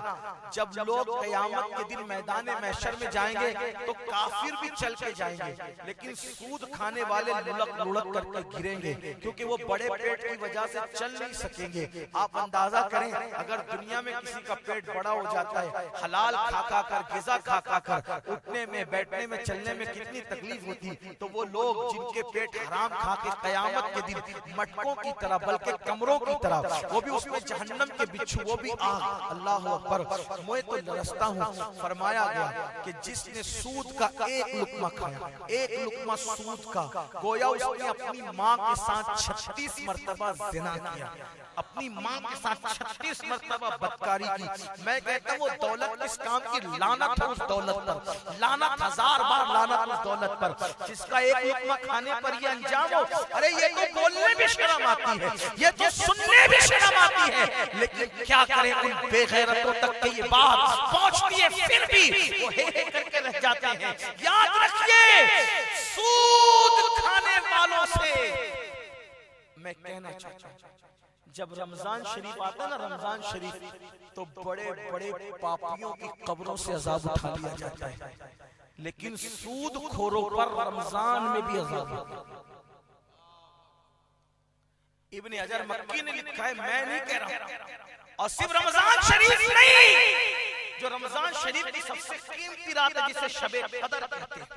[SPEAKER 1] जब लोग क़यामत के दिन मैदान महशर में जाएंगे तो काफिर भी चल के जाएंगे, लेकिन सूद खाने वाले लुढ़क लुढ़क करके गिरेंगे, क्योंकि वो बड़े पेट की वजह से चल नहीं सकेंगे। आप अंदाजा करें, अगर दुनिया में किसी का पेट बड़ा हो जाता है, हलाल खा खा कर, ग़िज़ा खा खा कर उठने में, बैठने में, चलने में कितनी तकलीफ होती, तो वो लोग जिनके पेट हराम खा के क़यामत के दिन मटकों की तरह, बल्कि कमरों की तरह, वो भी उसमें जहन्नम के बिच्छू, वो भी आग। अल्लाह अकबर। मैं तो लरसता हूँ। फरमाया गया कि जिसने सूद का एक लुकमा खाया, एक लुकमा सूद का, गोया उसने अपनी माँ के साथ 36 मरतबा ज़िना किया, अपनी माँ के साथ 36 मरतबा बदकारी की। मैं कहता हूँ वो दौलत किस काम की, लानत है उस दौलत पर, लानत, 1000 बार लानत उस दौलत पर जिसका एक लुकमा खाने पर ये अंजाम हो। अरे ये तो बोलने भी शर्म आती है, ये तो सुनने भी शर्म आती है, लेकिन क्या करें, उन बेगैरतों तक ये बात पहुंचती है, फिर भी वो हे करके रह जाते हैं। याद रखिए, सूद खाने वालों से मैं कहना चाहता हूं, जब रमजान शरीफ आता है ना, रमजान शरीफ, तो बड़े बड़े पापियों की कब्रों से अजाब उठा लिया जाता है, लेकिन सूद खोरों पर रमजान में भी अजाब होता है। इब्ने हजर मक्की ने लिखा है, मैं नहीं कह रहा हूं। और सिर्फ रमजान शरीफ नहीं, जो रमजान शरीफ की सबसे कीमती रात है, जिसे शबे कदर कहते हैं,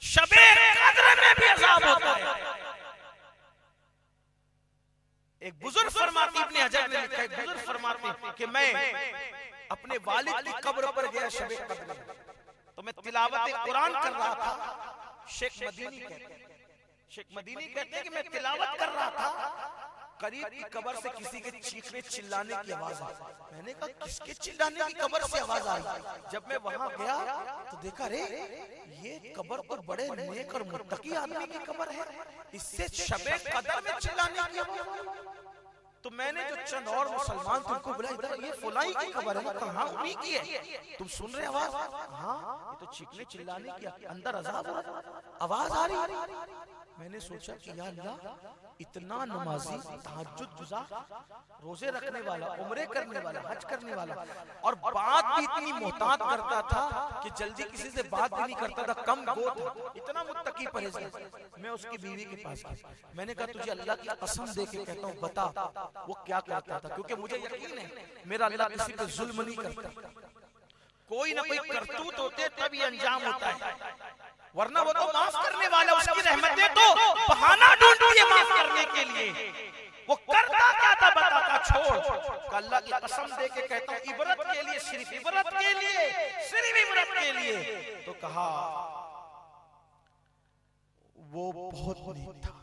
[SPEAKER 1] शबे कदर में भी अजाब होता है। एक बुजुर्ग फरमाते, इब्ने हजर ने लिखा है, बुजुर्ग फरमाते कि मैं अपने वालिद की कब्र पर गया शबे कदर में, तो मैं तिलावत कुरान कर रहा था। शेख मदीनी कहते हैं, शेख मदीनी कहते हैं कि मैं तिलावत कर रहा था, करीब की कब्र से किसी के चीखने चिल्लाने की आवाज आई। मैंने कहा किसके चिल्लाने की कब्र से आवाज आई? जब मैं वहां गया तो देखा, रे ये कब्र पर बड़े नेक और मुत्तकी आदमी की कब्र है, इससे शबे कदर में चिल्लाने की आवाज। तो मैंने जो चंद और मुसलमान थे उनको बुलाया, इधर ये फुलाई की खबर है। कहाँ उन्हीं की है, तुम सुन रहे आवाज? हाँ, ये तो चीखने चिल्लाने की, अंदर अजाब आवाज आ रही। मैंने सोचा कि या अल्लाह, इतना नमाजी, तहज्जुद गुज़ार, रोजे रखने वाला, उम्रे करने वाला, हज करने वाला, और बात भी इतनी मोहतात करता था कि जल्दी किसी से बात भी नहीं करता था, कम गो था, इतना मुत्तकी परहेज़गार। मैं उसकी बीवी के पास गया, मैंने कहा तुझे अल्लाह की कसम दे के कहता हूँ, बता वो क्या कहता था, क्योंकि मुझे यकीन है मेरा अल्लाह किसी पे जुल्म नहीं करता। कोई ना कोई करतूत होते तब ये अंजाम होता है, वरना वो तो माफ करने वाला, उसकी रहमतें तो बहाना ढूंढती है माफ करने के लिए। वो करता क्या था बताता, छोड़। अल्लाह की कसम दे के कहता हूँ, इबरत के लिए, सिर्फ इबरत के लिए, सिर्फ इबरत के लिए। तो कहा वो बहुत नेक था,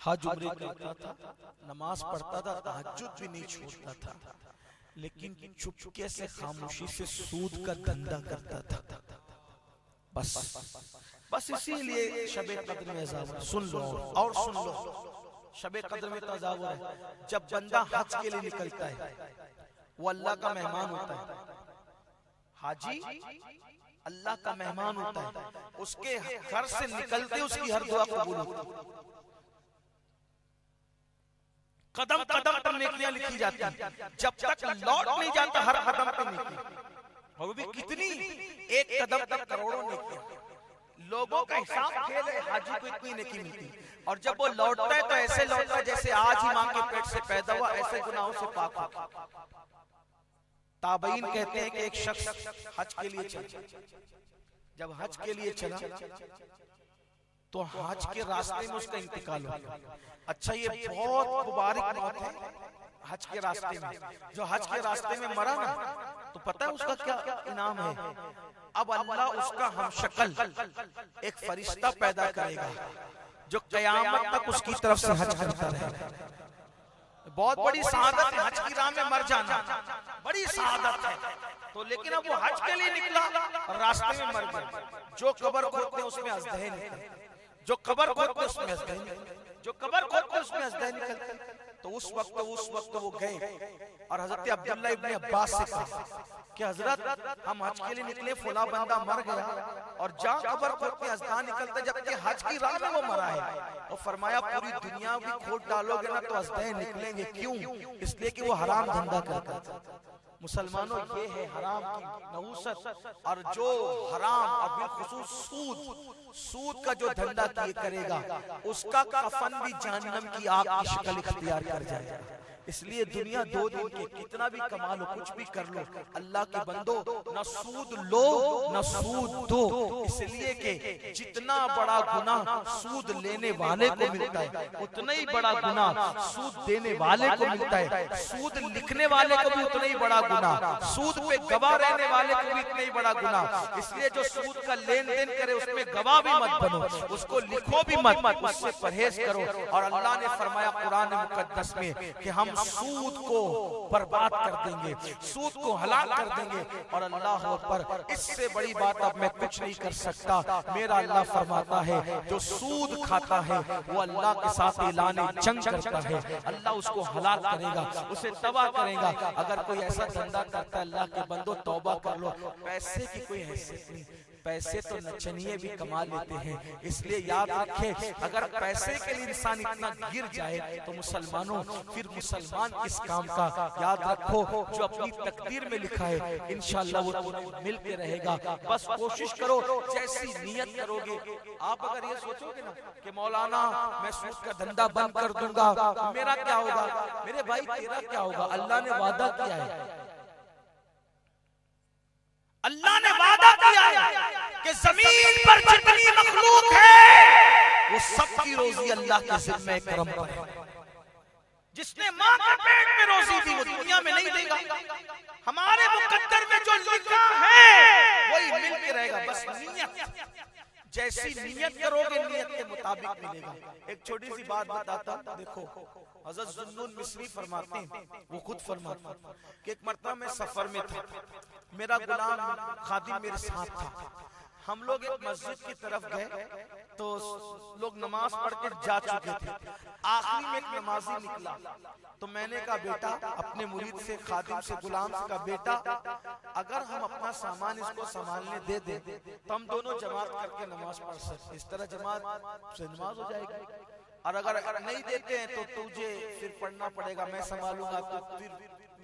[SPEAKER 1] हज उम्रे करता था, नमाज पढ़ता था, तहज्जुद भी नहीं छोड़ता था, लेकिन चुपके से, खामोशी से सूद का धंधा करता था। बस इसीलिए शबे कद्र में अज़ाब। सुन लो और सुन लो, शबे कद्र में तो अज़ाब है। जब बंदा हज के लिए निकलता है, वो अल्लाह का मेहमान होता है। हाजी अल्लाह का मेहमान होता है, उसके घर से निकलते उसकी हर दुआ कबूल होती है। कदम कदम पर नेकियां लिखी जाती हैं, जब तक लौट नहीं जाता हर कदम पर नेकी। और वो भी कितनी, एक कदम तक करोड़ों नेकियां। लोगों का हिसाब खेल है, हाजी को इतनी नेकी मिलती, और जब वो लौटता है तो ऐसे लौटता है जैसे आज ही मां के पेट से पैदा हुआ, ऐसे गुनाहों से पाक हो। ताबईन कहते हैं कि एक शख्स हज के लिए चला, जब हज के लिए चला तो हज के रास्ते में उसका इंतकाल हो गया। अच्छा, ये बहुत मुबारक मौत है हज के रास्ते में। जो हज के रास्ते में मरा ना, तो पता है उसका क्या इनाम है? अब अल्लाह उसका हमशक्ल एक फरिश्ता पैदा करेगा जो कयामत तक उसकी तरफ से हज करता रहेगा। बहुत बड़ी शहादत है हज की राह में मर जाना, बड़ी शहादत है। तो लेकिन अब वो हज के लिए निकला और रास्ते में मर गया। जो कब्र खोदते उसमें अज़दहे निकलते, जो कब्र खोदते उसमें अज़दहे निकलते, जो कब्र खोदते उसमें अज़दहे निकलते। तो उस वक्त वो गए और हजरत अब्दुल्लाह इब्ने अब्बास से कहा कि हजरत हम हज के लिए निकले, फुला बंदा मर गया और जहाँ खबर खोलते अजदान निकलता जबकि हज की राह में वो मरा है। और फरमाया पूरी दुनिया भी खोद डालोगे ना तो अजदान निकलेंगे। क्यों? इसलिए कि वो हराम धंधा करता था। मुसलमानों, ये है हराम की नहुसत। और जो हराम और बिलखुसूस सूद का जो धंधा किए करेगा उसका कफन भी जहन्नम की आग की शक्ल इख्तियार कर जाएगा। इसलिए दुनिया दो दिन के कितना भी कमा लो, कुछ भी कर लो, अल्लाह के बंदो न सूद लो न सूद दो। इसलिए कि जितना बड़ा गुनाह सूद लेने वाले को मिलता है उतना ही बड़ा गुनाह सूद देने वाले को मिलता है। सूद लिखने वाले को भी उतना ही बड़ा गुनाह, सूद पे गवाह रहने वाले को भी इतना ही बड़ा गुनाह। इसलिए जो सूद का लेन देन करे उसमें गवाह भी मत बनो, उसको लिखो भी मत, उससे परहेज करो। और अल्लाह ने फरमाया कुरान मुकद्दस में कि हम सूद को बर्बाद कर देंगे, सूद को हलाक कर देंगे। और अल्लाह अकबर, इससे बड़ी बात अब मैं कुछ नहीं कर सकता। मेरा अल्लाह फरमाता है जो सूद खाता है वो अल्लाह के साथ ऐलान जंग करता है। अल्लाह उसको हलाक करेगा, उसे तबाह करेगा। अगर कोई ऐसा धंधा करता है, अल्लाह के बंदो तौबा कर लो। पैसे की कोई हैसियत नहीं, पैसे तो नचनिए भी कमा लेते हैं। इसलिए याद रखें, अगर पैसे के लिए इंसान इतना गिर जाए तो मुसलमानों फिर मुसलमान किस काम का। याद रखो जो अपनी तकदीर में लिखा है इंशाअल्लाह वो तुम्हें मिल के रहेगा। बस कोशिश करो, जैसी नियत करोगे। आप अगर ये सोचोगे ना कि मौलाना मैं सूद का धंधा बंद कर दूंगा, मेरा क्या होगा? मेरे भाई तेरा क्या होगा? अल्लाह ने वादा किया है, अल्लाह ने वादा किया है कि जमीन पर जितनी मखलूक है वो सबकी रोजी अल्लाह के ज़िम्मे करम पर है। जिसने माँ के पेट में रोजी दी वो दुनिया में नहीं देगा। हमारे मुकद्दर में जो लिखा है वही मिल के रहेगा। बस नियत, जैसी नियत करोगे नियत के मुताबिक मिलेगा। एक छोटी सी बात बताता हूं, देखो हज़रत ज़ुन्नुन मिस्री फरमाते हैं, वो खुद फरमाते हैं कि एक मरतबा मैं सफर में था, मेरा गुलाम खादिम मेरे साथ था। हम लोग एक मस्जिद की तरफ गए तो लोग नमाज पढ़ के जा चुके थे। आखिरी में एक नमाजी निकला तो मैंने कहा बेटा, अपने मुरीद से, खादिम से, गुलाम से कहा बेटा अगर हम अपना सामान इसको संभालने दे दे तो हम दोनों जमात करके नमाज पढ़ सकते, इस तरह जमात से नमाज हो जाएगी। और अगर नहीं देते हैं तो तुझे फिर पढ़ना पड़ेगा, मैं संभालूंगा तो फिर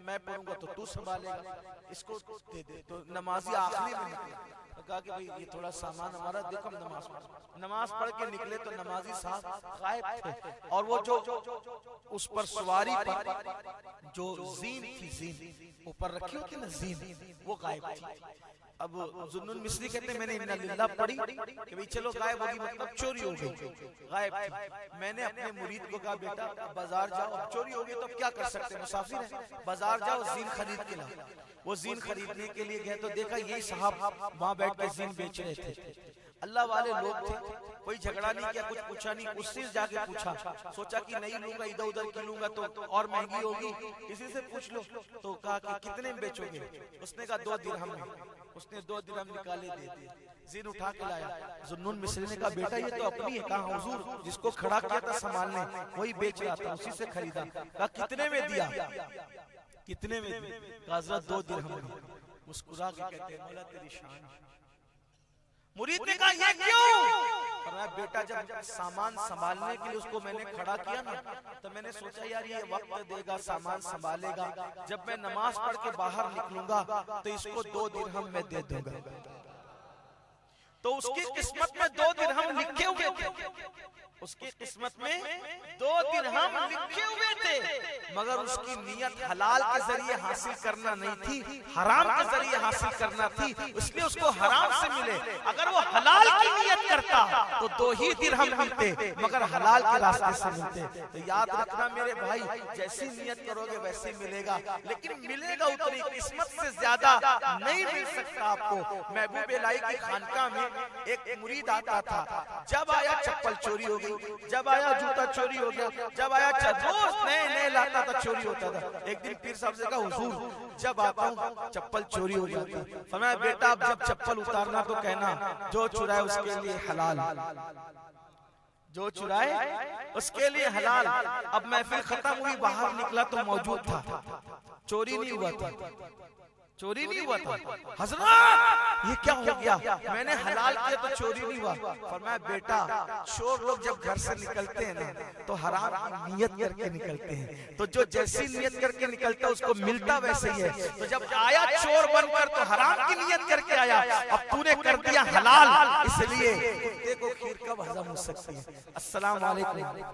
[SPEAKER 1] मैं पढ़ूंगा तो तू संभालेगा, इसको दे दे। तो नमाजी आखिरी में निकला तो कहा कि भाई ये थोड़ा सामान हमारा देखो, हम नमाज पढ़ के निकले तो नमाजी साहब गायब थे। और वो जो उस पर सवारी पर जो जीन थी, जीन ऊपर रखी होती ना जीन, वो गायब थी। अब ज़ुन्नुन मिस्री कहते हैं मैंने इन्ना लिल्लाह पढ़ी कि भाई चलो गायब होगी, मतलब चोरी हो गई, गायब थी। मैंने अपने मुरीद को कहा बेटा बाजार जाओ, अब चोरी हो गई तो अब क्या कर सकते, मुसाफिर है, बाजार जाओ जीन खरीद के लाओ। वो जीन खरीदने के लिए गए तो देखा यही साहब वहां बैठ के जीन बेच रहे थे। अल्लाह वाले लोग थे, कोई झगड़ा नहीं किया, कुछ पूछा नहीं, उससे जाके पूछा, सोचा कि नहीं लूंगा, इधर उधर की लूंगा तो और महंगी होगी, किसी से पूछ लो। तो कहा कि कितने में बेचोगे? उसने कहा 2 दिरहम में। उसने 2 दिरहम निकाले दे दिए, जीन उठा के लाया। ज़ुन्नुन मिस्री ने कहा बेटा ये तो अपनी है। कहा हुजूर जिसको खड़ा किया था संभालने वही बेच रहा था, उसी से खरीदा। कहा कितने में दिया? कितने में दिया? कहा हज़रत 2 दिरहम। मुस्कुरा के कहते हैं मौला तेरी शान। मुरीद ने कहा ये क्यों? फरमाया बेटा जब सामान संभालने के लिए उसको मैंने खड़ा किया ना तो मैंने सोचा यार ये वक्त देगा, सामान संभालेगा, जब मैं नमाज पढ़ के बाहर निकलूंगा तो इसको 2 दिरहम में दे दूंगा। तो उसकी किस्मत में 2 दिरहम लिखे हुए थे, उसकी किस्मत में 2 दिरहम लिखे हुए थे, मगर उसकी नियत हलाल के जरिए हासिल करना नहीं थी, हराम के जरिए हासिल करना थी, इसलिए उसको हराम से मिले। अगर वो हलाल की नियत करता तो 2 ही दिरहम मिलते, मगर हलाल के रास्ते से मिलते। तो याद रखना मेरे भाई, जैसी नियत करोगे वैसे मिलेगा, लेकिन मिलेगा उतनी, किस्मत से ज्यादा नहीं मिल सकता आपको। महबूब इलाही की खानकाह में एक मुरीद आता था, जब आया चप्पल चोरी हो गई, जब आया जूता चोरी हो गया, जब आया रोज नए नए लाता था, चोरी होता था। एक दिन पीर साहब से कहा हुजूर जब आता हूँ चप्पल चोरी हो जाती है। फरमाया बेटा अब जब चप्पल उतारना तो कहना जो चुराए उसके लिए हलाल, जो चुराए उसके लिए हलाल। अब महफिल खत्म हुई, बाहर निकला तो मौजूद था, चोरी नहीं हुआ था। चोरी नहीं हुआ था। हजरत ये क्या हो गया? मैंने हलाल किया तो चोरी नहीं हुआ। फरमाया बेटा, चोर लोग जब घर से निकलते हैं ना तो हराम की नियत करके निकलते हैं, तो जो जैसी नियत करके निकलता है उसको मिलता वैसे ही है। तो जब आया चोर बनकर तो हराम की नियत करके आया, अब तूने कर दिया हलाल, इसलिए कुत्ते को खीर कब हजम हो सकती है। अस्सलाम वालेकुम।